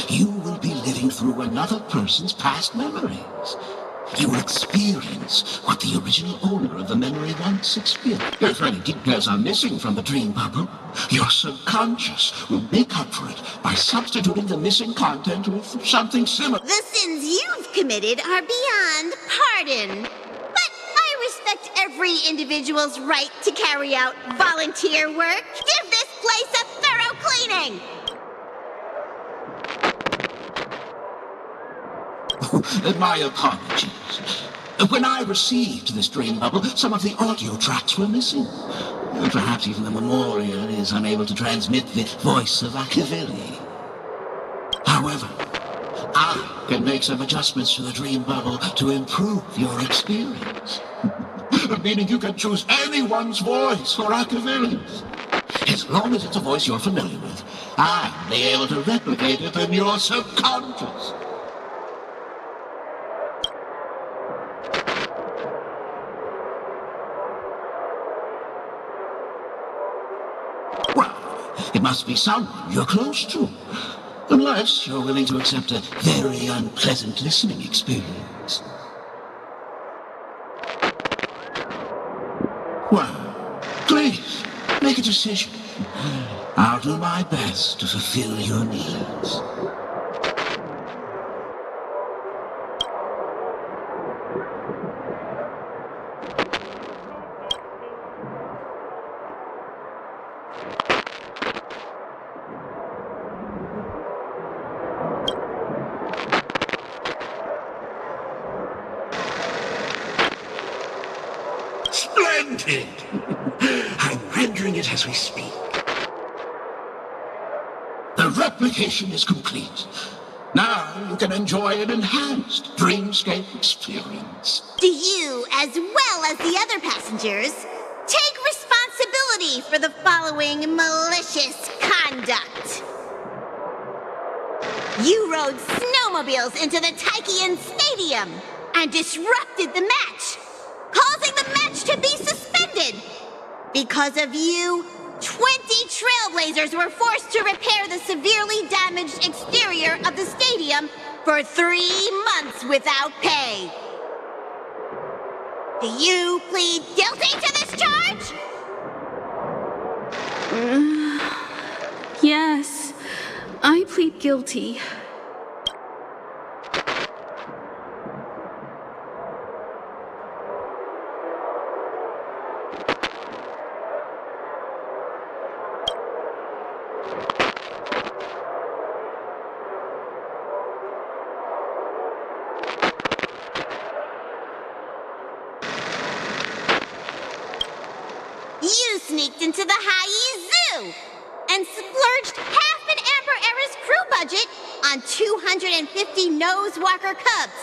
you will be living through another person's past memories. You will experience what the original owner of the memory once experienced. If any details are missing from the dream bubble, your subconscious will make up for it by substituting the missing content with something similar. The sins you've committed are beyond pardon. But I respect every individual's right to carry out volunteer work. Give this place a thorough cleaning! My apologies. When I received this dream bubble, some of the audio tracks were missing. Perhaps even the memorial is unable to transmit the voice of Akavili. However, I can make some adjustments to the dream bubble to improve your experience. Meaning you can choose anyone's voice for Akavili. As long as it's a voice you're familiar with, I'll be able to replicate it in your subconscious. It must be someone you're close to. Unless you're willing to accept a very unpleasant listening experience. Well, please, make a decision. I'll do my best to fulfill your needs. Splendid! I'm rendering it as we speak. The replication is complete. Now you can enjoy an enhanced dreamscape experience. Do you, as well as the other passengers, take responsibility for the following malicious conduct? You rode snowmobiles into the Taikian Stadium and disrupted the match, causing the match to be suspended. Because of you, 20 trailblazers were forced to repair the severely damaged exterior of the stadium for 3 months without pay. Do you plead guilty to this charge? Yes, I plead guilty. You sneaked into the High Zoo and splurged half an Amber Era's crew budget on 250 Nosewalker cubs.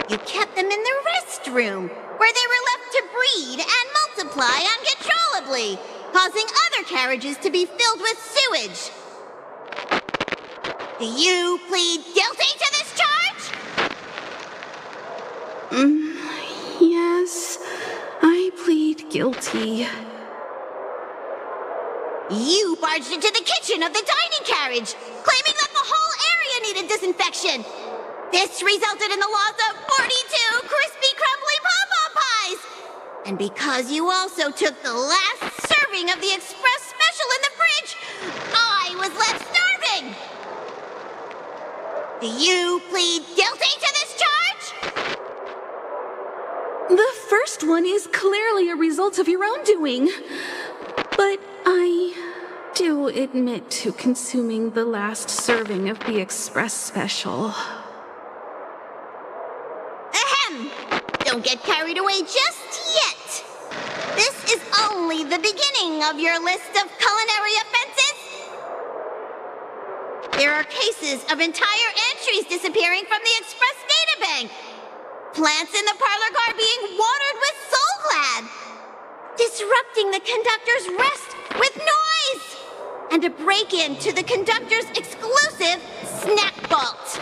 You kept them in the restroom, where they were left to breed and multiply uncontrollably, causing other carriages to be filled with sewage. Do you plead guilty to this charge? Yes, I plead guilty. You barged into the kitchen of the dining carriage, claiming that the whole area needed disinfection. This resulted in the loss of 42 crispy, crumbly pom-pom pies. And because you also took the last serving of the express special in the fridge, I was left starving. Do you plead guilty to this charge? The first one is clearly a result of your own doing. But I do admit to consuming the last serving of the express special. Ahem! Don't get carried away just yet. This is only the beginning of your list of culinary offenses. There are cases of entire entries disappearing from the express Plants in the parlor car being watered with Soul Glad. Disrupting the conductor's rest with noise. And a break-in to the conductor's exclusive snack vault.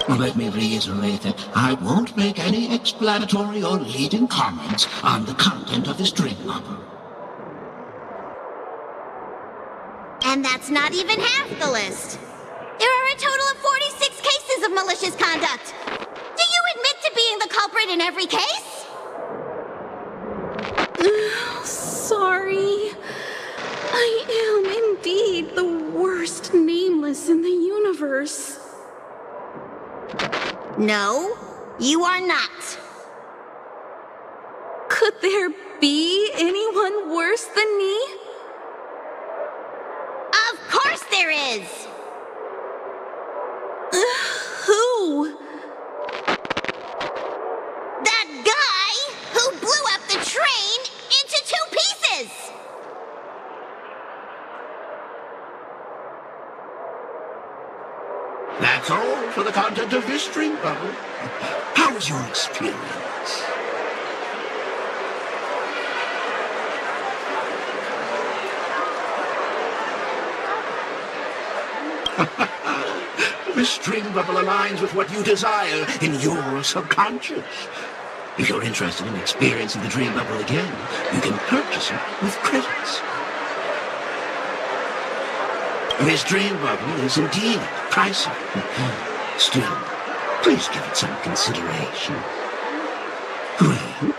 Let me reiterate that I won't make any explanatory or leading comments on the content of this dream bubble. And that's not even half the list. There are a total of 46 cases of malicious conduct. Do you admit to being the culprit in every case? Sorry. I am indeed the worst nameless in the universe. No, you are not. Could there be anyone worse than me? Of course there is! Who? That guy who blew up the train into 2 pieces! That's all for the content of this dream bubble. How was your experience? This dream bubble aligns with what you desire in your subconscious. If you're interested in experiencing the dream bubble again, you can purchase it with credits. This dream bubble is indeed pricey. Still, please give it some consideration. Well,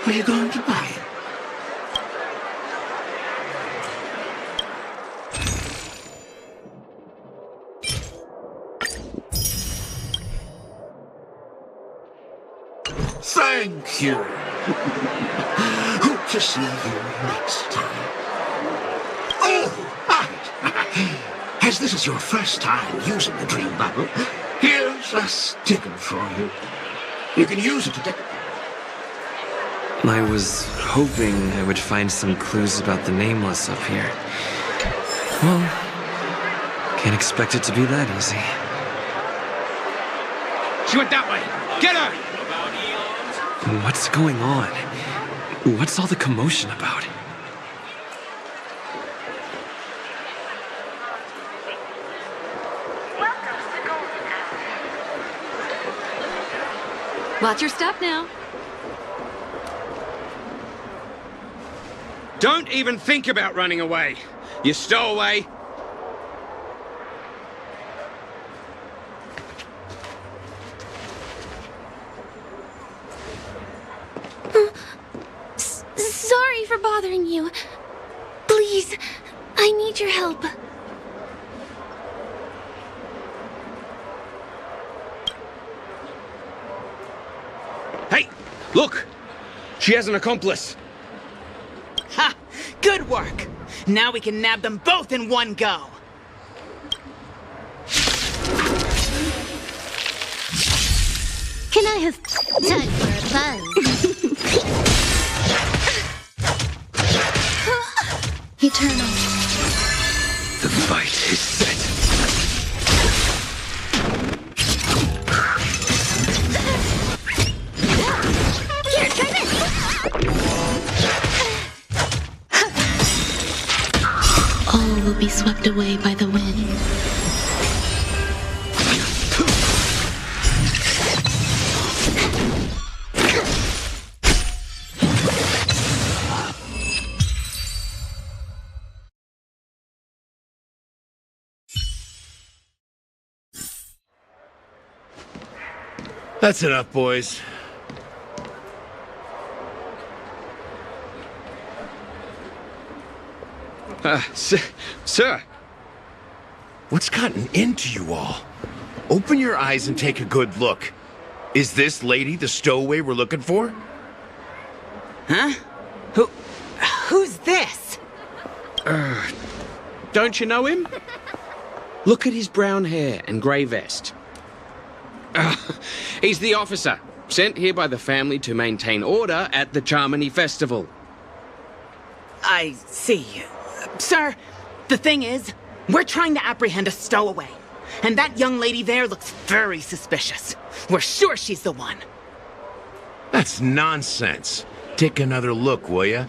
are you going to buy it? Thank you. Hope to see you next time. Oh, right. As this is your first time using the dream bubble, here's a sticker for you. You can use it to I was hoping I would find some clues about the nameless up here. Well, can't expect it to be that easy. She went that way! Get her! What's going on? What's all the commotion about? Watch your step now. Don't even think about running away. You stowaway. Sorry for bothering you. Please, I need your help. Hey, look! She has an accomplice. Ha! Good work! Now we can nab them both in one go. Can I have time for a buzz? Eternal. The fight is set. Here, try this! All will be swept away by the wind. That's enough, boys. Sir. What's gotten into you all? Open your eyes and take a good look. Is this lady the stowaway we're looking for? Huh? Who's this? Don't you know him? Look at his brown hair and grey vest. He's the officer, sent here by the family to maintain order at the Charmony Festival. I see. Sir, the thing is, we're trying to apprehend a stowaway. And that young lady there looks very suspicious. We're sure she's the one. That's nonsense. Take another look, will ya?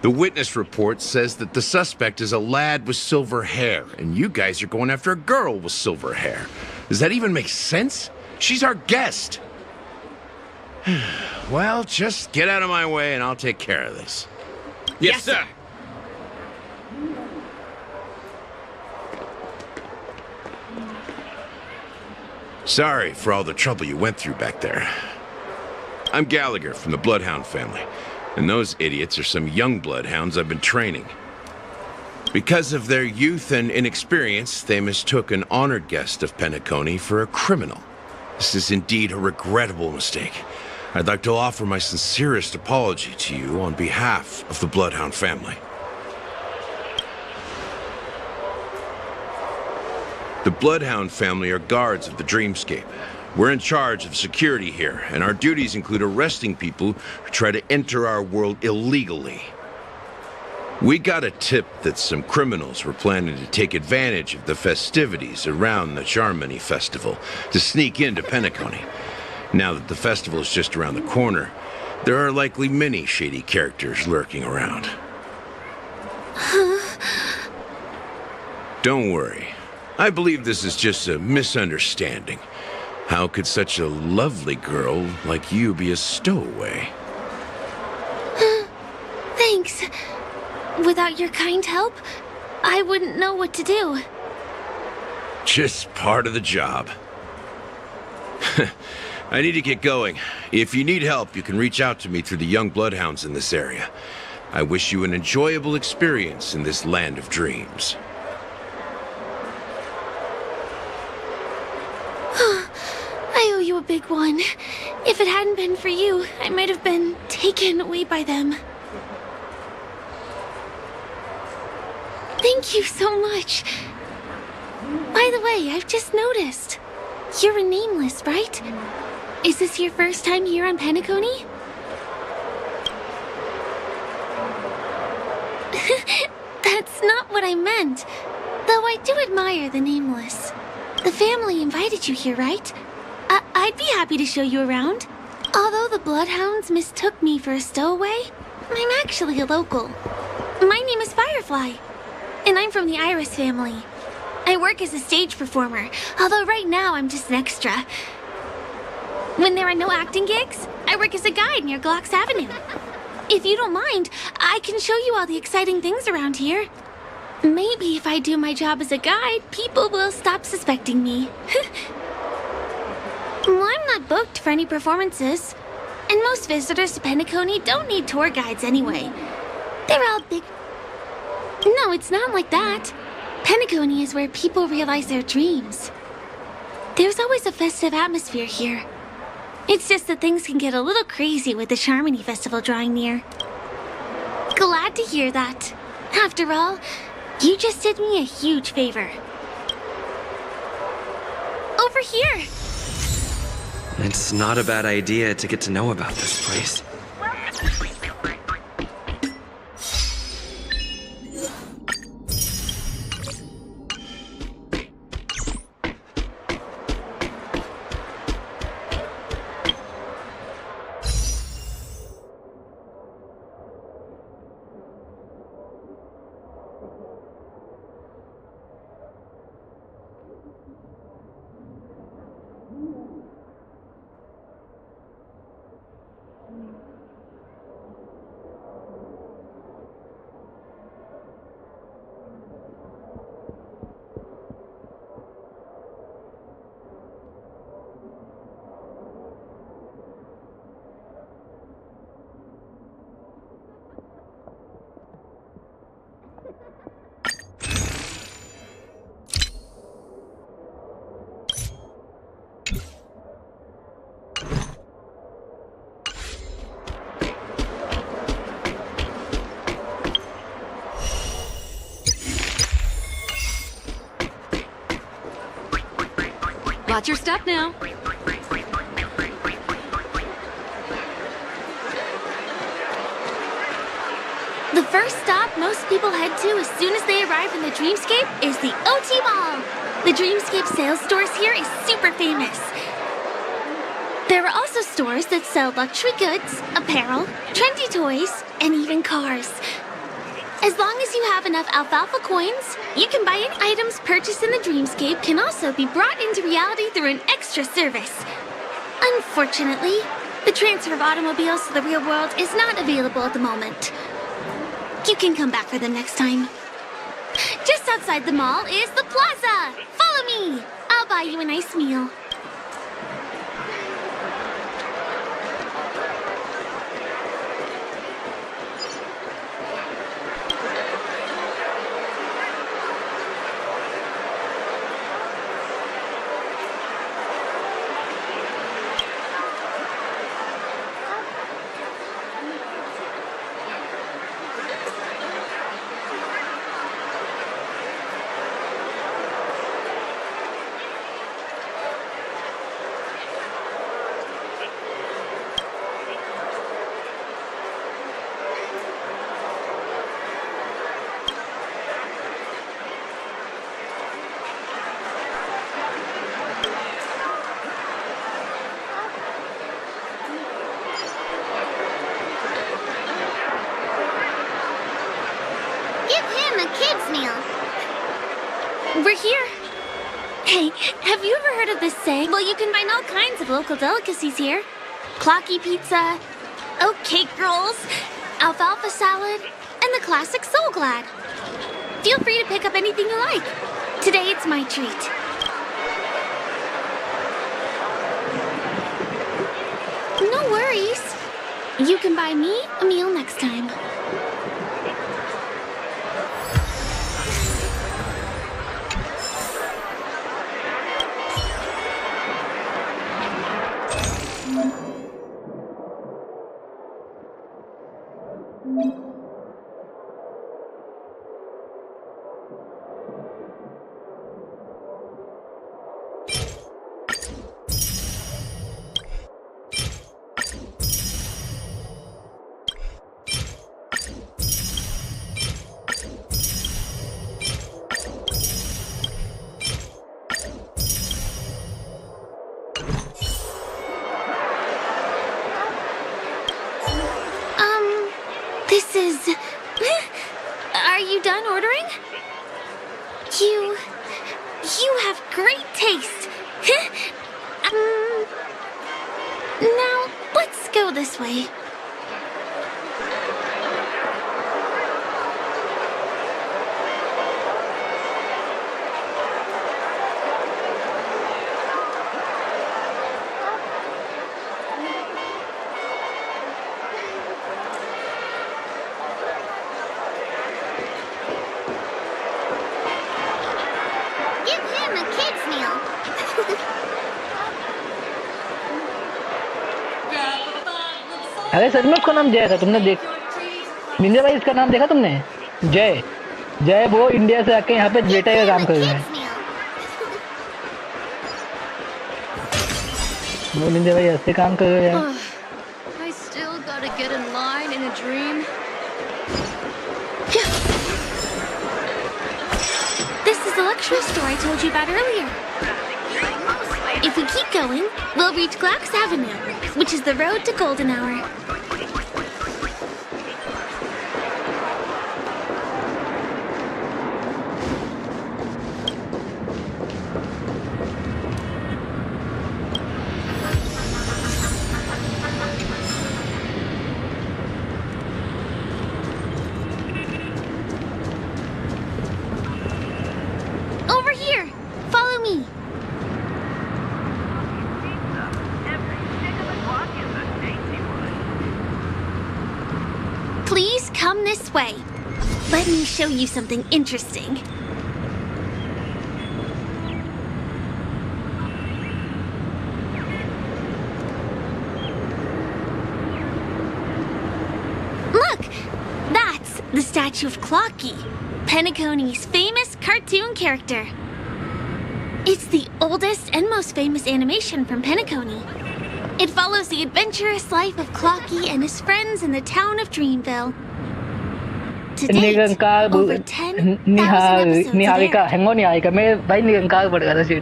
The witness report says that the suspect is a lad with silver hair, and you guys are going after a girl with silver hair. Does that even make sense? She's our guest. Well, just get out of my way and I'll take care of this. Yes, sir. Sorry for all the trouble you went through back there. I'm Gallagher from the Bloodhound family, and those idiots are some young bloodhounds I've been training. Because of their youth and inexperience, they mistook an honored guest of PENACONY for a criminal. This is indeed a regrettable mistake. I'd like to offer my sincerest apology to you on behalf of the Bloodhound family. The Bloodhound family are guards of the Dreamscape. We're in charge of security here, and our duties include arresting people who try to enter our world illegally. We got a tip that some criminals were planning to take advantage of the festivities around the Charmony Festival to sneak into PENACONY. Now that the festival is just around the corner, there are likely many shady characters lurking around. Don't worry. I believe this is just a misunderstanding. How could such a lovely girl like you be a stowaway? Thanks. Without your kind help, I wouldn't know what to do. Just part of the job. I need to get going. If you need help, you can reach out to me through the young bloodhounds in this area. I wish you an enjoyable experience in this land of dreams. I owe you a big one. If it hadn't been for you, I might have been taken away by them. Thank you so much. By the way, I've just noticed. You're a nameless, right? Is this your first time here on PENACONY? That's not what I meant. Though I do admire the nameless. The family invited you here, right? I'd be happy to show you around. Although the Bloodhounds mistook me for a stowaway, I'm actually a local. My name is Firefly, and I'm from the Iris family. I work as a stage performer, although right now I'm just an extra. When there are no acting gigs, I work as a guide near Glocks Avenue. If you don't mind, I can show you all the exciting things around here. Maybe if I do my job as a guide, people will stop suspecting me. Well, I'm not booked for any performances. And most visitors to PENACONY don't need tour guides anyway. They're all big... No, it's not like that. PENACONY is where people realize their dreams. There's always a festive atmosphere here. It's just that things can get a little crazy with the Charmony Festival drawing near. Glad to hear that. After all, you just did me a huge favor. Over here! It's not a bad idea to get to know about this place. Watch your step now. The first stop most people head to as soon as they arrive in the Dreamscape is the OT Mall. The Dreamscape sales stores here is super famous. There are also stores that sell luxury goods, apparel, trendy toys, and even cars. As long as you have enough alfalfa coins, you can buy any items purchased in the Dreamscape can also be brought into reality through an extra service. Unfortunately, the transfer of automobiles to the real world is not available at the moment. You can come back for them next time. Just outside the mall is the plaza! Follow me! I'll buy you a nice meal. We're here. Hey, have you ever heard of this saying? Well, you can find all kinds of local delicacies here. Clocky pizza, oat cake rolls, alfalfa salad, and the classic Soul Glad. Feel free to pick up anything you like. Today it's my treat. No worries. You can buy me a meal next time. This is... Are you done ordering? You have great taste. Now, let's go this way. अरे सच में उसका नाम जय था। तुमने देख मिंजा भाई इसका नाम देखा तुमने? जय जय वो इंडिया से आके यहाँ पे बेटा का काम कर रहे हैं। वो मिंजा भाई ऐसे काम कर रहे हैं। I still gotta get in line in a dream. This is the luxury store I told you about earlier. If we keep going, we'll reach Glax Avenue, which is the road to Golden Hour. Over here! Follow me! Please come this way. Let me show you something interesting. Look! That's the statue of Clocky, PENACONY's famous cartoon character. It's the oldest and most famous animation from PENACONY. It follows the adventurous life of Clocky and his friends in the town of Dreamville. To Ni date, ka over 10,000 ni episodes have ka aired. hang on ni ka me bai ni ka bật ra chứ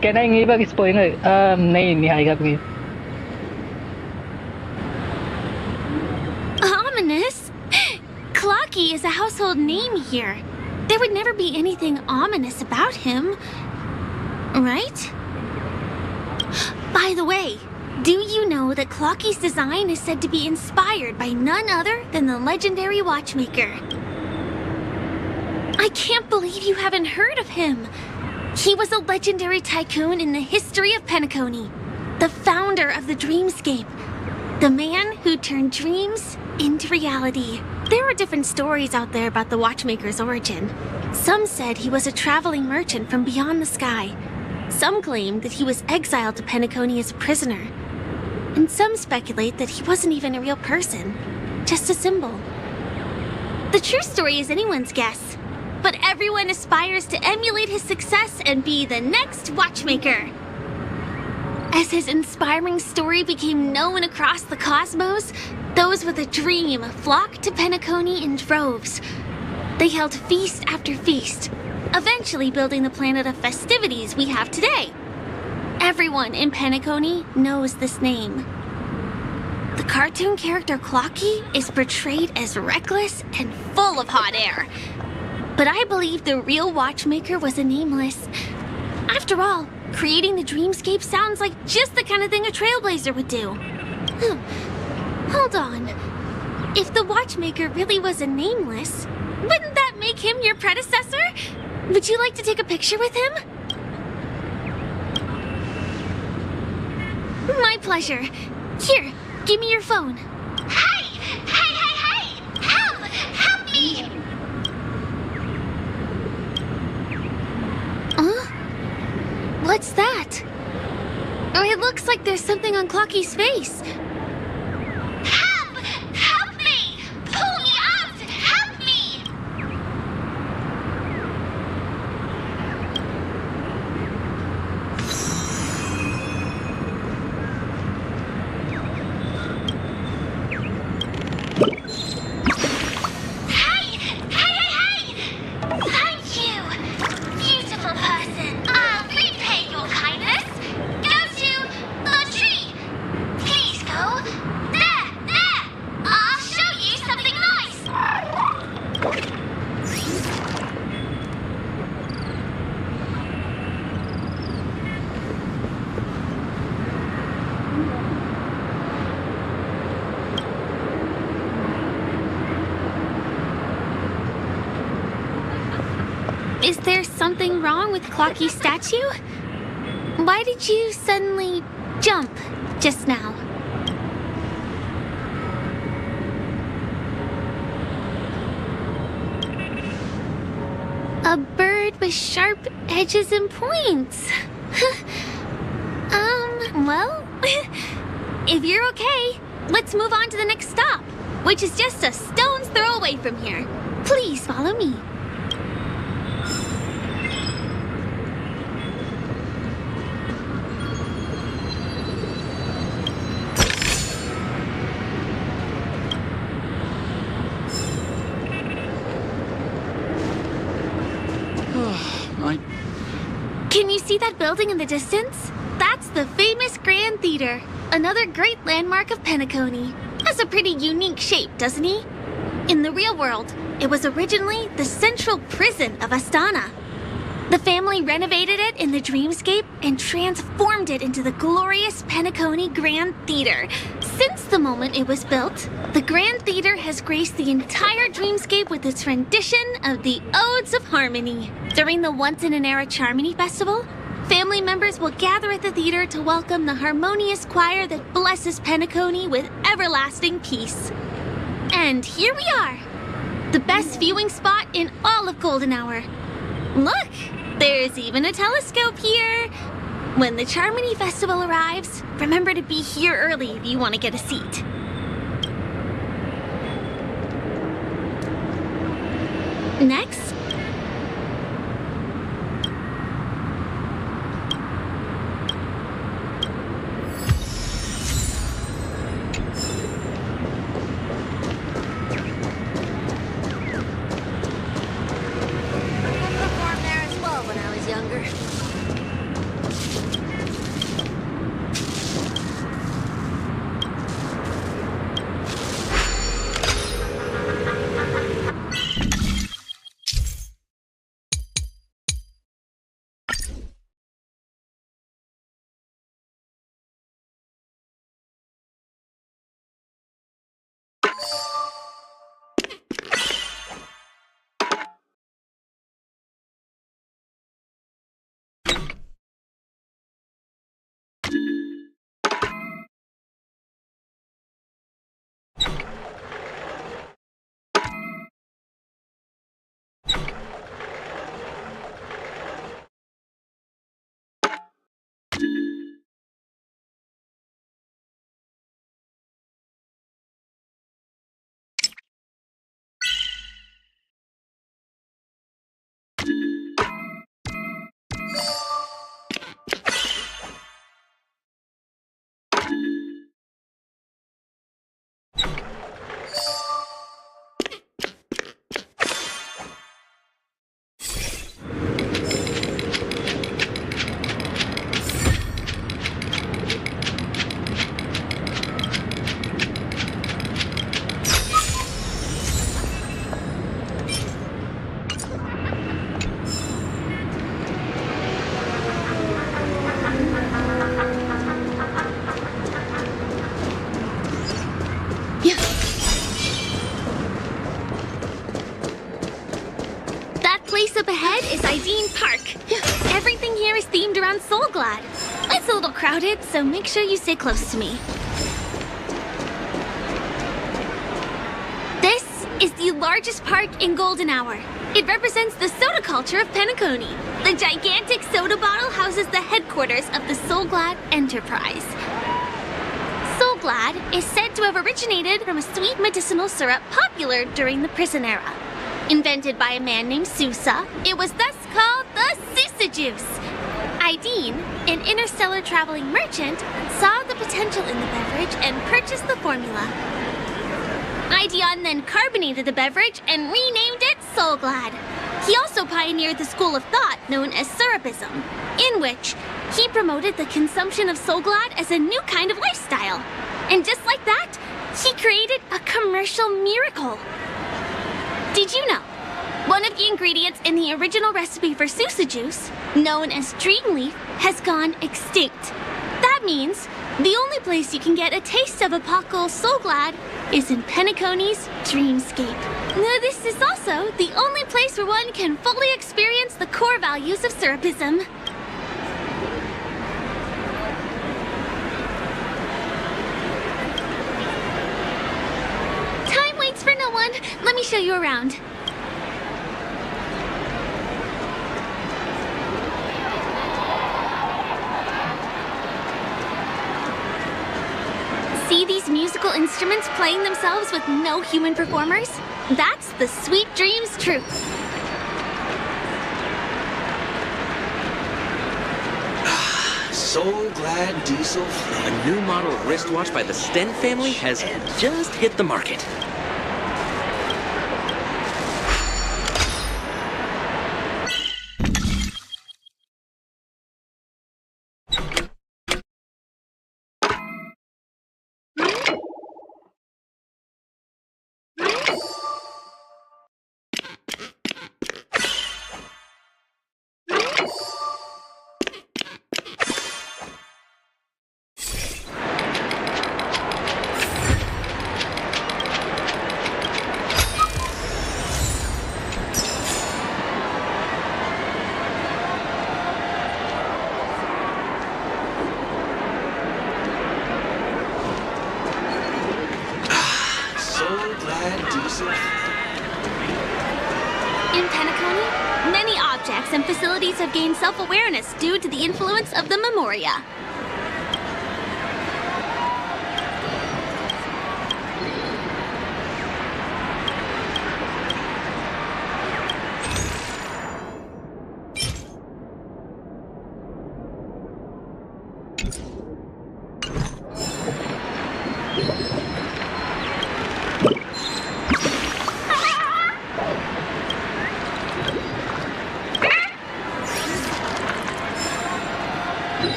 cái này nghĩ bác spoil rồi này ni ka nghĩ Ominous? Clocky is a household name here. There would never be anything ominous about him. Right? By the way, do you know that Clocky's design is said to be inspired by none other than the legendary watchmaker? I can't believe you haven't heard of him. He was a legendary tycoon in the history of PENACONY, the founder of the dreamscape, the man who turned dreams into reality. There are different stories out there about the watchmaker's origin. Some said he was a traveling merchant from beyond the sky. Some claimed that he was exiled to PENACONY as a prisoner. And some speculate that he wasn't even a real person, just a symbol. The true story is anyone's guess, but everyone aspires to emulate his success and be the next watchmaker. As his inspiring story became known across the cosmos, those with a dream flocked to PENACONY in droves. They held feast after feast, eventually building the planet of festivities we have today. Everyone in PENACONY knows this name. The cartoon character Clocky is portrayed as reckless and full of hot air. But I believe the real watchmaker was a nameless. After all, creating the dreamscape sounds like just the kind of thing a trailblazer would do. Hold on. If the watchmaker really was a nameless, wouldn't that make him your predecessor? Would you like to take a picture with him? My pleasure. Here, give me your phone. Hey! Help! Help me! Huh? What's that? Oh, it looks like there's something on Clocky's face. Help! Help me! Pull me out! Help me! Hey! Thank you! Beautiful person. I'll repay your kindness. Go to the tree. Please go. There! I'll show you something nice. Is there something wrong with Clocky's statue? Why did you suddenly jump just now? A bird with sharp edges and points. Well, if you're okay, let's move on to the next stop, which is just a stone's throw away from here. Please follow me. Can you see that building in the distance? That's the famous Grand Theater, another great landmark of PENACONY. Has a pretty unique shape, doesn't he? In the real world, it was originally the central prison of Astana. The family renovated it in the dreamscape and transformed it into the glorious PENACONY Grand Theater. Since the moment it was built, the Grand Theater has graced the entire dreamscape with its rendition of the Odes of Harmony. During the once-in-an-era Charmony Festival, family members will gather at the theater to welcome the harmonious choir that blesses PENACONY with everlasting peace. And here we are, the best viewing spot in all of Golden Hour. Look, there's even a telescope here. When the Charmony Festival arrives, remember to be here early if you want to get a seat. Next, crowded, so make sure you stay close to me. This is the largest park in Golden Hour. It represents the soda culture of PENACONY. The gigantic soda bottle houses the headquarters of the Soulglad Enterprise. Soulglad is said to have originated from a sweet medicinal syrup popular during the prison era. Invented by a man named Sousa, it was thus called the Sousa Juice. Ideen, an interstellar traveling merchant, saw the potential in the beverage and purchased the formula. Ideon then carbonated the beverage and renamed it Soulglad. He also pioneered the school of thought known as Syrupism, in which he promoted the consumption of Soulglad as a new kind of lifestyle. And just like that, he created a commercial miracle. Did you know? One of the ingredients in the original recipe for Sousa Juice, known as Dream Leaf, has gone extinct. That means the only place you can get a taste of Apocal Soulglad is in PENACONY's Dreamscape. Now, this is also the only place where one can fully experience the core values of Syrupism. Time waits for no one. Let me show you around. See these musical instruments playing themselves with no human performers? That's the Sweet Dreams truth. Soulglad Diesel. A new model of wristwatch by the Sten family has just hit the market. In PENACONY, many objects and facilities have gained self-awareness due to the influence of the Memoria.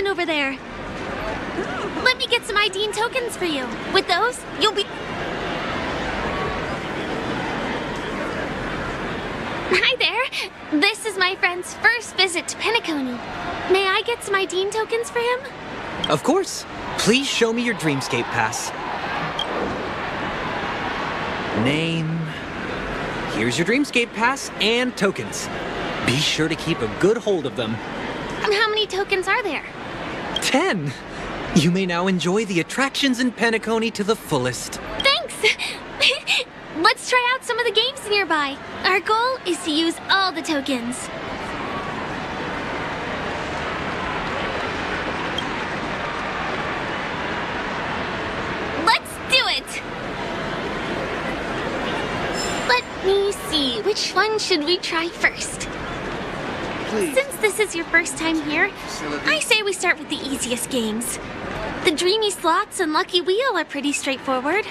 Over there. Let me get some Ideen tokens for you. With those, you'll be... Hi there. This is my friend's first visit to PENACONY. May I get some Ideen tokens for him? Of course. Please show me your Dreamscape pass. Name. Here's your Dreamscape pass and tokens. Be sure to keep a good hold of them. How many tokens are there? 10! You may now enjoy the attractions in PENACONY to the fullest. Thanks! Let's try out some of the games nearby. Our goal is to use all the tokens. Let's do it! Let me see, which one should we try first? Since this is your first time here, I say we start with the easiest games. The Dreamy Slots and Lucky Wheel are pretty straightforward.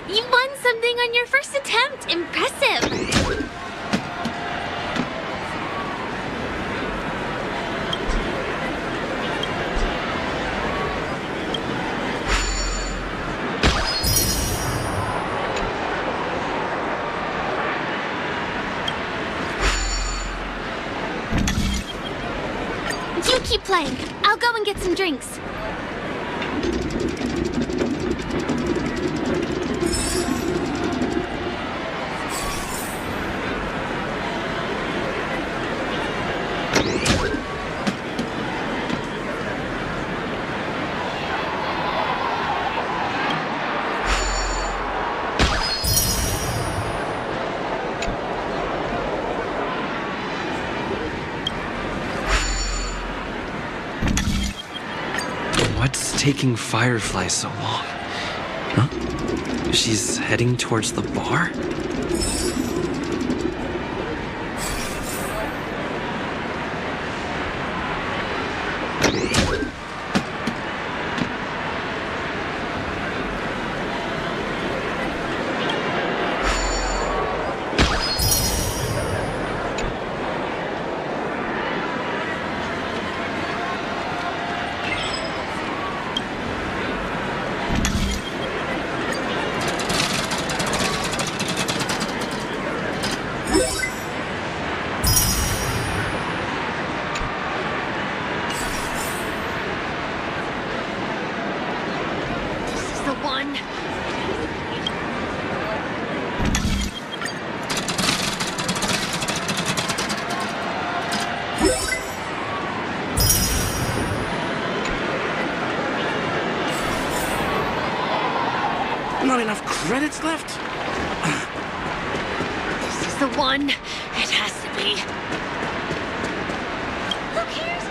You won something on your first attempt! Impressive! playing. I'll go and get some drinks. What's taking Firefly so long? Huh? She's heading towards the bar? Not enough credits left? This is the one. It has to be. Who cares?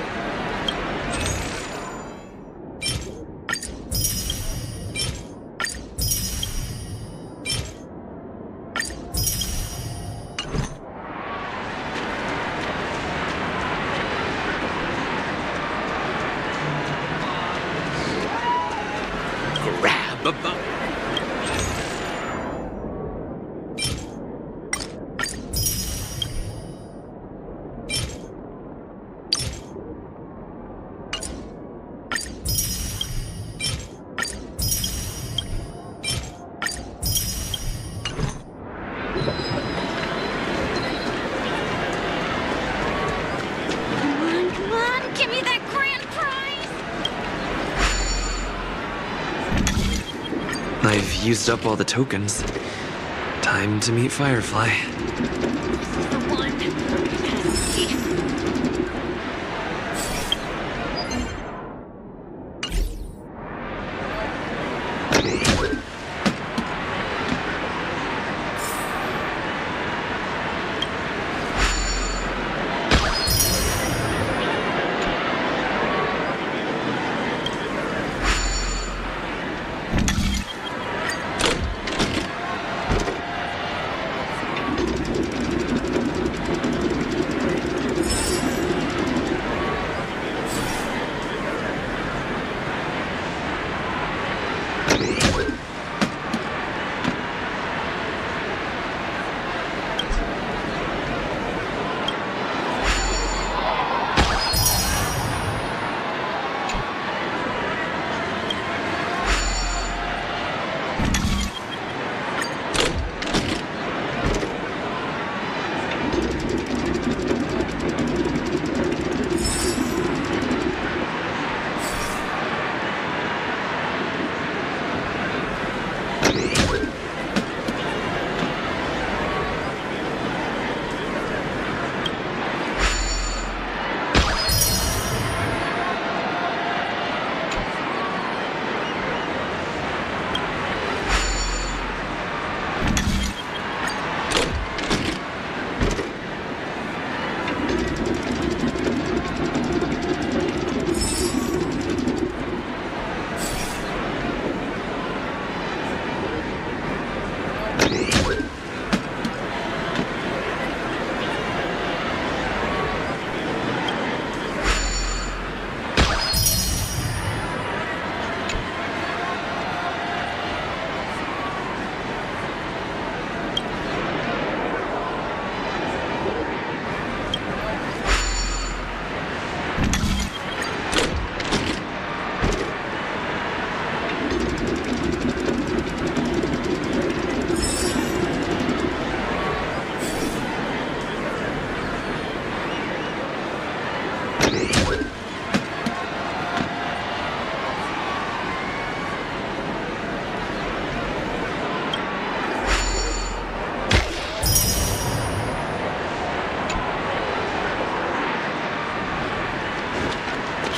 Grab a bump. Come on, give me that grand prize! I've used up all the tokens. Time to meet Firefly.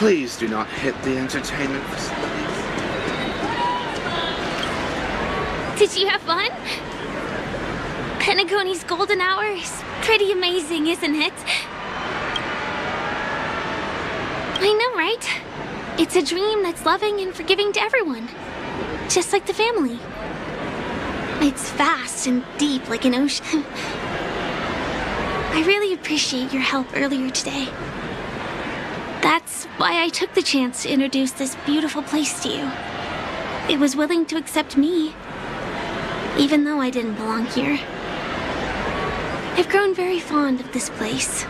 Please do not hit the entertainment facility. Did you have fun? Penacony's golden hour is pretty amazing, isn't it? I know, right? It's a dream that's loving and forgiving to everyone. Just like the family. It's vast and deep like an ocean. I really appreciate your help earlier today. That's why I took the chance to introduce this beautiful place to you. It was willing to accept me, even though I didn't belong here. I've grown very fond of this place.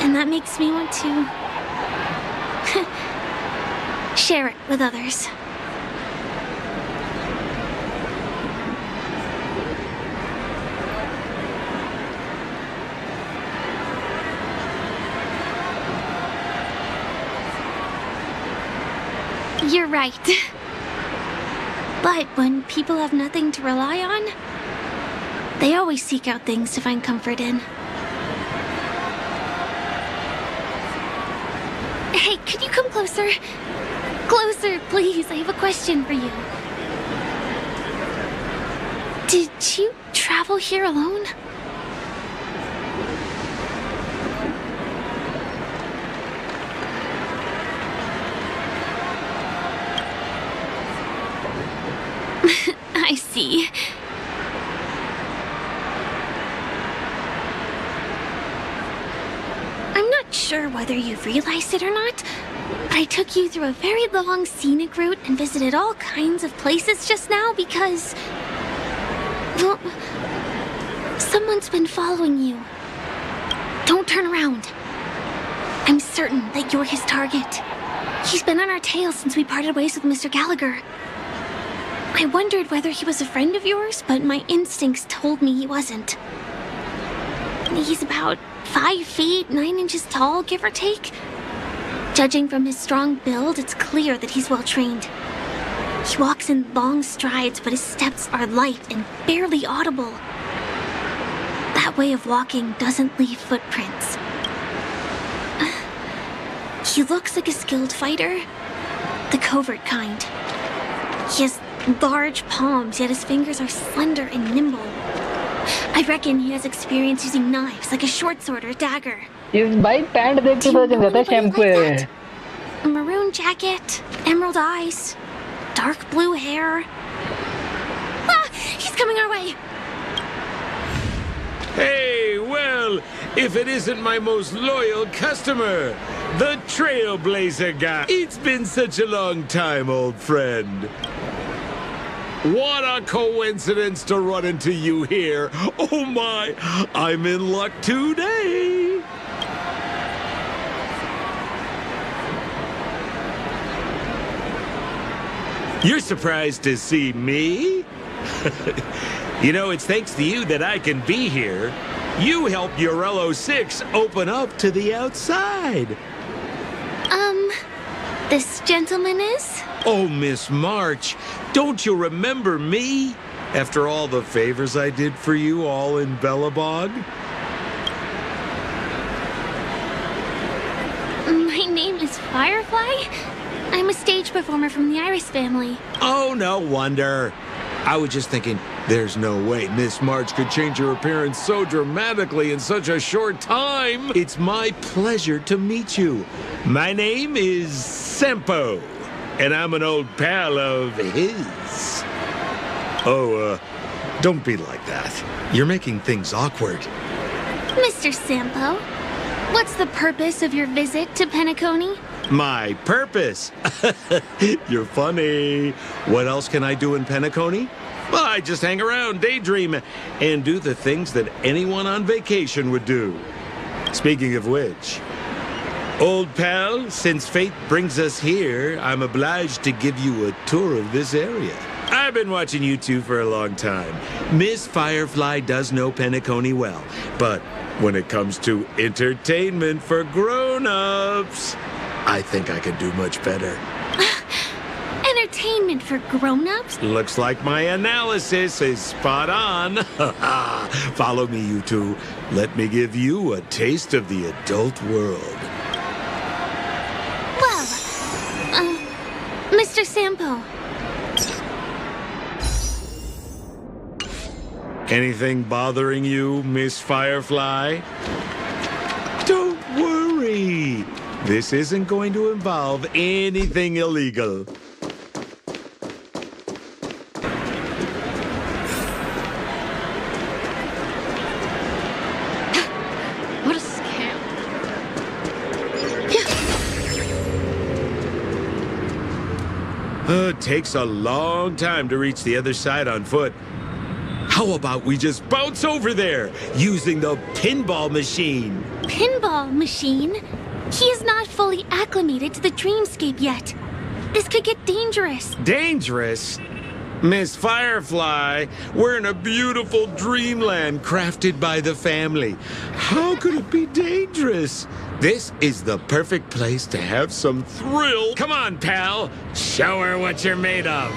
And that makes me want to share it with others. You're right. But when people have nothing to rely on, they always seek out things to find comfort in. Hey, could you come closer? Closer, please. I have a question for you. Did you travel here alone? I see. I'm not sure whether you've realized it or not, but I took you through a very long scenic route and visited all kinds of places just now because... well, someone's been following you. Don't turn around. I'm certain that you're his target. He's been on our tail since we parted ways with Mr. Gallagher. I wondered whether he was a friend of yours, but my instincts told me he wasn't. He's about 5 feet, 9 inches tall, give or take. Judging from his strong build, it's clear that he's well-trained. He walks in long strides, but his steps are light and barely audible. That way of walking doesn't leave footprints. He looks like a skilled fighter, the covert kind. He has large palms, yet his fingers are slender and nimble. I reckon he has experience using knives, like a short sword or a dagger. इस भाई pant देख के पता चल जाता है shampoo है. A maroon jacket, emerald eyes, dark blue hair. Ah, he's coming our way. Hey, well, if it isn't my most loyal customer, the Trailblazer guy. It's been such a long time, old friend. What a coincidence to run into you here. Oh my, I'm in luck today. You're surprised to see me? You know, it's thanks to you that I can be here. You helped Urello 6 open up to the outside. This gentleman is? Oh, Miss March, don't you remember me? After all the favors I did for you all in Bellabog? My name is Firefly. I'm a stage performer from the Iris family. Oh, no wonder. I was just thinking, there's no way Miss March could change her appearance so dramatically in such a short time. It's my pleasure to meet you. My name is Sempo, and I'm an old pal of his. Oh, don't be like that. You're making things awkward. Mr. Sampo, what's the purpose of your visit to Penacony? My purpose? You're funny. What else can I do in Penacony? Well, I just hang around, daydream, and do the things that anyone on vacation would do. Speaking of which, old pal, since fate brings us here, I'm obliged to give you a tour of this area. I've been watching you two for a long time. Miss Firefly does know Penacony well, but when it comes to entertainment for grown-ups, I think I could do much better. Entertainment for grown-ups? Looks like my analysis is spot on. Follow me, you two. Let me give you a taste of the adult world. The sample. Anything bothering you, Miss Firefly? Don't worry. This isn't going to involve anything illegal. What a scam. It takes a long time to reach the other side on foot. How about we just bounce over there using the pinball machine? Pinball machine? He is not fully acclimated to the dreamscape yet. This could get dangerous. Dangerous? Miss Firefly, we're in a beautiful dreamland crafted by the family. How could it be dangerous? This is the perfect place to have some thrill. Come on, pal. Show her what you're made of.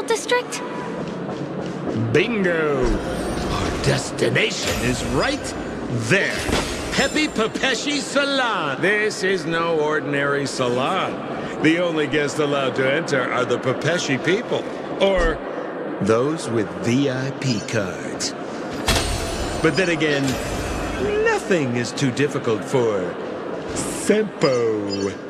District? Bingo! Our destination is right there. Pepe Papeshi Salon. This is no ordinary salon. The only guests allowed to enter are the Papeshi people, or those with VIP cards. But then again, nothing is too difficult for Sempo.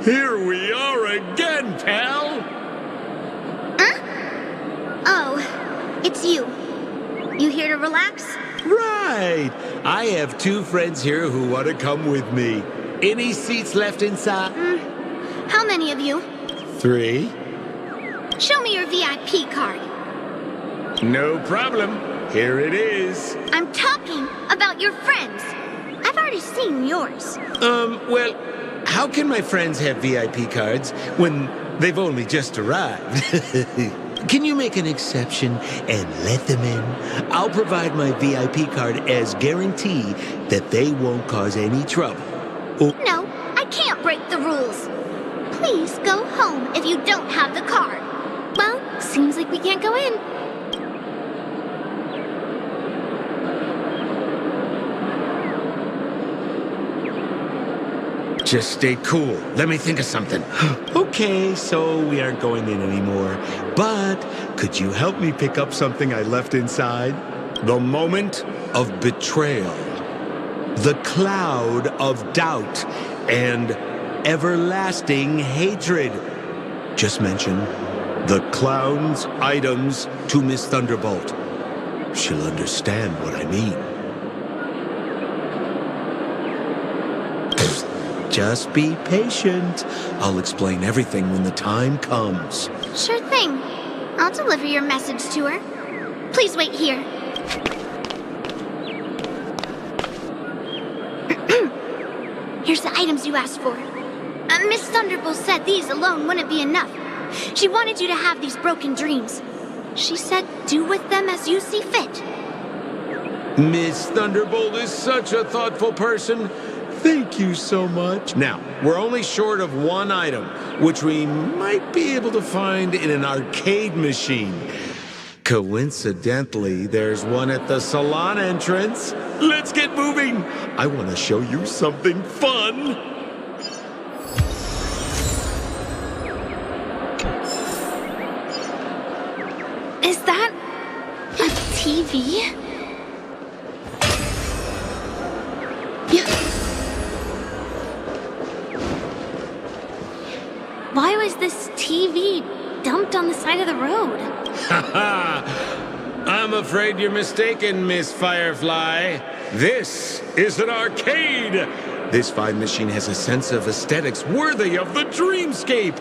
Here we are again, pal! Huh? Oh, it's you. You here to relax? Right! I have two friends here who want to come with me. Any seats left inside? How many of you? 3. Show me your VIP card. No problem. Here it is. I'm talking about your friends. I've already seen yours. Well, how can my friends have VIP cards when they've only just arrived? Can you make an exception and let them in? I'll provide my VIP card as guarantee that they won't cause any trouble. No, I can't break the rules. Please go home if you don't have the card. Well, seems like we can't go in. Just stay cool. Let me think of something. Okay, so we aren't going in anymore. But could you help me pick up something I left inside? The moment of betrayal. The cloud of doubt and everlasting hatred. Just mention the clown's items to Miss Thunderbolt. She'll understand what I mean. Just be patient. I'll explain everything when the time comes. Sure thing. I'll deliver your message to her. Please wait here. Here's the items you asked for. Miss Thunderbolt said these alone wouldn't be enough. She wanted you to have these broken dreams. She said do with them as you see fit. Miss Thunderbolt is such a thoughtful person. Thank you so much. Now, we're only short of one item, which we might be able to find in an arcade machine. Coincidentally, there's one at the salon entrance. Let's get moving. I want to show you something fun. Is that a TV? Why was this TV dumped on the side of the road? I'm afraid you're mistaken, Miss Firefly. This is an arcade. This fine machine has a sense of aesthetics worthy of the dreamscape.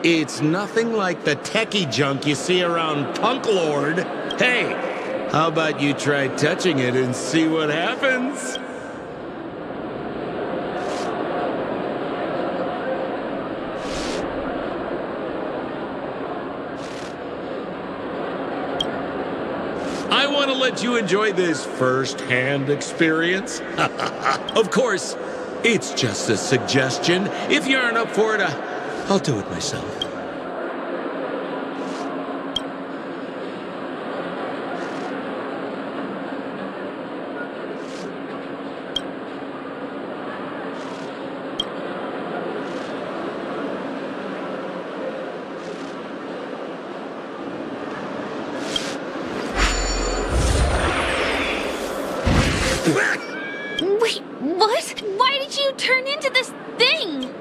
It's nothing like the techie junk you see around Punk Lord. Hey, how about you try touching it and see what happens? I want to let you enjoy this first-hand experience. Of course, it's just a suggestion. If you aren't up for it, I'll do it myself. Wait, what? Why did you turn into this thing?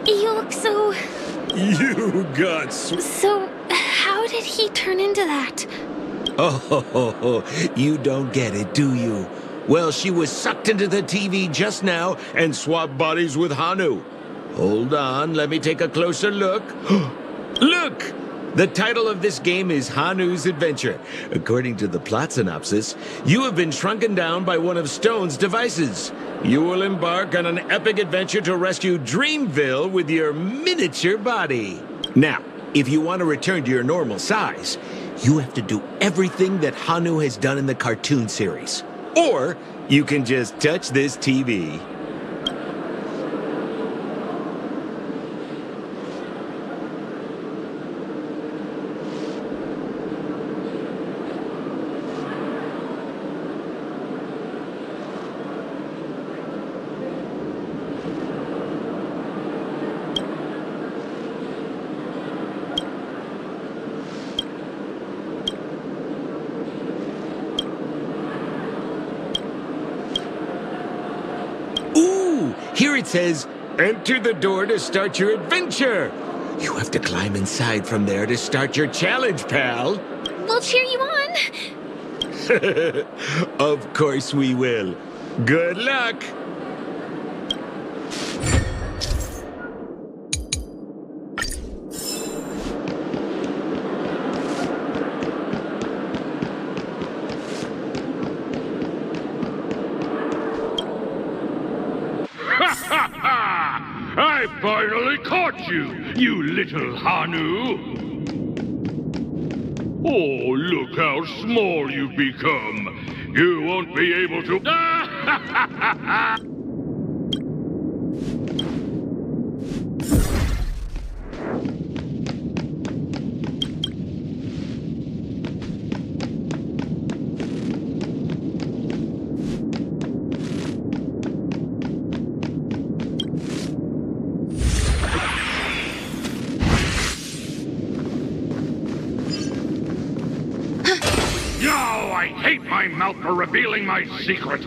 You look so... You got So, how did he turn into that? Oh, you don't get it, do you? Well, she was sucked into the TV just now and swapped bodies with Hanu. Hold on, let me take a closer look. Look! The title of this game is Hanu's Adventure. According to the plot synopsis, you have been shrunken down by one of Stone's devices. You will embark on an epic adventure to rescue Dreamville with your miniature body. Now, if you want to return to your normal size, you have to do everything that Hanu has done in the cartoon series. Or you can just touch this TV. Here it says, enter the door to start your adventure. You have to climb inside from there to start your challenge, pal. We'll cheer you on. Of course we will. Good luck. I finally caught you, you little Hanu! Oh, look how small you've become! You won't be able to... I hate my mouth for revealing my secret.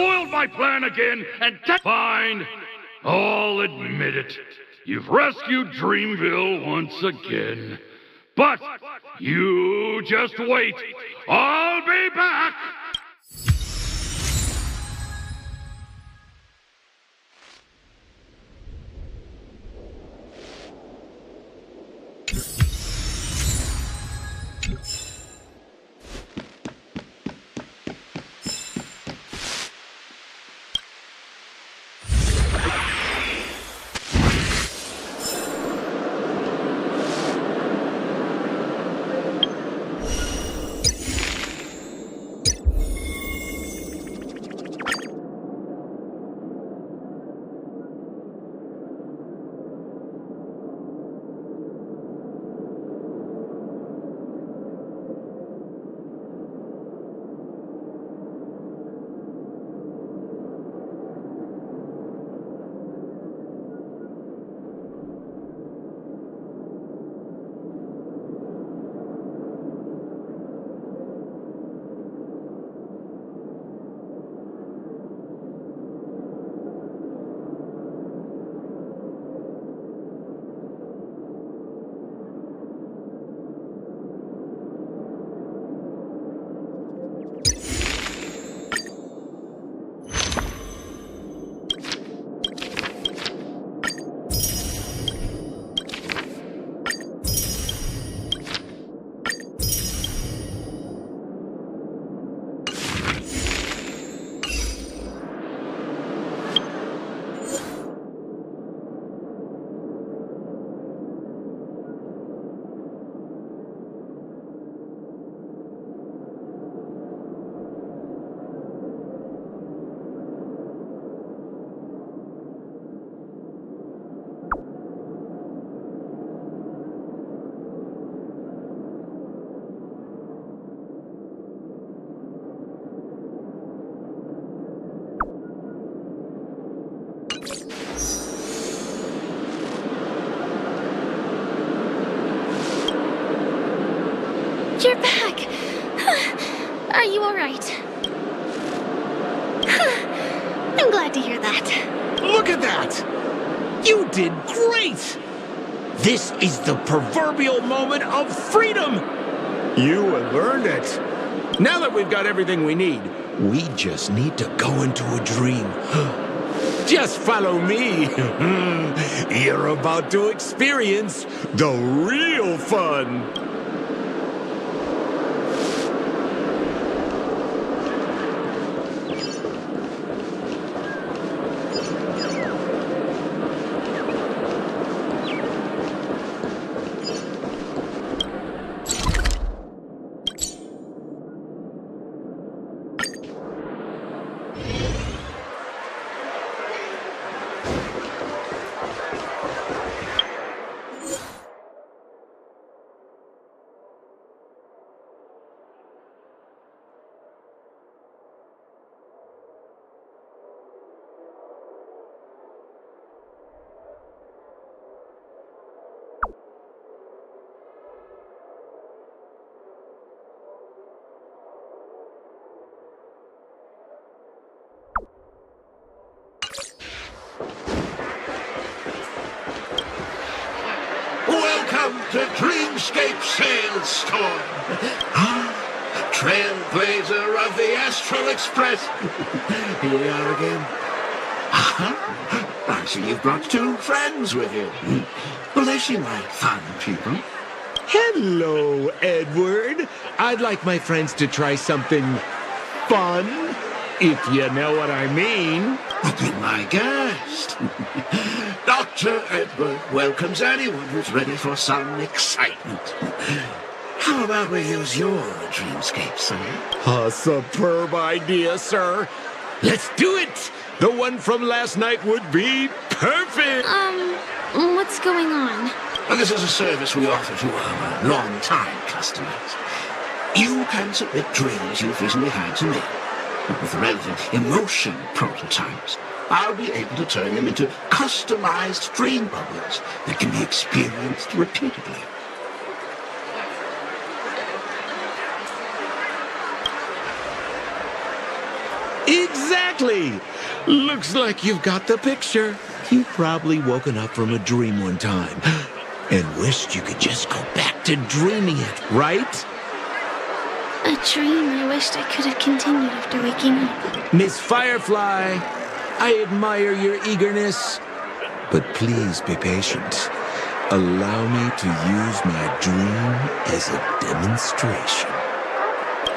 spoiled my plan again, and fine. I'll admit it. You've rescued Dreamville once again. But you just wait. I'll be back! You're back! Are you alright? I'm glad to hear that. Look at that! You did great! This is the proverbial moment of freedom! You learned it. Now that we've got everything we need, we just need to go into a dream. Just follow me. You're about to experience the real fun. Welcome to Dreamscape Sandstorm. Trailblazer of the Astral Express. Here we are again. I see you've brought two friends with you. Well, they seem like fun people. Hello, Edward. I'd like my friends to try something fun, if you know what I mean. Be my guest. Dr. Edward welcomes anyone who's ready for some excitement. How about we use your dreamscape, sir? A superb idea, sir. Let's do it. The one from last night would be perfect. What's going on? Well, this is a service we offer to our long-time customers. You can submit dreams you've recently had to me. With relevant emotion prototypes, I'll be able to turn them into customized dream bubbles that can be experienced repeatedly. It Exactly! Looks like you've got the picture. You've probably woken up from a dream one time and wished you could just go back to dreaming it, right? A dream I wished I could have continued after waking up. Miss Firefly, I admire your eagerness, but please be patient. Allow me to use my dream as a demonstration.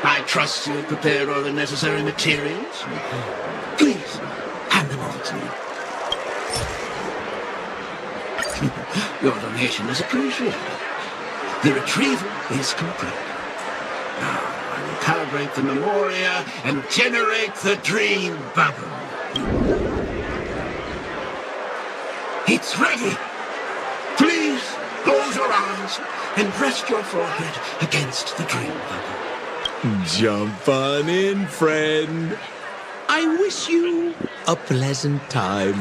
I trust you have prepared all the necessary materials. Please, hand them over to me. Your donation is appreciated. The retrieval is complete. Now, I will calibrate the memoria and generate the dream bubble. It's ready. Please close your eyes and rest your forehead against the dream bubble. Jump on in, friend. I wish you a pleasant time.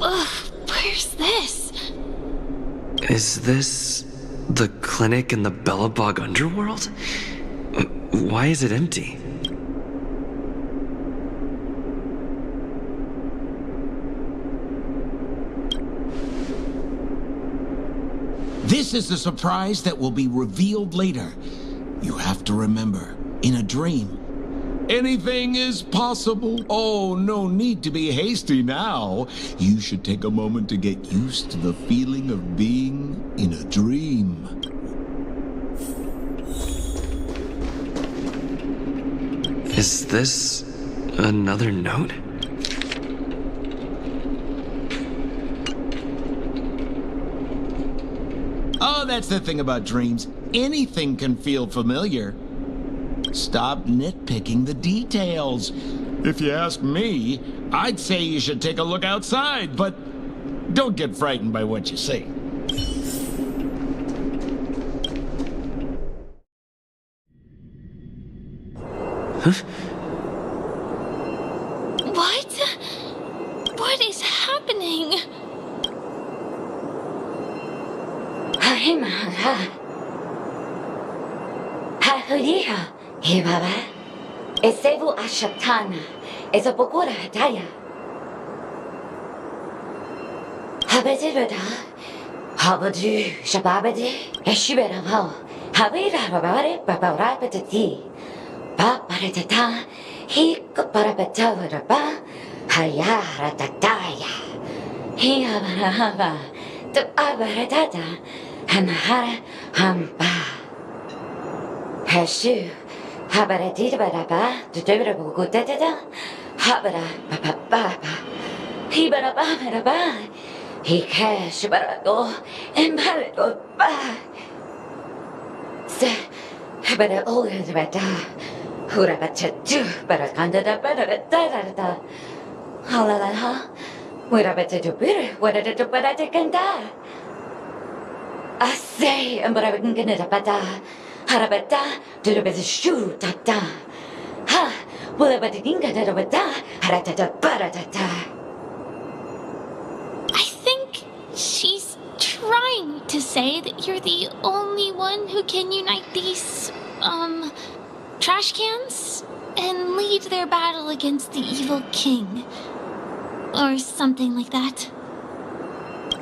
Ugh, where's this? Is this the clinic in the Bellabog underworld? Why is it empty? This is the surprise that will be revealed later. You have to remember, in a dream, anything is possible. Oh, no need to be hasty now. You should take a moment to get used to the feeling of being in a dream. Is this another note? Oh, that's the thing about dreams. Anything can feel familiar. Stop nitpicking the details. If you ask me, I'd say you should take a look outside, but don't get frightened by what you see. What? What is happening? Esevu ashatana, ezapokora hataya. Habezirada, habadu, shababade, eshibera how, havira rabare, babarapatati, babaratata, he parapatavaraba, hayara tataya, he abarahava, to abaratata, hanahara, hamba. Hashu. Habara dida baraba, the devil go da da da. Habara papa papa. He baraba baraba. He cash barado and barado ba. Se habara all the bada. Hurabacha do barakanda da barada da da. Halala. Wirabacha do bitter, what did it barata kanda? I say, and but I wouldn't get it a bada. Harabata, Durabes shoe tata. Ha, Willabadinga Darabata, Haratata Baratata. I think she's trying to say that you're the only one who can unite these, trash cans and lead their battle against the evil king. Or something like that.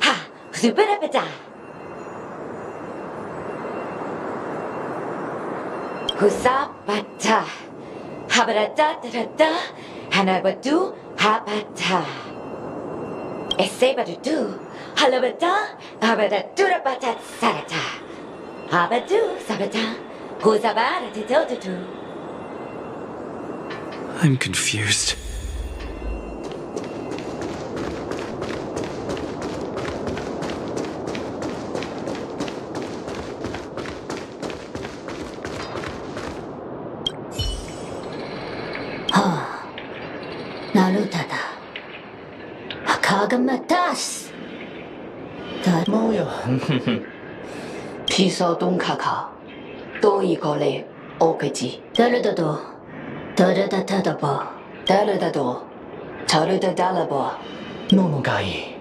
Ha, Zubarabata. Husabata, Habarata, Hanabatu, Habata. Esebatu, Halabata, Habadaturabata Sarata. Habatu, Sabata, Husabara Titotu. I'm confused. Narutada. Hakagamatas. 뭐요? 비서동 카카. 또 이거래 오그지. 다르다도. 다르다다다보. 다르다도. 다르다달라보. 노노가이.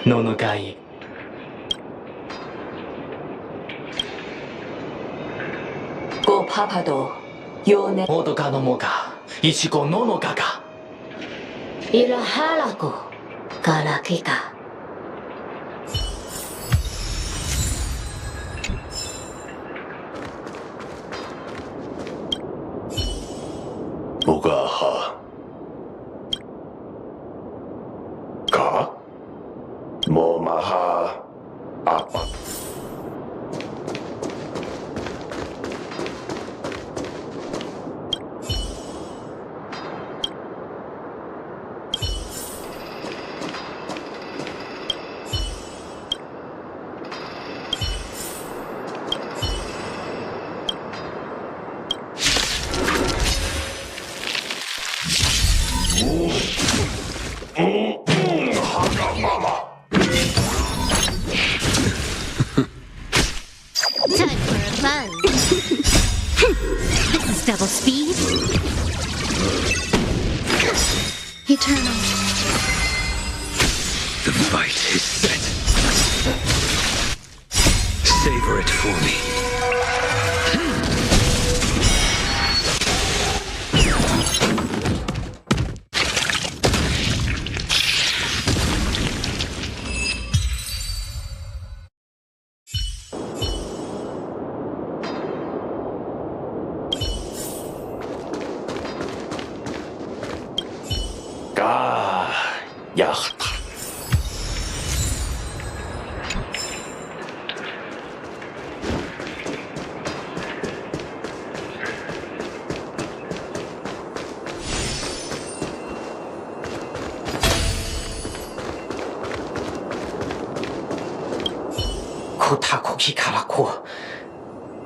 노노가이. 파파도 요네 모두가 넘어가 이치고 노노가가 일하라고 가라키가 무가하 가 모마하 아빠 Time for a buzz. This is double speed. Eternal. The fight is set. Savor it for me. 가 야흐타 코타코키 가라코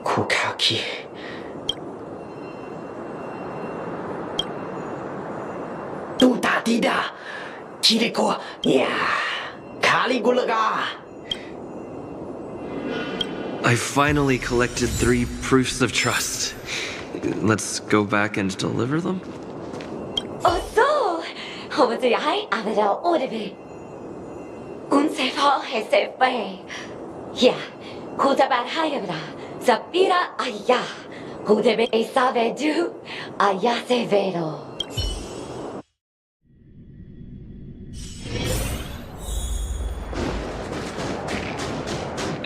코카키 뚜다디다 키리코 야 카리굴라가 I finally collected 3 proofs of trust. Let's go back and deliver them? 어서 허브지 하이 아베라 오르베 운세파 헤세페 야 고자발 하이브라 자비라 아야 고데베 사베두 아야세베로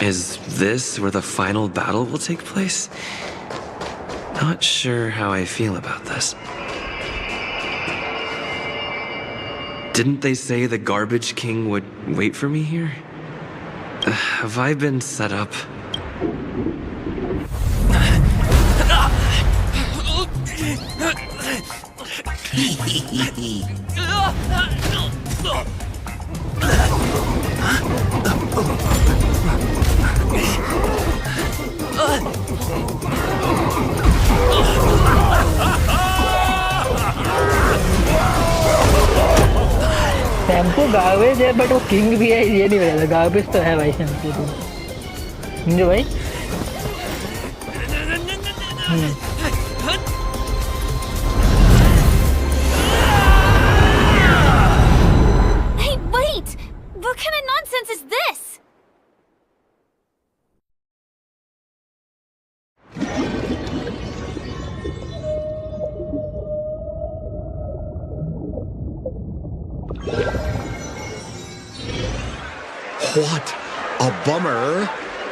Is this where the final battle will take place? Not sure how I feel about this. Didn't they say the Garbage King would wait for me here? Have I been set up? Shampoo garbage है but वो king भी है ये नहीं पता garbage तो है भाई शैम्पू तो समझो भाई Hey, wait! What kind of nonsense is this? What a bummer.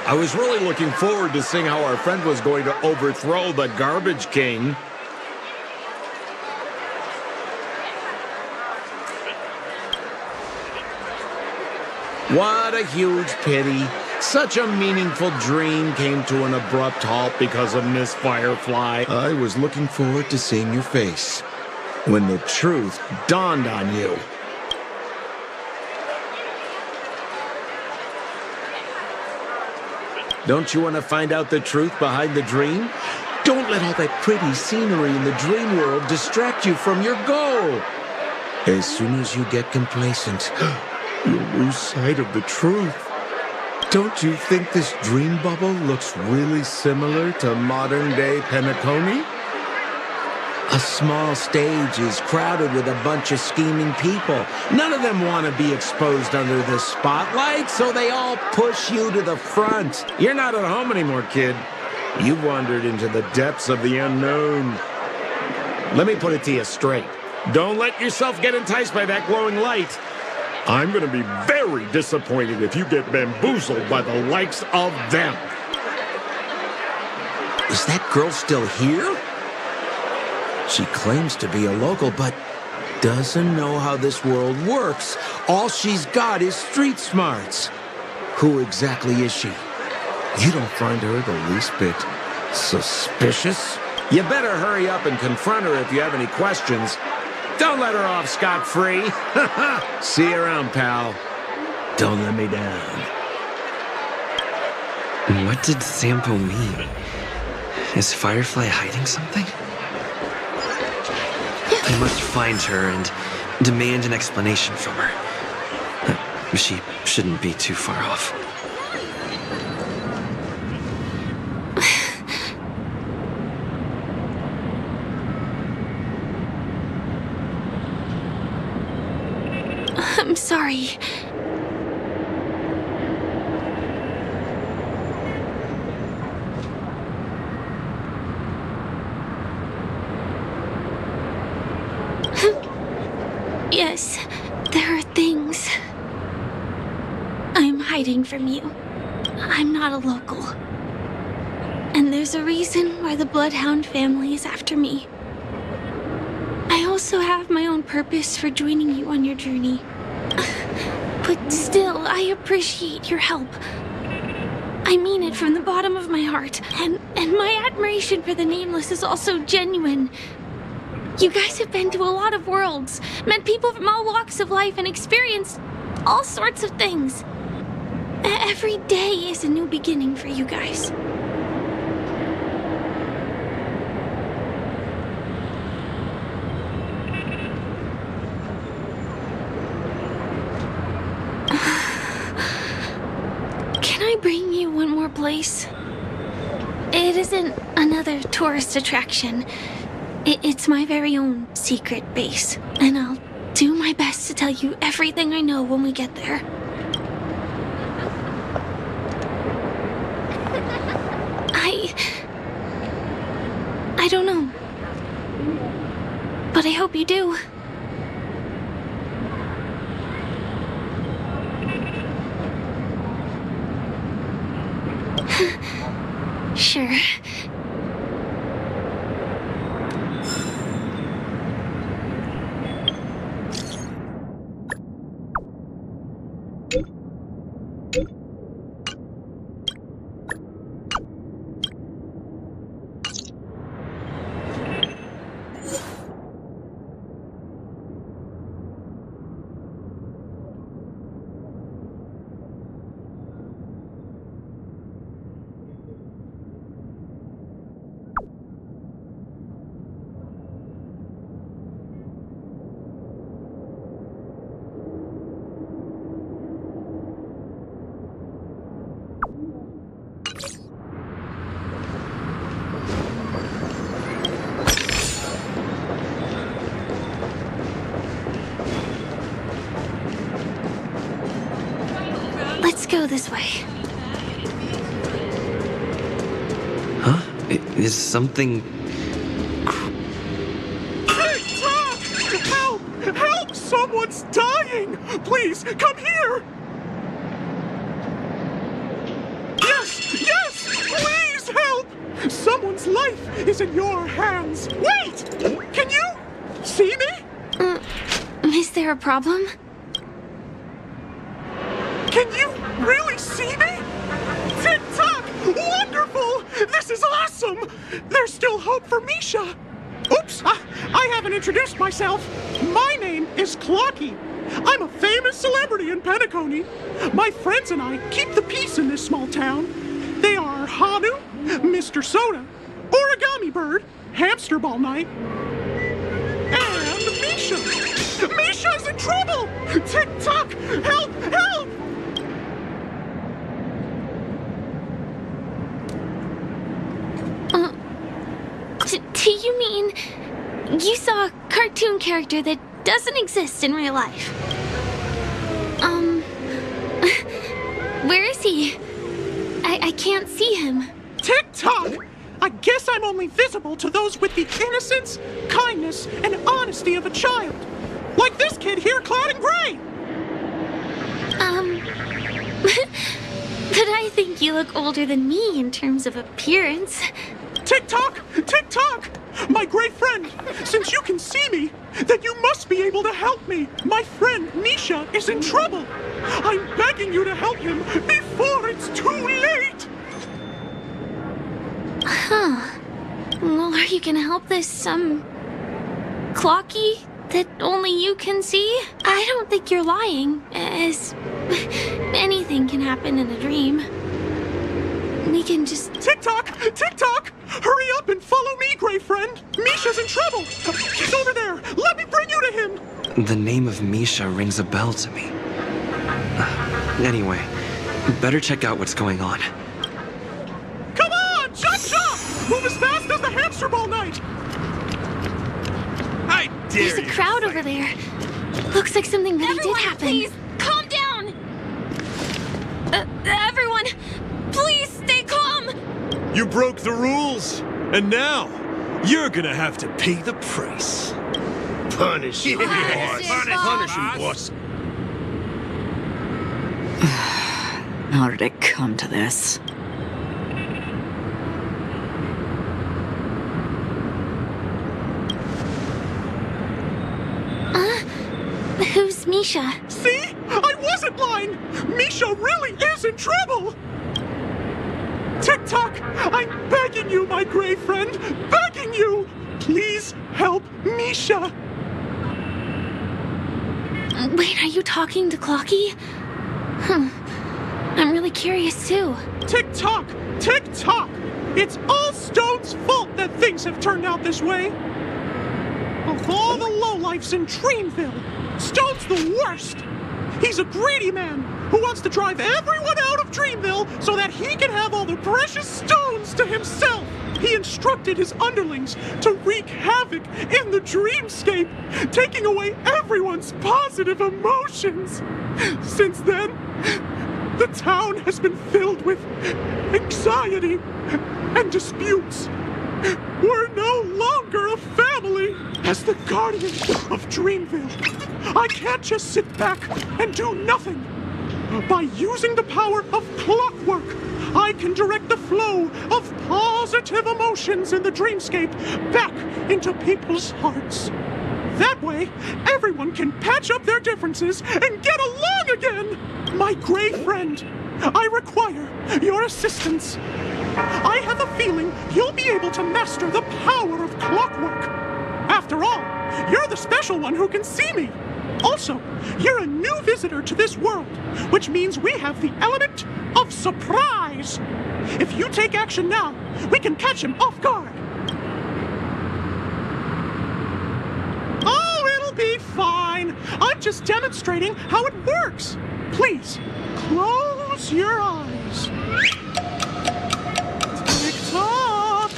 I was really looking forward to seeing how our friend was going to overthrow the Garbage King. What a huge pity. Such a meaningful dream came to an abrupt halt because of Miss Firefly. I was looking forward to seeing your face when the truth dawned on you. Don't you want to find out the truth behind the dream? Don't let all that pretty scenery in the dream world distract you from your goal. As soon as you get complacent, you'll lose sight of the truth. Don't you think this dream bubble looks really similar to modern-day PENACONY? A small stage is crowded with a bunch of scheming people. None of them want to be exposed under the spotlight, so they all push you to the front. You're not at home anymore, kid. You've wandered into the depths of the unknown. Let me put it to you straight. Don't let yourself get enticed by that glowing light. I'm gonna be very disappointed if you get bamboozled by the likes of them. Is that girl still here? She claims to be a local, but doesn't know how this world works. All she's got is street smarts. Who exactly is she? You don't find her the least bit suspicious? You better hurry up and confront her if you have any questions. Don't let her off scot-free. See you around, pal. Don't let me down. What did Sampo mean? Is Firefly hiding something? I must find her and demand an explanation from her. She shouldn't be too far off. I'm sorry. Yes, there are things I'm hiding from you. I'm not a local. And there's a reason why the Bloodhound family is after me. I also have my own purpose for joining you on your journey. But still, I appreciate your help. I mean it from the bottom of my heart. And my admiration for the Nameless is also genuine. You guys have been to a lot of worlds, met people from all walks of life, and experienced all sorts of things. Every day is a new beginning for you guys. Can I bring you one more place? It isn't another tourist attraction. It's my very own secret base, and I'll do my best to tell you everything I know when we get there. I don't know, but I hope you do. Sure. Let's go this way. Huh? Is something... TikTok! Help! Help! Someone's dying! Please, come here! Yes! Yes! Please help! Someone's life is in your hands. Wait! Can you see me? Is there a problem? Can you really see me? TikTok! Wonderful! This is awesome! There's still hope for Misha! Oops! I haven't introduced myself. My name is Clocky. I'm a famous celebrity in PENACONY. My friends and I keep the peace in this small town. They are Hanu, Mr. Soda, Origami Bird, Hamster Ball Night, and Misha! Misha's in trouble! TikTok! Help! Help! Do you mean you saw a cartoon character that doesn't exist in real life? Where is he? I can't see him. Tick-tock! I guess I'm only visible to those with the innocence, kindness, and honesty of a child. Like this kid here clad in gray! But I think you look older than me in terms of appearance. Tick-tock! Tick-tock! My great friend, since you can see me, then you must be able to help me. My friend Misha is in trouble. I'm begging you to help him before it's too late! Huh. Well, are you gonna help this, Clocky that only you can see? I don't think you're lying, as anything can happen in a dream. We can just... Tick-tock! Tick-tock! Hurry up and follow me, gray friend! Misha's in trouble! He's over there! Let me bring you to him! The name of Misha rings a bell to me. Anyway, better check out what's going on. Come on! Chop chop! Move as fast as the hamster ball knight! I dare There's a crowd over there. Looks like something really did happen. Please, calm down! Everyone, please stay calm! You broke the rules, and now you're gonna have to pay the price. Punish him, boss. Punish him, boss. How did it come to this? Who's Misha? See? I wasn't lying! Misha really is in trouble! Tick-tock! I'm begging you, my gray friend! Begging you! Please help Misha! Wait, are you talking to Clocky? I'm really curious too. Tick-tock! Tick-tock! It's all Stone's fault that things have turned out this way! Of all the lowlifes in Dreamville, Stone's the worst! He's a greedy man who wants to drive everyone out of Dreamville so that he can have all the precious stones to himself! He instructed his underlings to wreak havoc in the dreamscape, taking away everyone's positive emotions! Since then, the town has been filled with anxiety and disputes. We're no longer a family. As the guardian of Dreamville, I can't just sit back and do nothing. By using the power of clockwork, I can direct the flow of positive emotions in the dreamscape back into people's hearts. That way, everyone can patch up their differences and get along again. My gray friend, I require your assistance. I have a feeling you'll be able to master the power of clockwork. After all, you're the special one who can see me. Also, you're a new visitor to this world, which means we have the element of surprise. If you take action now, we can catch him off guard. Oh, it'll be fine. I'm just demonstrating how it works. Please, close your eyes. Tick-tock!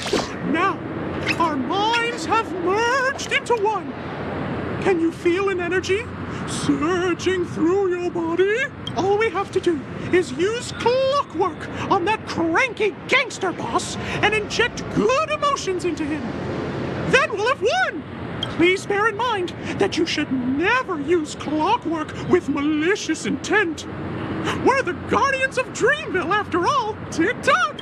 Now, our minds have merged into one. Can you feel an energy surging through your body? All we have to do is use clockwork on that cranky gangster boss and inject good emotions into him. Then we'll have won! Please bear in mind that you should never use clockwork with malicious intent. We're the guardians of Dreamville, after all. Tick-tock!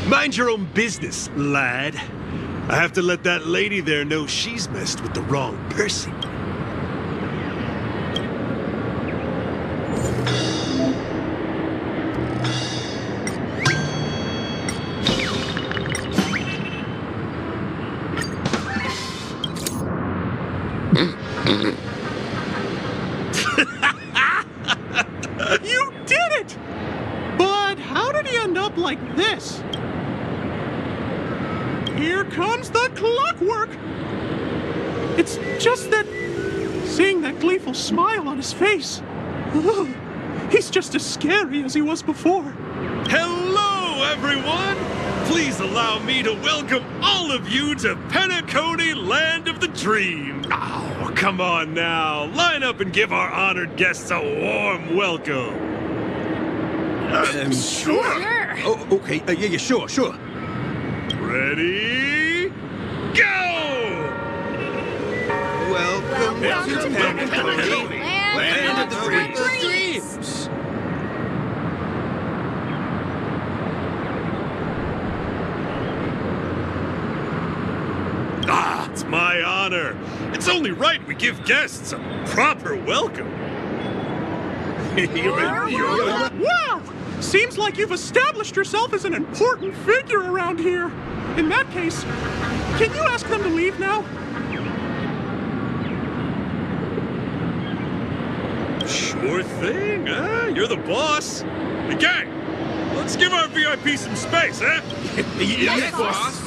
Mind your own business, lad. I have to let that lady there know she's messed with the wrong person. You did it! But how did he end up like this? Here comes the clockwork! It's just that seeing that gleeful smile on his face, he's just as scary as he was before. Hello, everyone! Please allow me to welcome all of you to PENACONY, Land of the Dream. Oh, come on now. Line up and give our honored guests a warm welcome. Sure. Oh, okay. Yeah, sure. Ready? Go! Welcome to PENACONY, Land of the Dreams. Ah, it's my honor. It's only right we give guests a proper welcome. Wow! Seems like you've established yourself as an important figure around here. In that case, can you ask them to leave now? Sure thing, huh? You're the boss. Hey, gang, let's give our VIP some space, huh? Yes, boss.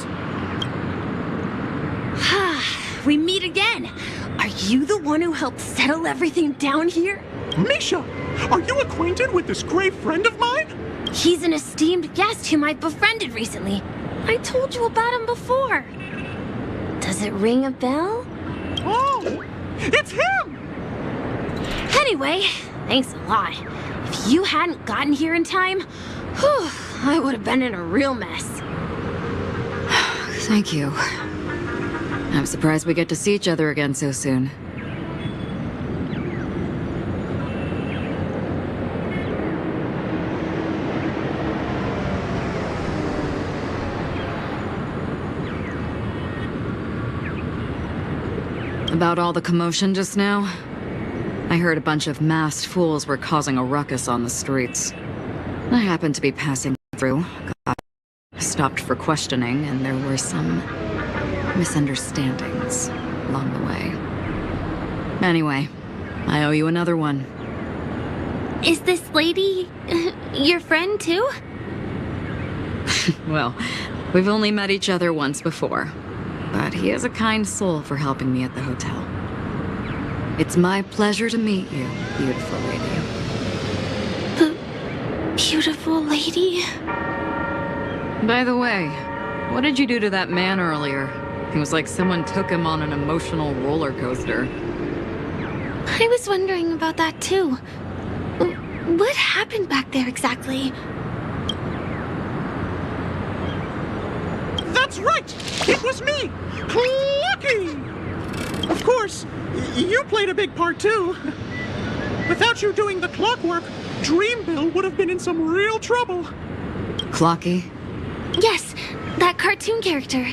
We meet again. Are you the one who helped settle everything down here? Misha, are you acquainted with this great friend of mine? He's an esteemed guest whom I befriended recently. I told you about him before. Does it ring a bell? Oh, it's him! Anyway, thanks a lot. If you hadn't gotten here in time, whew, I would have been in a real mess. Thank you. I'm surprised we get to see each other again so soon. About all the commotion just now? I heard a bunch of masked fools were causing a ruckus on the streets. I happened to be passing through, got stopped for questioning, and there were some misunderstandings along the way. Anyway, I owe you another one. Is this lady your friend too? Well, we've only met each other once before, but he is a kind soul for helping me at the hotel. It's my pleasure to meet you, beautiful lady. The beautiful lady? By the way, what did you do to that man earlier? It was like someone took him on an emotional roller coaster. I was wondering about that too. What happened back there exactly? That's right! It was me! Clocky! Of course, you played a big part too. Without you doing the clockwork, Dreamville would have been in some real trouble. Clocky? Yes, that cartoon character.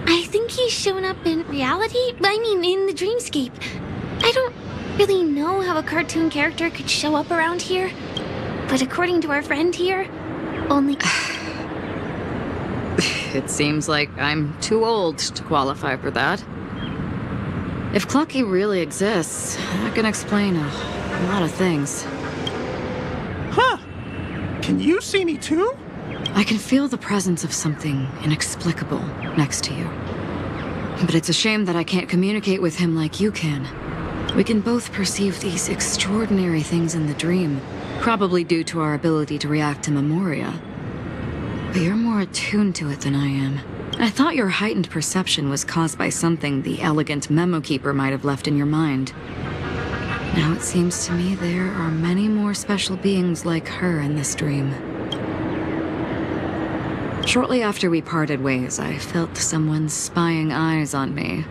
I think he's shown up in reality, I mean in the dreamscape. I don't really know how a cartoon character could show up around here, but according to our friend here, only... It seems like I'm too old to qualify for that. If Clocky really exists, that can explain a lot of things. Huh. Can you see me too? I can feel the presence of something inexplicable next to you. But it's a shame that I can't communicate with him like you can. We can both perceive these extraordinary things in the dream, probably due to our ability to react to memoria. But you're more attuned to it than I am. I thought your heightened perception was caused by something the elegant memo keeper might have left in your mind. Now it seems to me there are many more special beings like her in this dream. Shortly after we parted ways, I felt someone's spying eyes on me.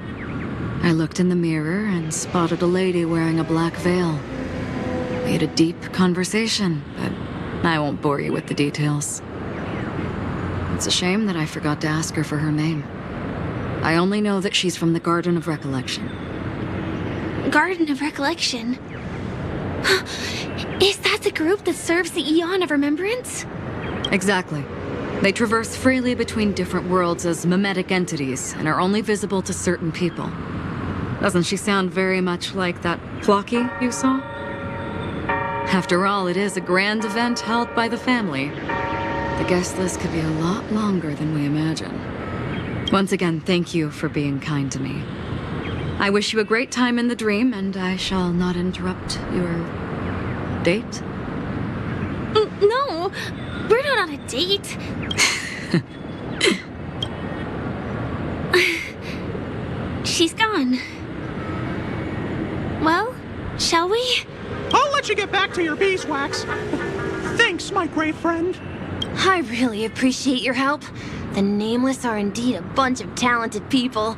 I looked in the mirror and spotted a lady wearing a black veil. We had a deep conversation, but I won't bore you with the details. It's a shame that I forgot to ask her for her name. I only know that she's from the Garden of Recollection. Garden of Recollection? Is that the group that serves the Eon of Remembrance? Exactly. They traverse freely between different worlds as mimetic entities and are only visible to certain people. Doesn't she sound very much like that Clocky you saw? After all, it is a grand event held by the family. The guest list could be a lot longer than we imagine. Once again, thank you for being kind to me. I wish you a great time in the dream, and I shall not interrupt your date. No, we're not on a date. back to your beeswax. Thanks, my gray friend. I really appreciate your help. The Nameless are indeed a bunch of talented people.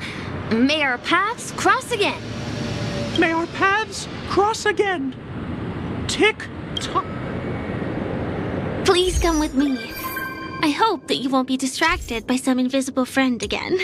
May our paths cross again. May our paths cross again. Tick-tock. Please come with me. I hope that you won't be distracted by some invisible friend again.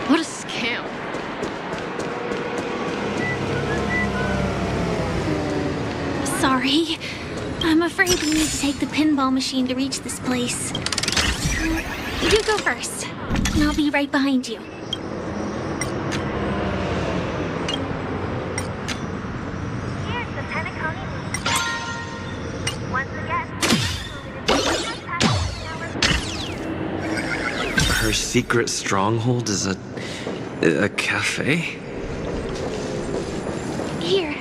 What a scam. Sorry. I'm afraid we need to take the pinball machine to reach this place. You go first, and I'll be right behind you. Here's the PENACONY. Once again, Her secret stronghold is a cafe? Here.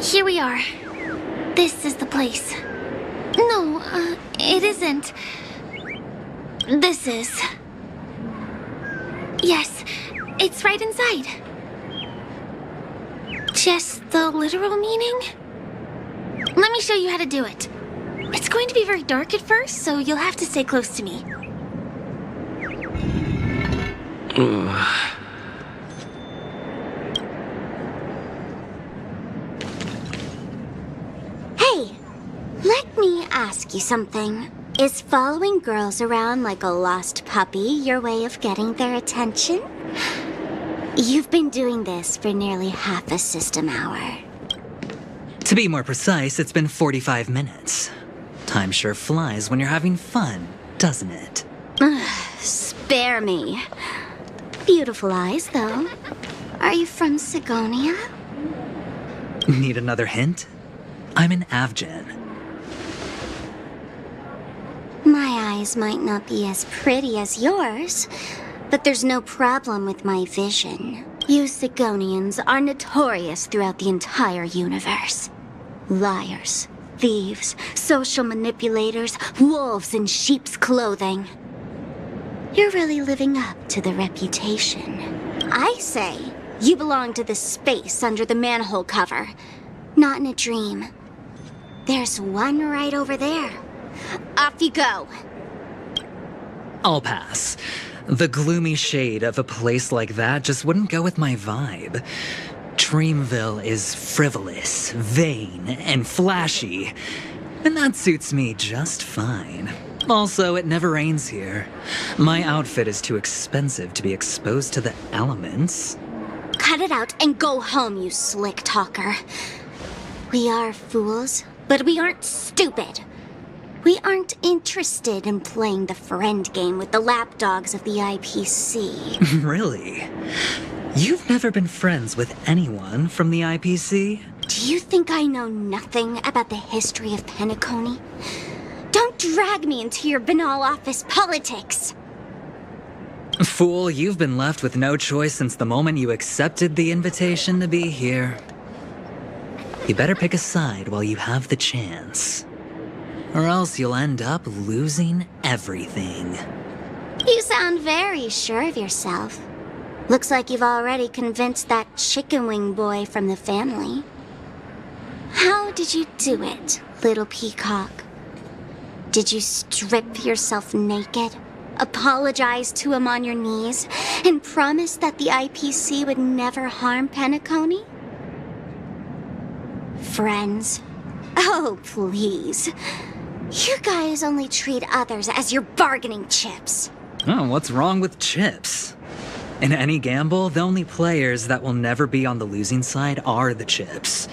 Here we are. This is the place. No, it isn't. This is. Yes, it's right inside. Just the literal meaning? Let me show you how to do it. It's going to be very dark at first, so you'll have to stay close to me. Hey, let me ask you something. Is following girls around like a lost puppy your way of getting their attention? You've been doing this for nearly half a system hour. To be more precise, it's been 45 minutes. Time sure flies when you're having fun, doesn't it? Spare me. Beautiful eyes, though. Are you from Sigonia? Need another hint? I'm an Avgen. My eyes might not be as pretty as yours, but there's no problem with my vision. You Sigonians are notorious throughout the entire universe. Liars, thieves, social manipulators, wolves in sheep's clothing. You're really living up to the reputation. I say you belong to the space under the manhole cover, not in a dream. There's one right over there. Off you go. I'll pass. The gloomy shade of a place like that just wouldn't go with my vibe. Dreamville is frivolous, vain, and flashy, and that suits me just fine. Also, it never rains here. My outfit is too expensive to be exposed to the elements. Cut it out and go home, you slick talker. We are fools, but we aren't stupid. We aren't interested in playing the friend game with the lapdogs of the IPC. Really? You've never been friends with anyone from the IPC? Do you think I know nothing about the history of PENACONY? Don't drag me into your banal office politics! Fool, you've been left with no choice since the moment you accepted the invitation to be here. You better pick a side while you have the chance. Or else you'll end up losing everything. You sound very sure of yourself. Looks like you've already convinced that chicken wing boy from the family. How did you do it, little peacock? Did you strip yourself naked, apologize to him on your knees, and promise that the IPC would never harm PENACONY? Friends? Oh, please. You guys only treat others as your bargaining chips. Oh, what's wrong with chips? In any gamble, the only players that will never be on the losing side are the chips.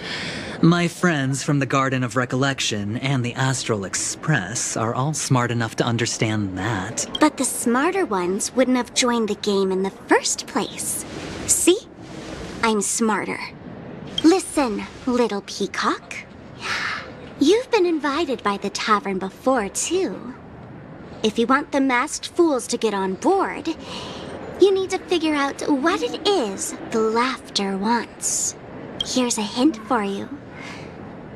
My friends from the Garden of Recollection and the Astral Express are all smart enough to understand that. But the smarter ones wouldn't have joined the game in the first place. See? I'm smarter. Listen, little peacock. You've been invited by the tavern before, too. If you want the masked fools to get on board, you need to figure out what it is the laughter wants. Here's a hint for you.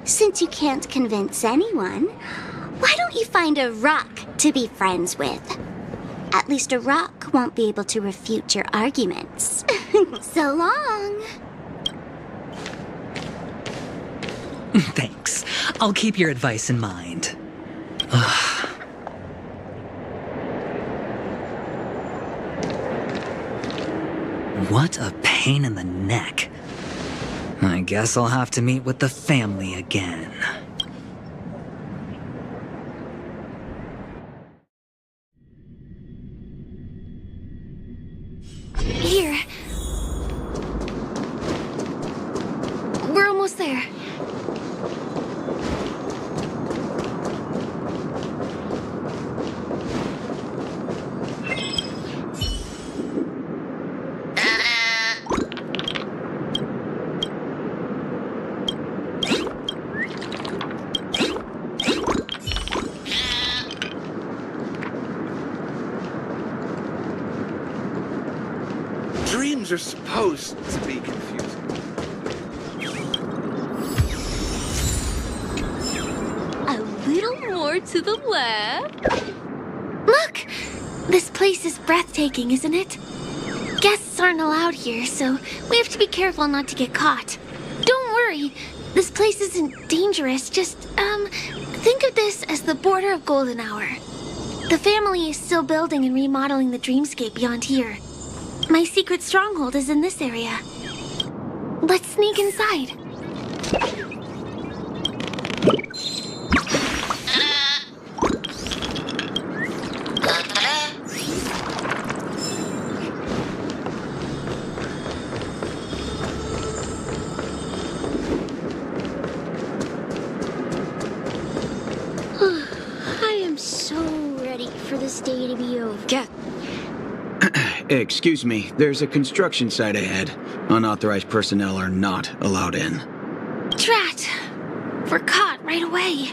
Since you can't convince anyone, why don't you find a rock to be friends with? At least a rock won't be able to refute your arguments. So long. Thanks. I'll keep your advice in mind. Ugh. What a pain in the neck. I guess I'll have to meet with the family again. Here. We're almost there. Dreams are supposed to be confusing. A little more to the left. Look! This place is breathtaking, isn't it? Guests aren't allowed here, so we have to be careful not to get caught. Don't worry, this place isn't dangerous, just, think of this as the border of Golden Hour. The family is still building and remodeling the dreamscape beyond here. My secret stronghold is in this area. Let's sneak inside. I am so ready for this day to be over. Excuse me, there's a construction site ahead. Unauthorized personnel are not allowed in. Drat! We're caught right away.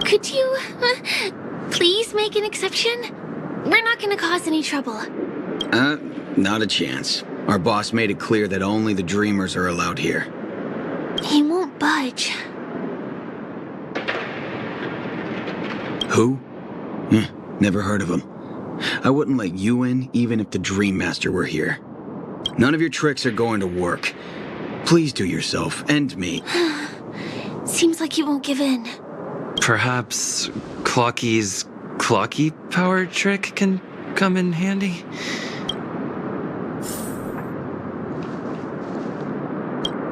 Could you, please make an exception? We're not gonna cause any trouble. Not a chance. Our boss made it clear that only the dreamers are allowed here. He won't budge. Who? Never heard of him. I wouldn't let you in even if the Dream Master were here. None of your tricks are going to work. Please do yourself and me. Seems like you won't give in. Perhaps Clocky's Clocky power trick can come in handy?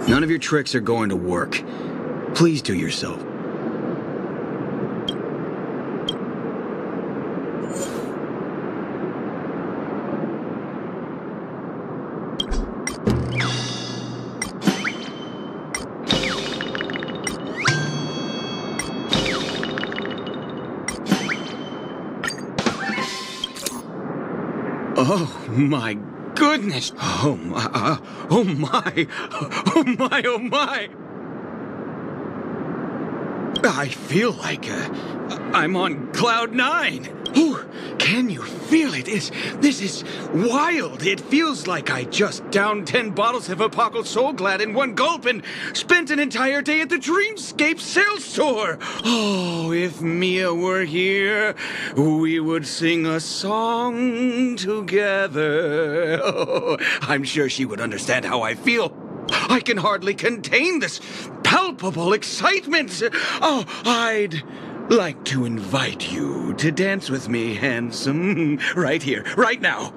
None of your tricks are going to work. Please do yourself. Oh, my goodness. Oh, my. Oh, my. Oh, my. Oh, my. I feel like I'm on cloud 9. Ooh, can you feel it? This is wild. It feels like I just downed 10 bottles of Apocal Soul Glad in one gulp and spent an entire day at the Dreamscape sales store. Oh, if Mia were here, we would sing a song together. Oh, I'm sure she would understand how I feel. I can hardly contain this palpable excitement. Oh, I'd like to invite you to dance with me, handsome. Right here, right now.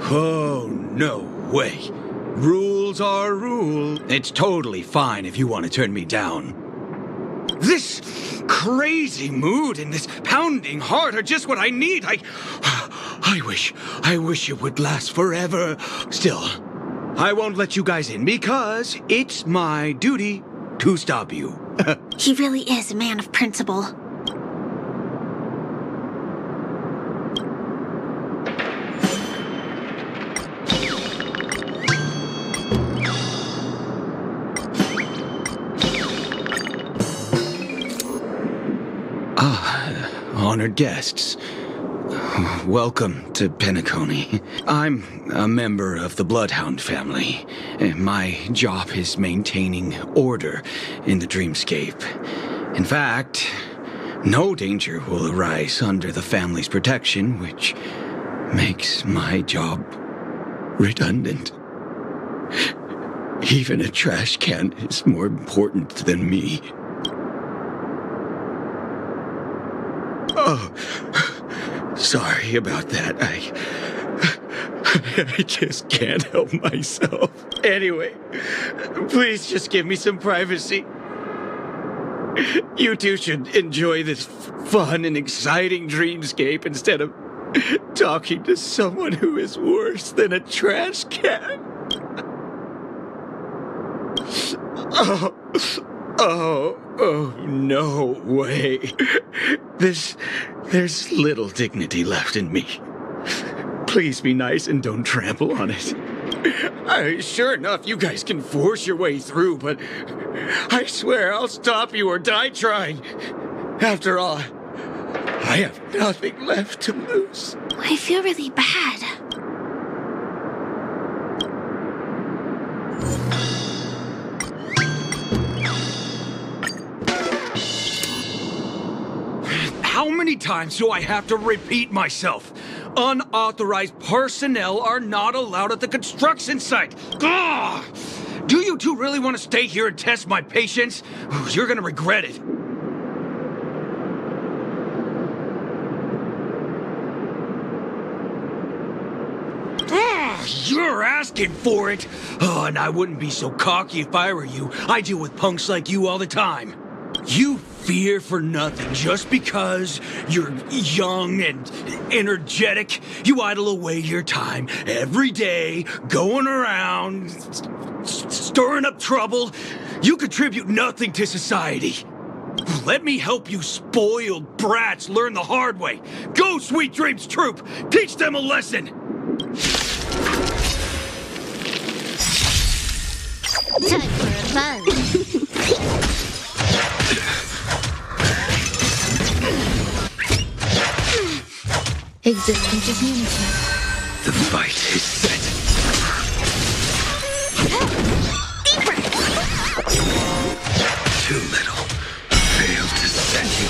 Oh, no way. Rules are rules. It's totally fine if you want to turn me down. This crazy mood and this pounding heart are just what I need. I wish it would last forever. Still, I won't let you guys in because it's my duty to stop you. He really is a man of principle. Honored guests, welcome to PENACONY. I'm a member of the Bloodhound family. My job is maintaining order in the Dreamscape. In fact, no danger will arise under the family's protection, which makes my job redundant. Even a trash can is more important than me. Oh, sorry about that. I just can't help myself. Anyway, please just give me some privacy. You two should enjoy this fun and exciting dreamscape instead of talking to someone who is worse than a trash can. Oh, no way. There's little dignity left in me. Please be nice and don't trample on it. Sure enough, you guys can force your way through, but I swear I'll stop you or die trying. After all, I have nothing left to lose. I feel really bad. How many times do I have to repeat myself? Unauthorized personnel are not allowed at the construction site. Ugh! Do you two really want to stay here and test my patience? You're gonna regret it. You're asking for it. Oh, and I wouldn't be so cocky if I were you. I deal with punks like you all the time. You fear for nothing just because you're young and energetic. You idle away your time every day, going around, stirring up trouble. You contribute nothing to society. Let me help you spoiled brats learn the hard way. Go, Sweet Dreams Troop! Teach them a lesson! Time for a buzz. Existence is unity. The fight is set. Deeper! Too little. Failed to set you.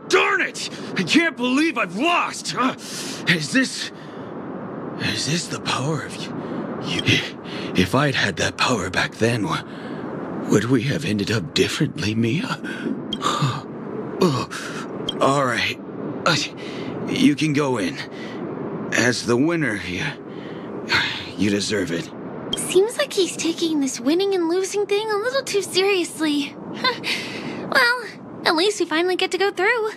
Darn it! I can't believe I've lost! Is this the power of you? If I'd had that power back then, would we have ended up differently, Mia? All right. You can go in. As the winner, you deserve it. Seems like he's taking this winning and losing thing a little too seriously. Well, at least we finally get to go through.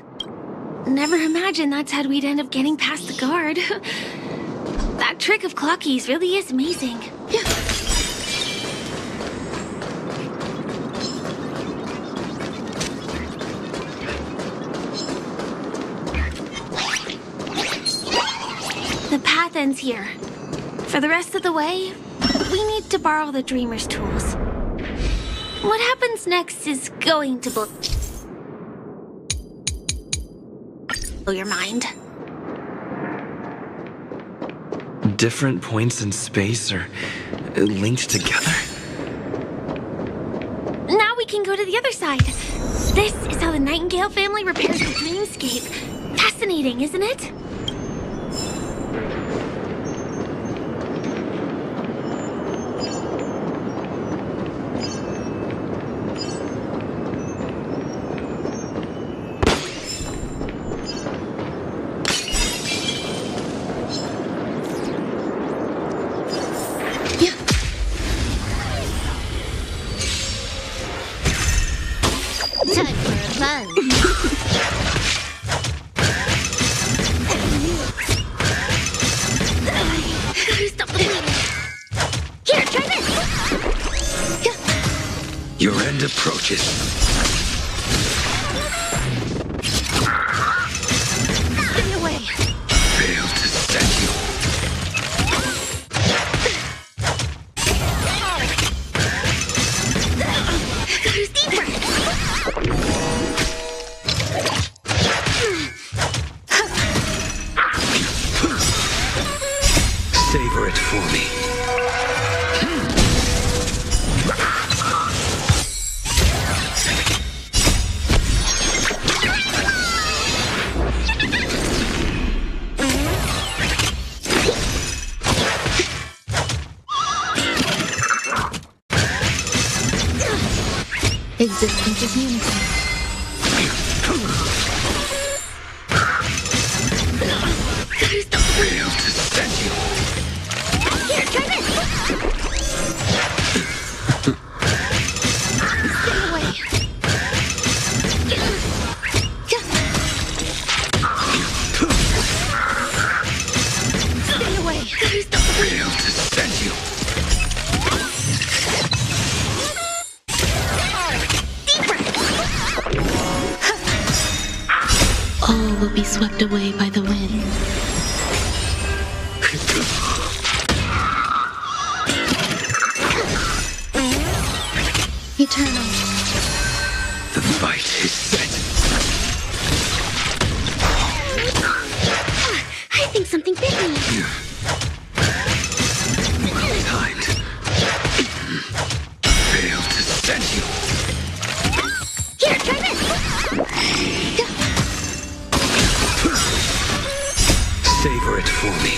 Never imagined that's how we'd end up getting past the guard. That trick of Clocky's really is amazing. The path ends here. For the rest of the way, we need to borrow the Dreamer's tools. What happens next is going to blow your mind. Different points in space are linked together? Now we can go to the other side. This is how the Nightingale family repairs the dreamscape. Fascinating, isn't it? Your end approaches. Stay away. Fail to send you. Deeper. Savor it for me. Existence is unity. Fail to send you. Here, try this. Stay away. Stay away. Fail to send you. All will be swept away by the wind. Eternal. The fight is set. I think something bit me. Timed. Fail to send you. Here, try this. Savor it for me.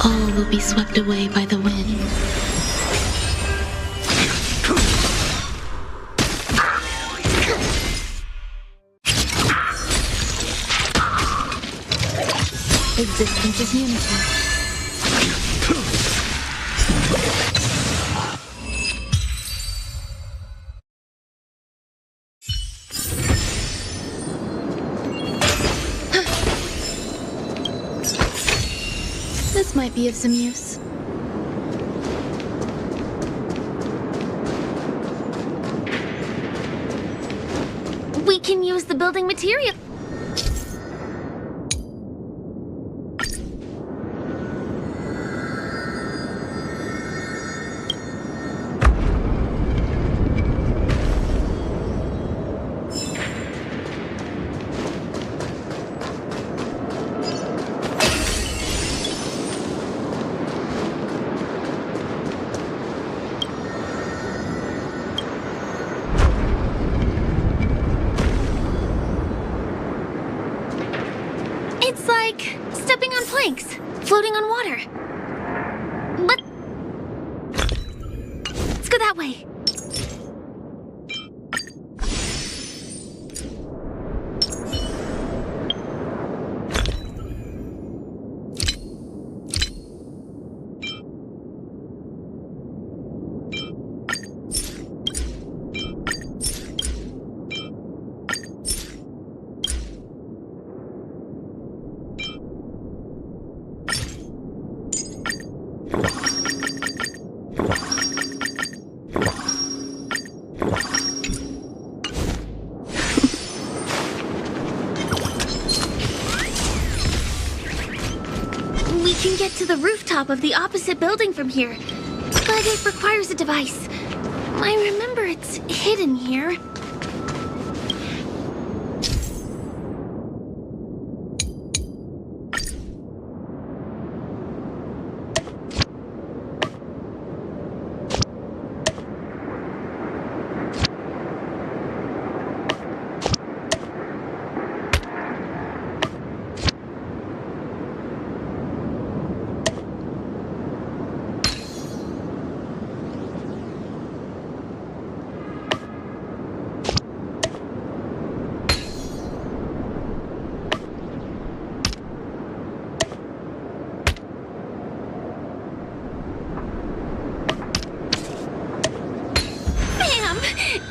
All will be swept away by the wind. Existence is unity. This might be of some use. We can use the building material. It's like stepping on planks, floating on water. Let's go that way. We can get to the rooftop of the opposite building from here, but it requires a device. I remember it's hidden here.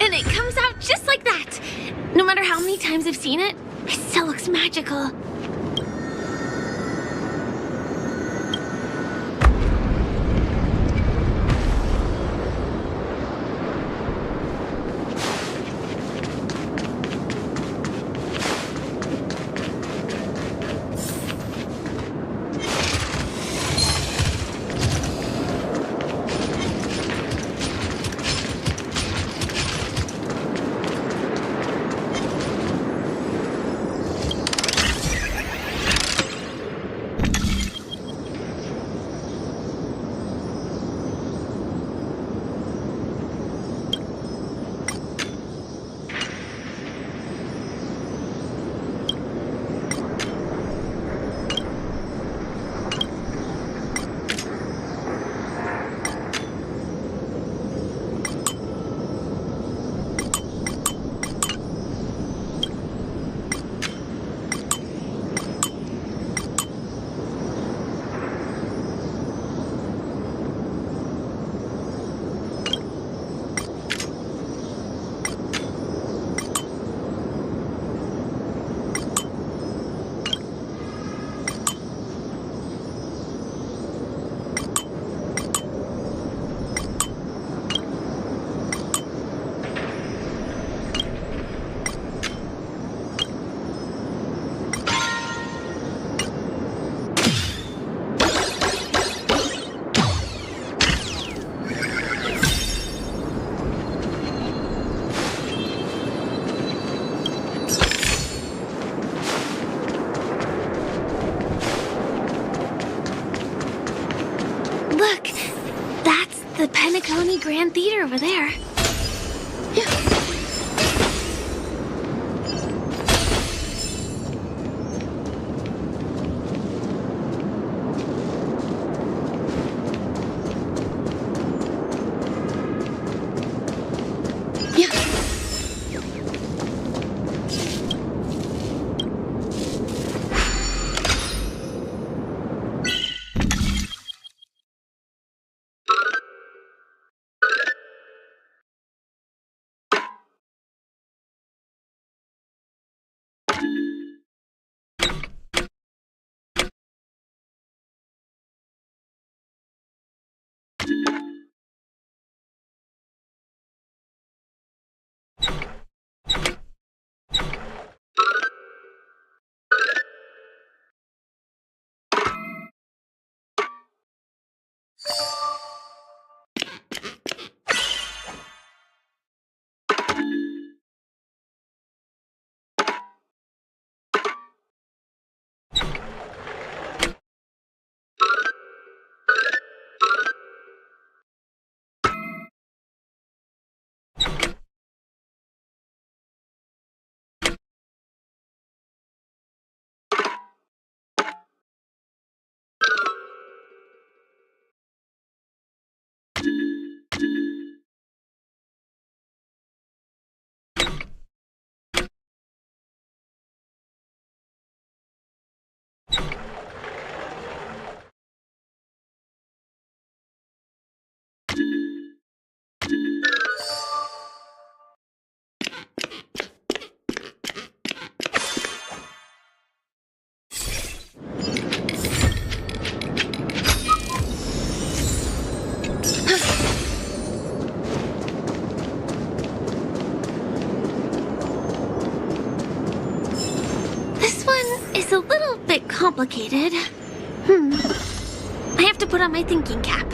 And it comes out just like that. No matter how many times I've seen it, it still looks magical. Look, that's the PENACONY Grand Theater over there. This one is a little bit complicated. I have to put on my thinking cap.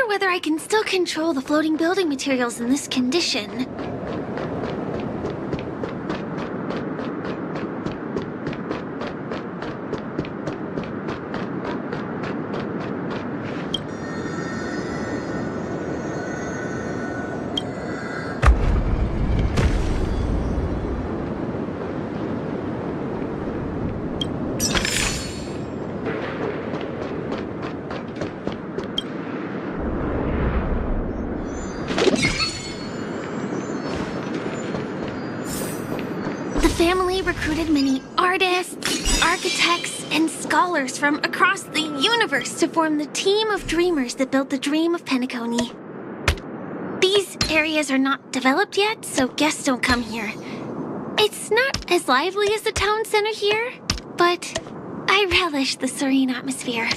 Whether I can still control the floating building materials in this condition. Recruited many artists, architects, and scholars from across the universe to form the team of dreamers that built the dream of PENACONY. These areas are not developed yet, so guests don't come here. It's not as lively as the town center here, but I relish the serene atmosphere.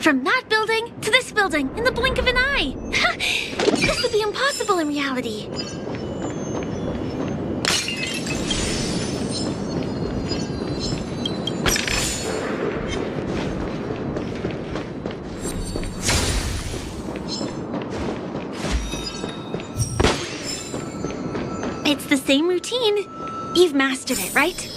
From that building to this building in the blink of an eye. This would be impossible in reality. It's the same routine. You've mastered it, right?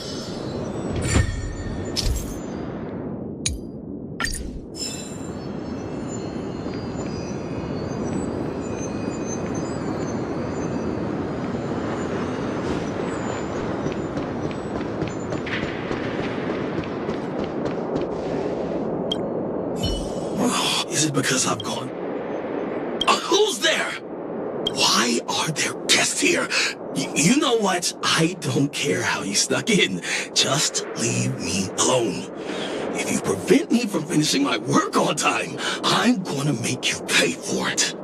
Is it because I've gone? Who's there? Why are there guests here? You know what? I don't care how you snuck in. Just leave me alone. If you prevent me from finishing my work on time, I'm gonna make you pay for it.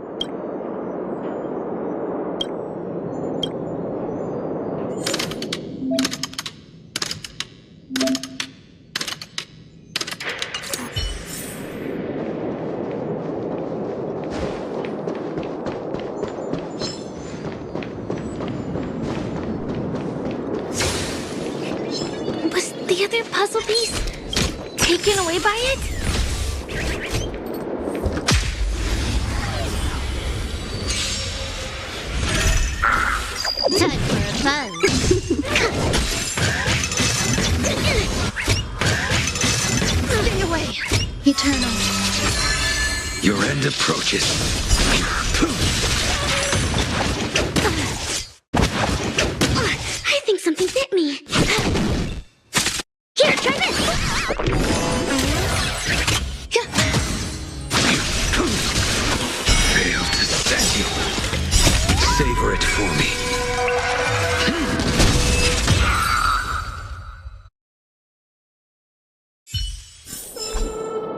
puzzle piece? Taken away by it? Time for a buzz. Stay away, Eternal. Your end approaches. I think something bit me. Here, try this. Fail to set you. Savor it for me.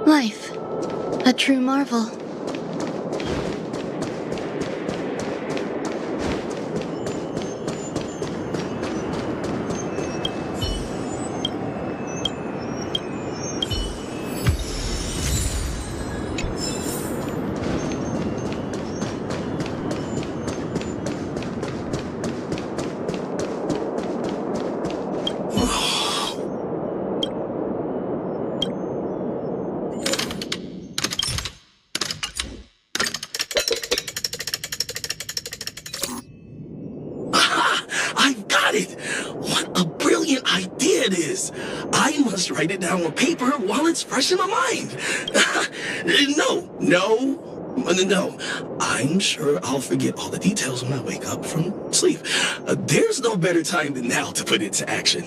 Life. A true marvel. Write it down on paper while it's fresh in my mind. No. I'm sure I'll forget all the details when I wake up from sleep. There's no better time than now to put it to action.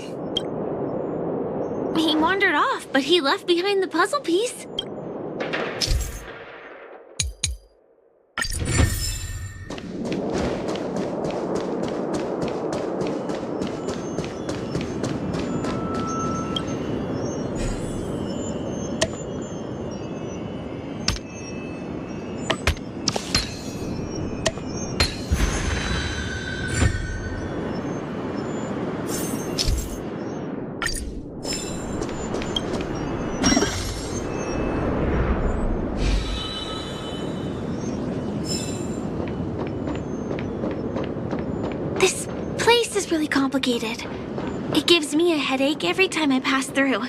He wandered off, but he left behind the puzzle piece. Complicated. It gives me a headache every time I pass through.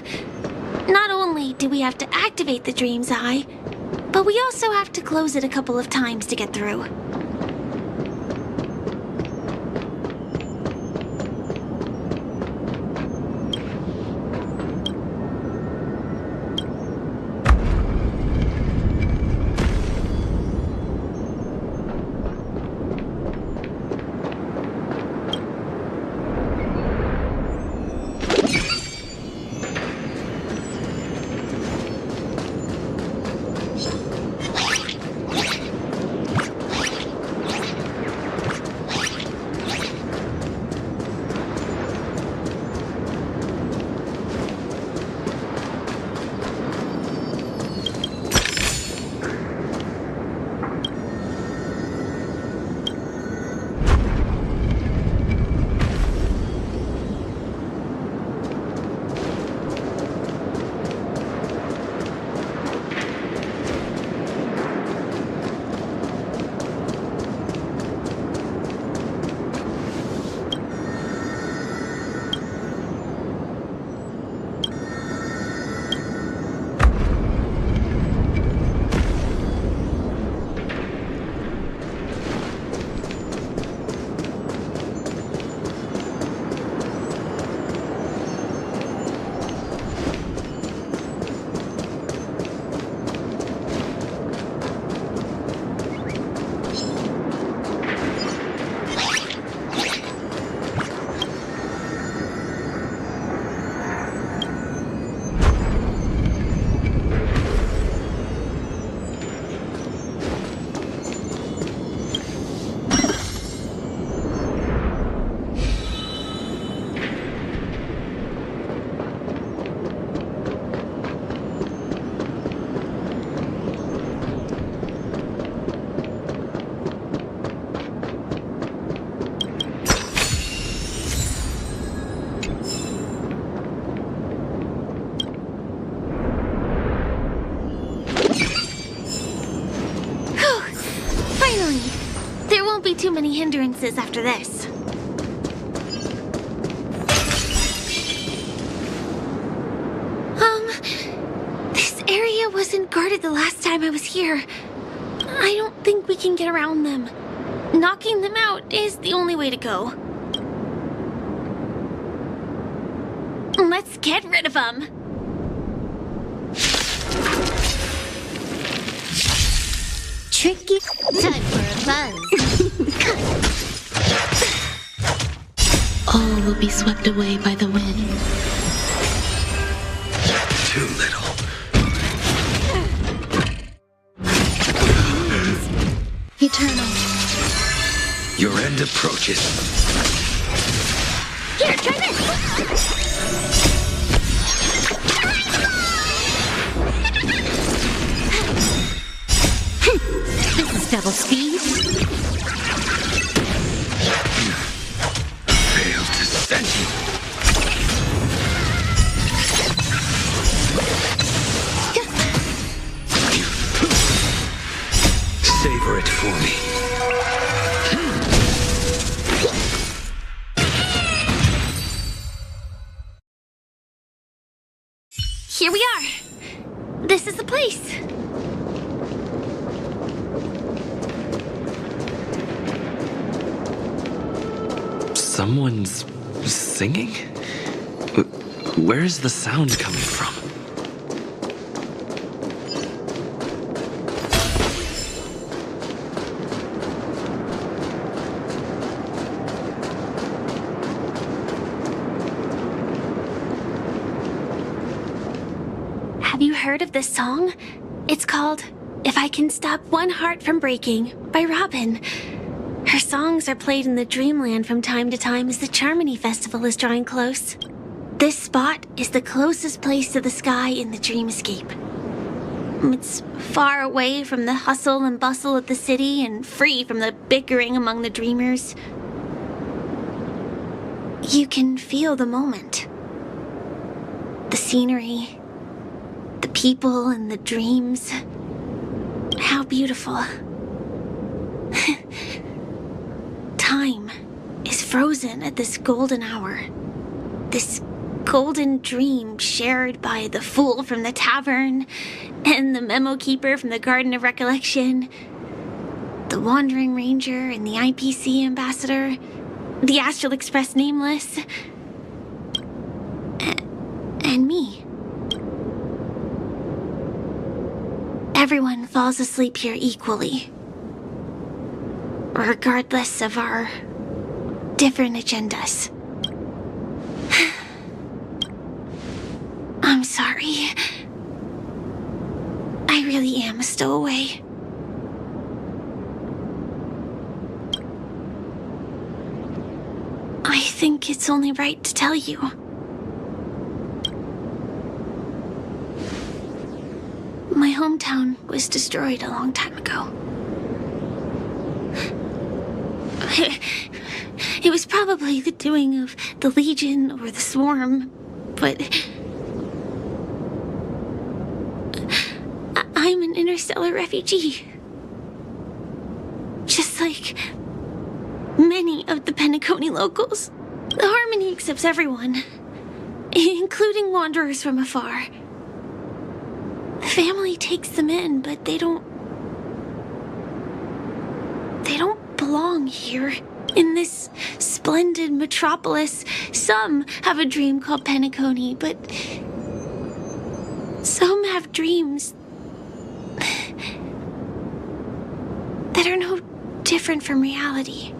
Not only do we have to activate the Dream's Eye, but we also have to close it a couple of times to get through. Too many hindrances after this. wasn't guarded the last time I was here. I don't think we can get around them. Knocking them out is the only way to go. Let's get rid of them. Tricky. Time for a buzz. All will be swept away by the wind. Too little. Eternal. Your end approaches. Here, try this. This is double speed. Fail to send you. Savor it for me. Here we are. This is the place. Someone's singing? Where is the sound coming from? Have you heard of this song? It's called If I Can Stop One Heart from Breaking by Robin. Her songs are played in the Dreamland from time to time as the Charmony Festival is drawing close. This spot is the closest place to the sky in the dreamscape. It's far away from the hustle and bustle of the city and free from the bickering among the dreamers. You can feel the moment. The scenery, the people and the dreams. How beautiful. Time is frozen at this golden hour. This golden dream shared by the fool from the tavern and the memo keeper from the Garden of Recollection, the Wandering Ranger and the IPC ambassador, the Astral Express Nameless, and me. Everyone falls asleep here equally, regardless of our different agendas. I'm sorry. I really am a stowaway. I think it's only right to tell you. My hometown was destroyed a long time ago. It was probably the doing of the Legion or the Swarm, but I'm an interstellar refugee. Just like many of the PENACONY locals. The Harmony accepts everyone, including wanderers from afar. The family takes them in, but they don't belong here. In this splendid metropolis, some have a dream called PENACONY, but some have dreams that are no different from reality.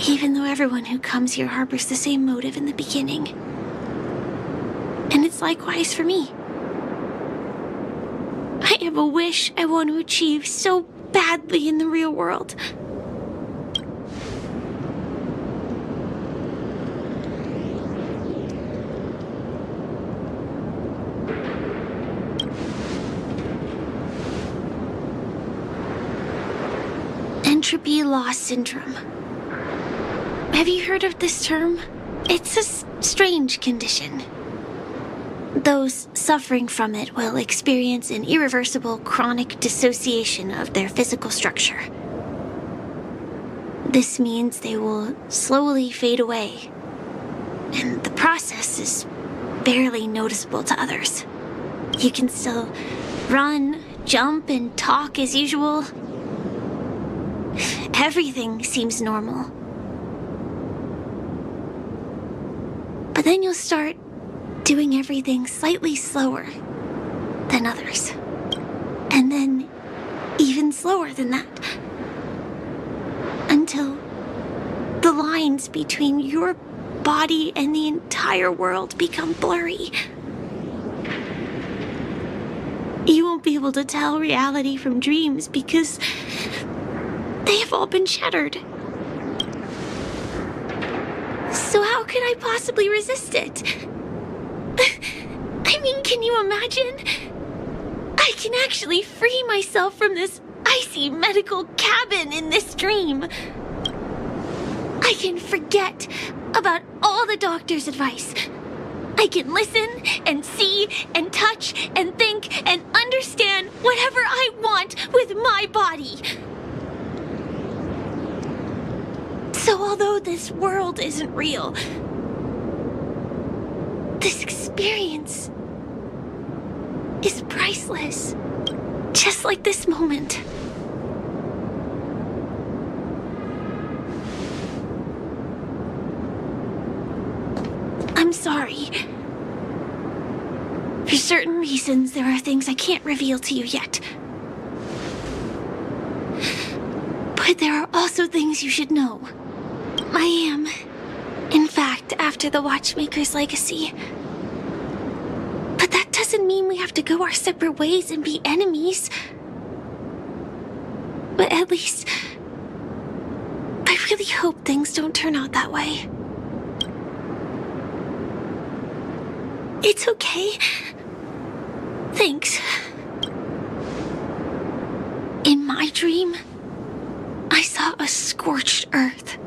Even though everyone who comes here harbors the same motive in the beginning. And it's likewise for me. I have a wish I want to achieve so badly in the real world. Entropy loss syndrome. Have you heard of this term? It's a strange condition. Those suffering from it will experience an irreversible chronic dissociation of their physical structure. This means they will slowly fade away, and the process is barely noticeable to others. You can still run, jump, and talk as usual. Everything seems normal. But then you'll start doing everything slightly slower than others. And then even slower than that. Until the lines between your body and the entire world become blurry. You won't be able to tell reality from dreams because they have all been shattered. So how could I possibly resist it? I mean, can you imagine? I can actually free myself from this icy medical cabin in this dream. I can forget about all the doctor's advice. I can listen and see and touch and think and understand whatever I want with my body. So although this world isn't real, this experience is priceless. Just like this moment. I'm sorry. For certain reasons, there are things I can't reveal to you yet. But there are also things you should know. I am, in fact, after the Watchmaker's legacy. But that doesn't mean we have to go our separate ways and be enemies. But at least, I really hope things don't turn out that way. It's okay. Thanks. In my dream, I saw a scorched earth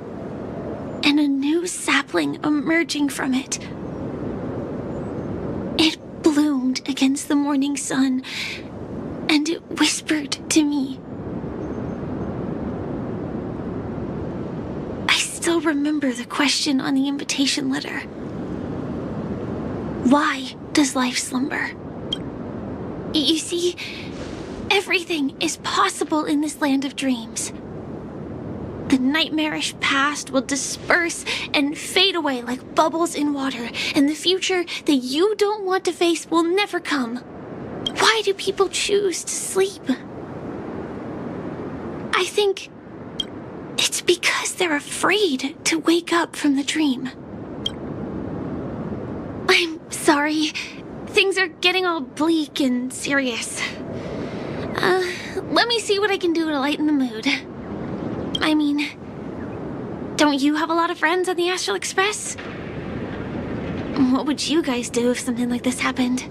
and a new sapling emerging from it. It bloomed against the morning sun, and it whispered to me. I still remember the question on the invitation letter. Why does life slumber? You see, everything is possible in this land of dreams. The nightmarish past will disperse and fade away like bubbles in water, and the future that you don't want to face will never come. Why do people choose to sleep? I think it's because they're afraid to wake up from the dream. I'm sorry. Things are getting all bleak and serious. Let me see what I can do to lighten the mood. I mean, don't you have a lot of friends on the Astral Express? What would you guys do if something like this happened?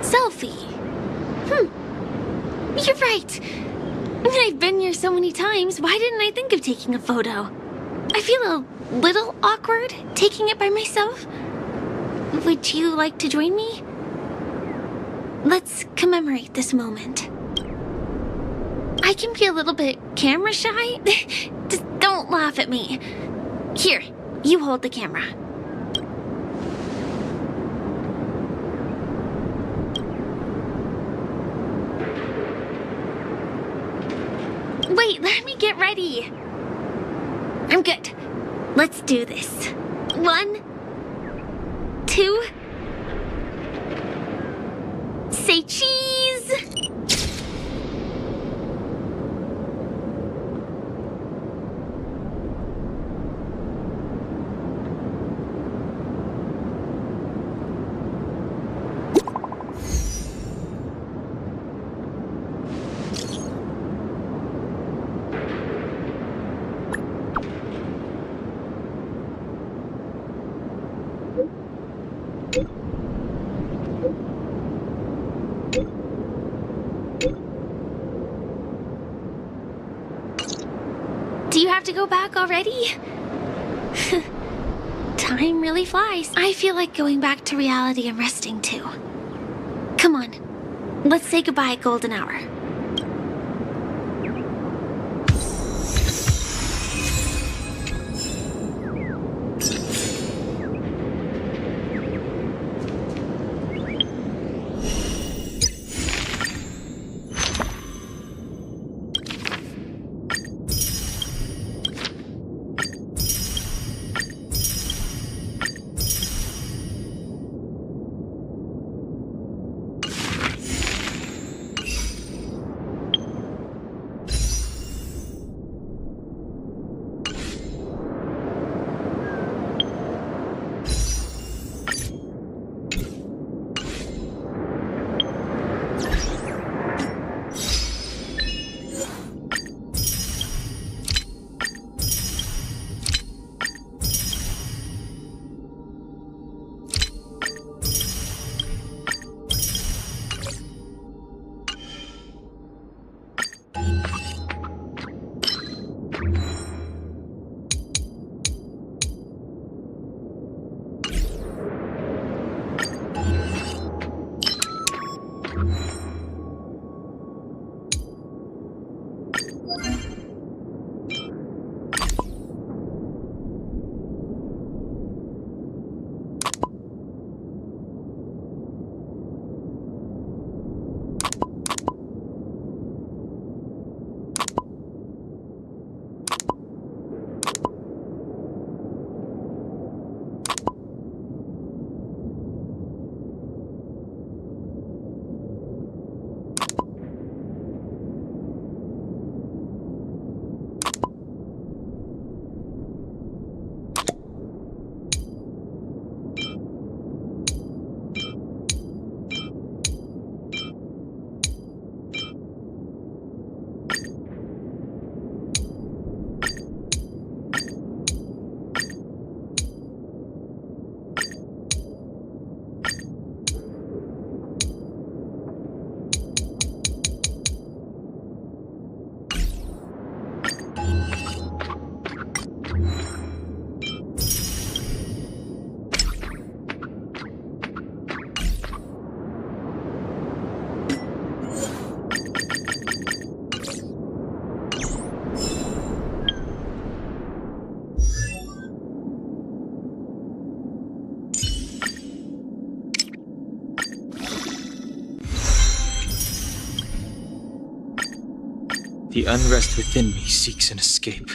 Selfie. You're right. I've been here so many times, why didn't I think of taking a photo? I feel a little awkward taking it by myself. Would you like to join me? Let's commemorate this moment. I can be a little bit camera shy. Just don't laugh at me. Here, you hold the camera. Wait, let me get ready. I'm good. Let's do this. 1, 2. Say cheese. Do you have to go back already? Time really flies. I feel like going back to reality and resting too. Come on, let's say goodbye at golden hour. The unrest within me seeks an escape.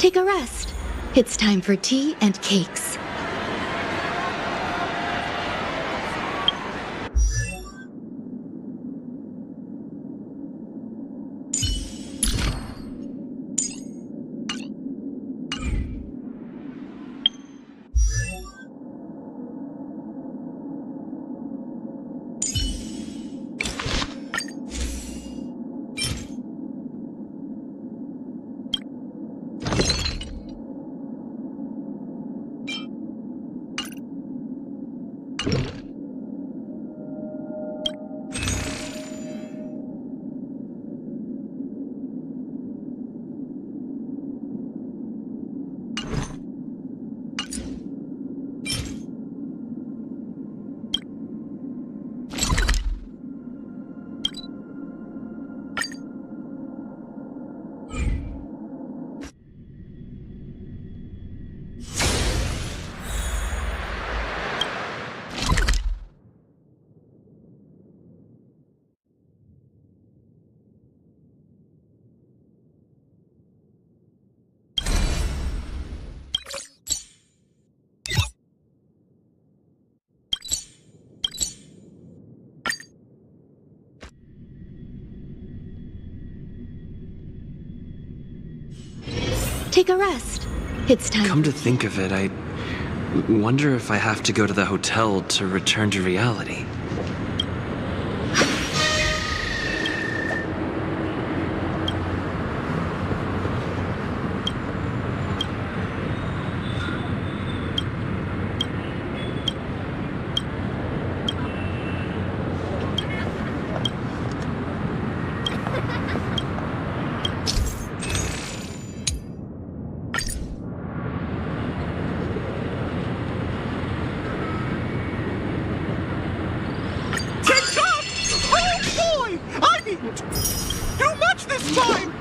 Take a rest. It's time for tea and cakes. Take a rest. It's time. Come to think of it, I wonder if I have to go to the hotel to return to reality. Too much this time!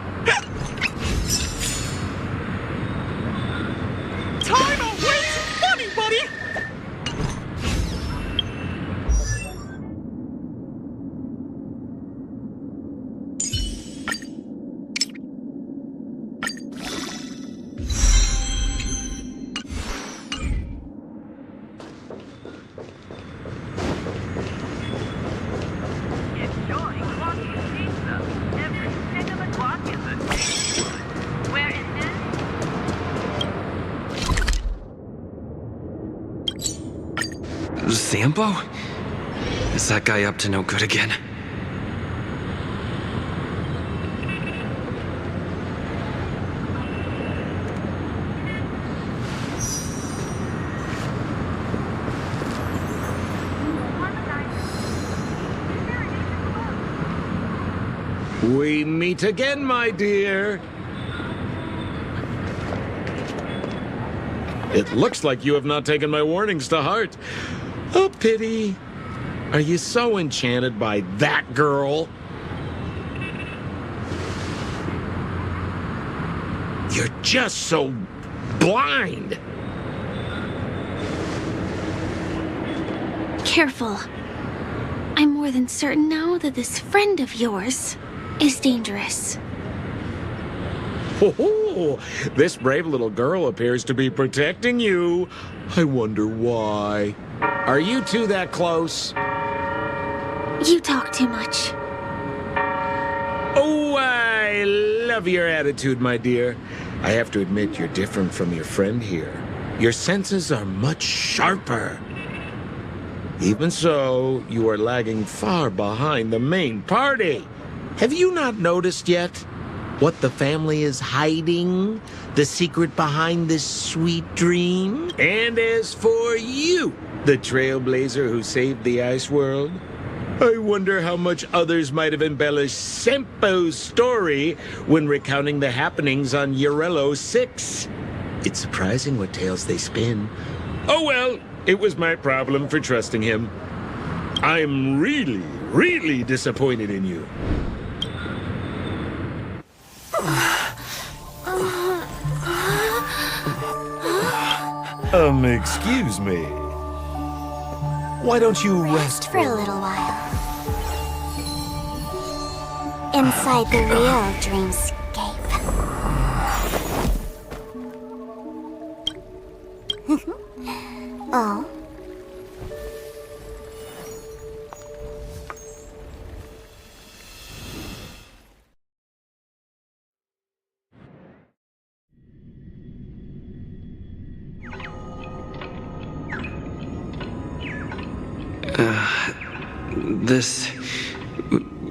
Time away some money, buddy! Sambo? Is that guy up to no good again? We meet again, my dear. It looks like you have not taken my warnings to heart. A pity. Are you so enchanted by that girl? You're just so blind. Careful. I'm more than certain now that this friend of yours is dangerous. Oh, this brave little girl appears to be protecting you. I wonder why. Are you two that close? You talk too much. Oh, I love your attitude, my dear. I have to admit you're different from your friend here. Your senses are much sharper. Even so, you are lagging far behind the main party. Have you not noticed yet what the family is hiding? The secret behind this sweet dream? And as for you, the trailblazer who saved the ice world, I wonder how much others might have embellished Sempo's story when recounting the happenings on Yarello 6. It's surprising what tales they spin. Oh well, it was my problem for trusting him. I'm really, really disappointed in you. Excuse me. Why don't you rest For a little while. Inside the real dreamscape. Oh.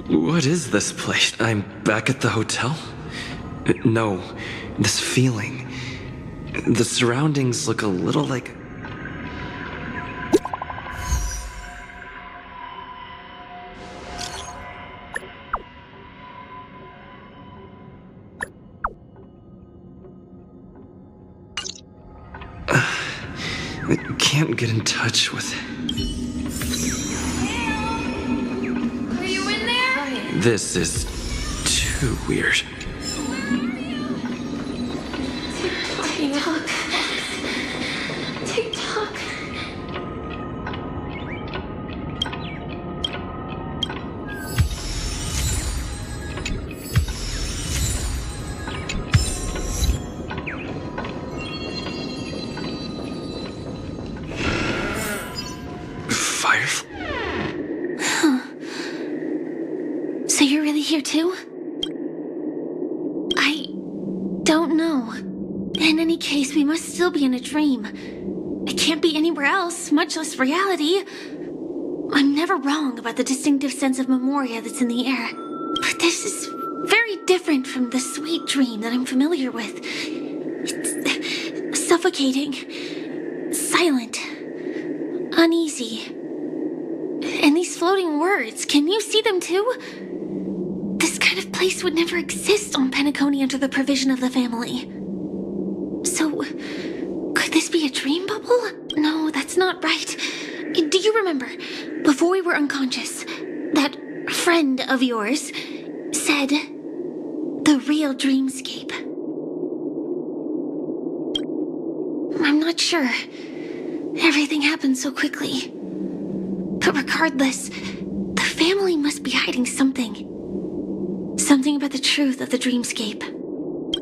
What is this place? I'm back at the hotel? No, this feeling. The surroundings look a little like... I can't get in touch with... Are you in there? This is too weird. TikTok. TikTok. So you're really here too? I don't know. In any case, we must still be in a dream. It can't be anywhere else, much less reality. I'm never wrong about the distinctive sense of memoria that's in the air. But this is very different from the sweet dream that I'm familiar with. It's suffocating, silent, uneasy. And these floating words, can you see them too? This kind of place would never exist on PENACONY under the provision of the family. So, could this be a dream bubble? No, that's not right. Do you remember, before we were unconscious, that friend of yours said the real dreamscape? I'm not sure. Everything happened so quickly. But regardless, the family must be hiding something. Something about the truth of the dreamscape.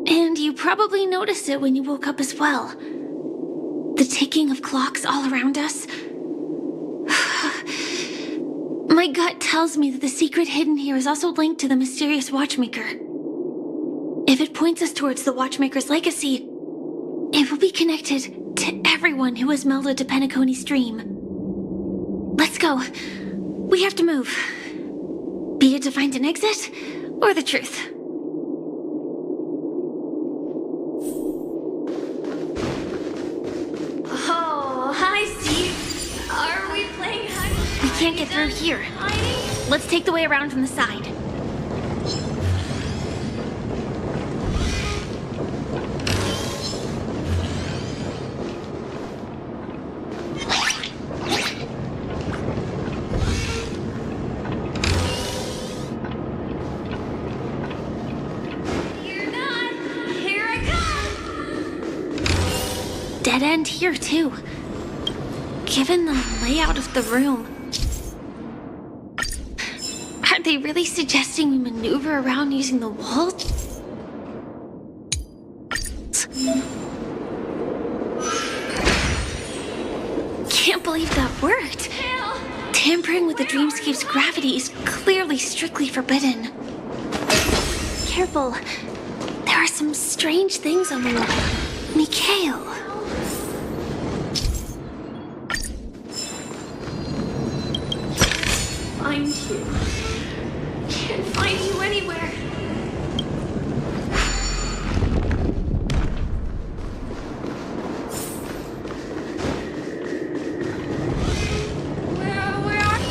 And you probably noticed it when you woke up as well. The ticking of clocks all around us. My gut tells me that the secret hidden here is also linked to the mysterious watchmaker. If it points us towards the watchmaker's legacy, it will be connected to everyone who has melded to PENACONY's dream. Let's go. We have to move. Be it to find an exit, or the truth. Oh, hi, Steve. Are we playing hide? We can't get through here. Let's take the way around from the side. Dead end here, too. Given the layout of the room. Are they really suggesting we maneuver around using the walls? Can't believe that worked. Tampering with the dreamscape's gravity is clearly strictly forbidden. Careful. There are some strange things on the wall. Mikhail. Find you. Can't find you anywhere. Where are you?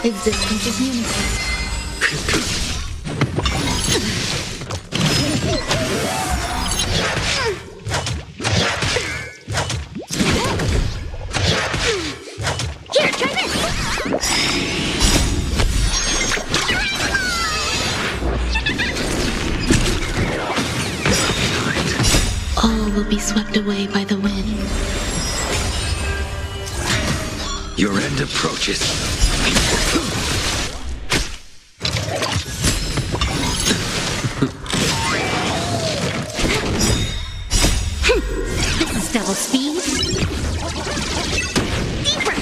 Existence is unity. All will be swept away by the wind. Your end approaches. This is double speed. Deeper.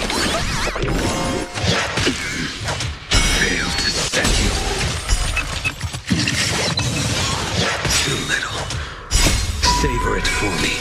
Fail to set you. Too little. Savor it for me.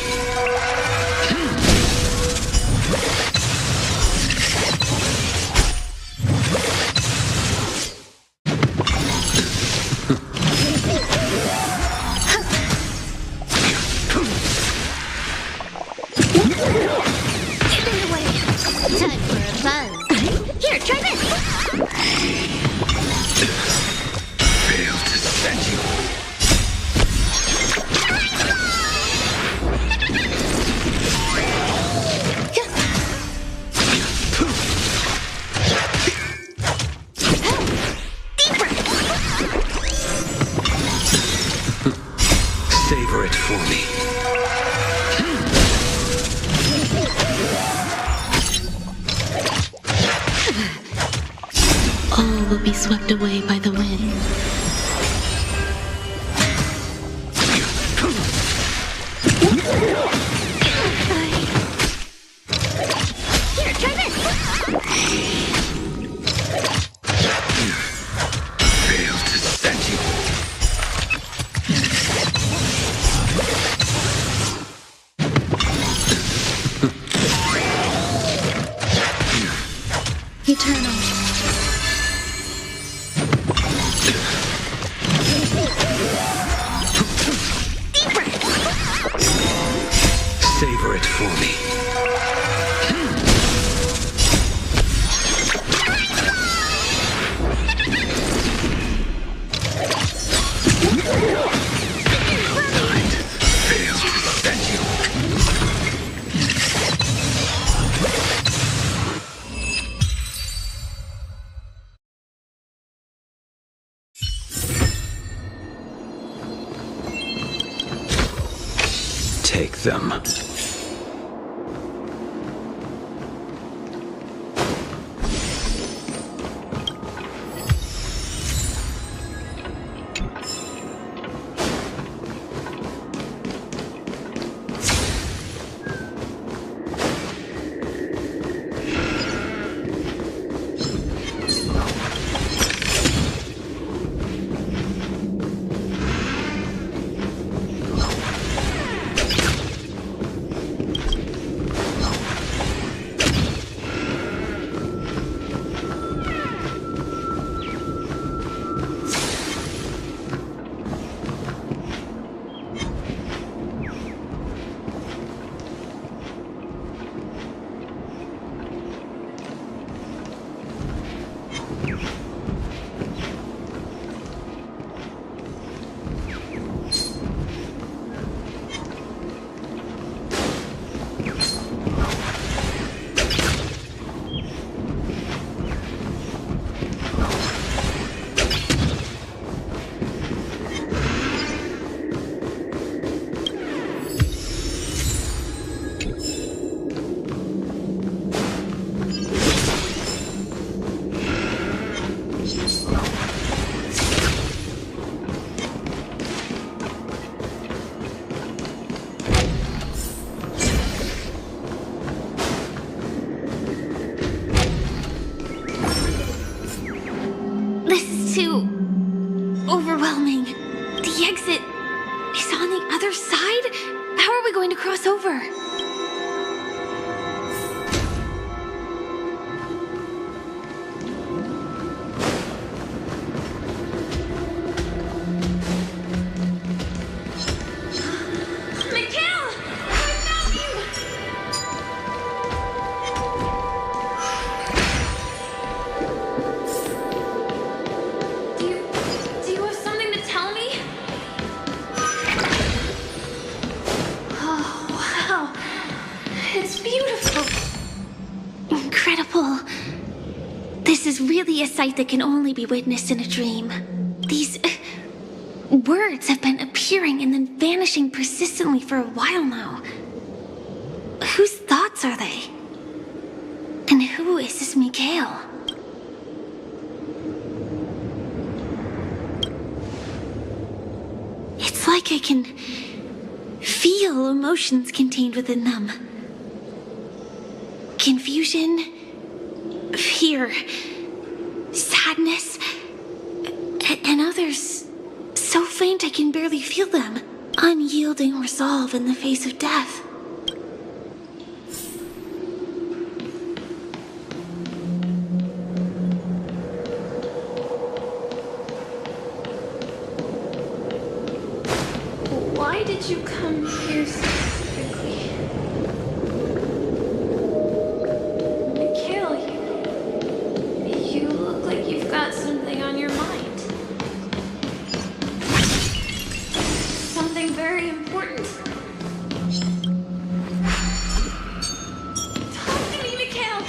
Savor it for me. All will be swept away by the wind. Here, try this. Fail to set you. Eternal. Savor it for me. Fail to set you. Take them. This is too overwhelming. The exit is on the other side? How are we going to cross over? Do you have something to tell me? Oh, wow. It's beautiful. Incredible. This is really a sight that can only be witnessed in a dream. These words have been appealing appearing and then vanishing persistently for a while now. Whose thoughts are they? And who is this Mikhail? It's like I can feel emotions contained within them. Confusion, fear, sadness, and others so faint I can barely feel them. Unyielding resolve in the face of death. Why did you come here specifically? Mikhail, you look like you've got something on your mind. Something very important. Talk to me, Mikhail.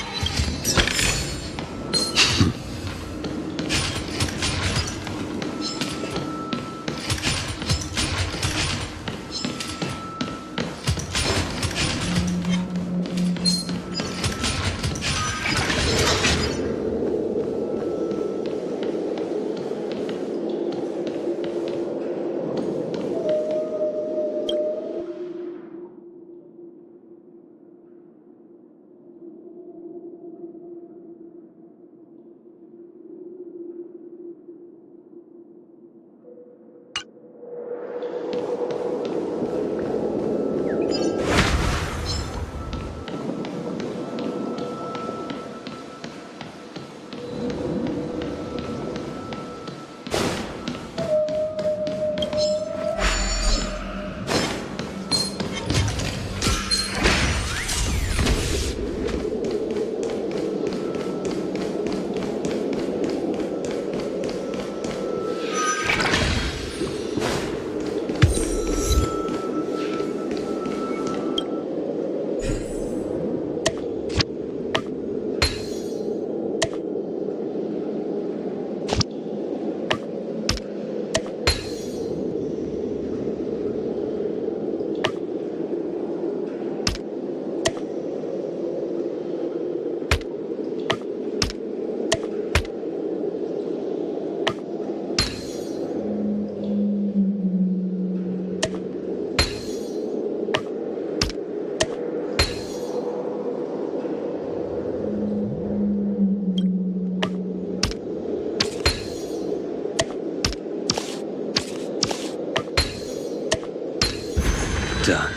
Done.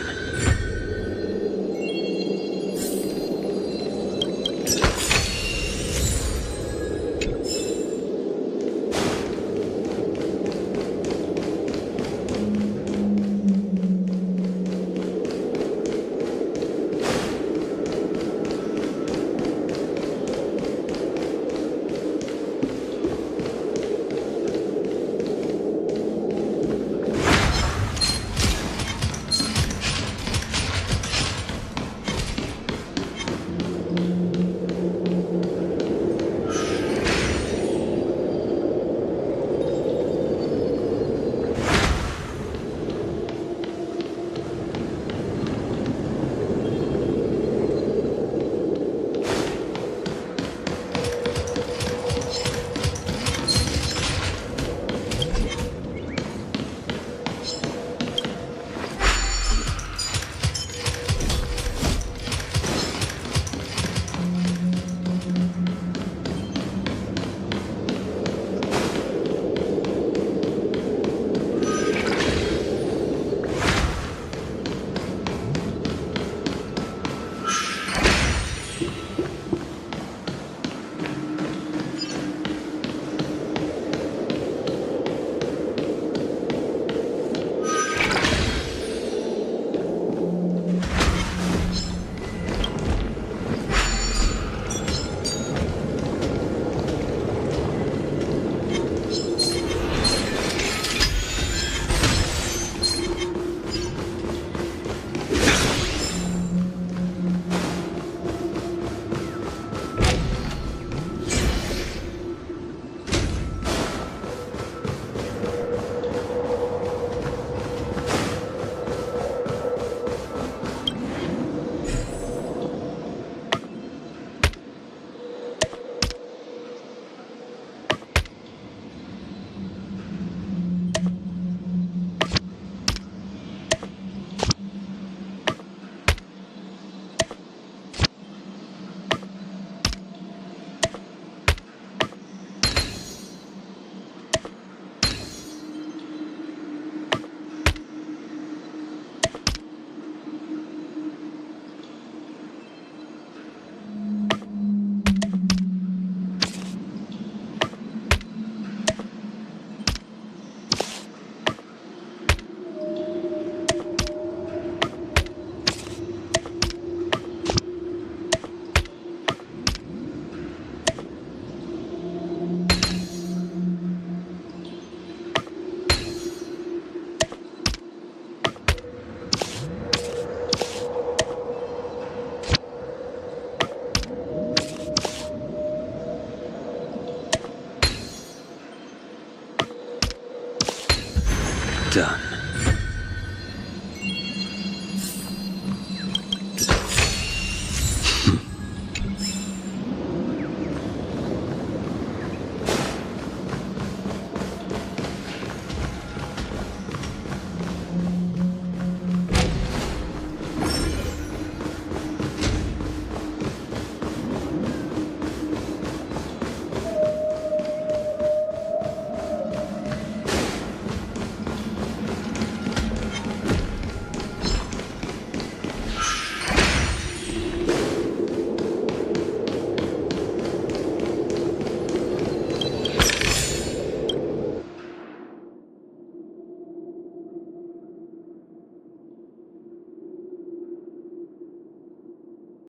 done.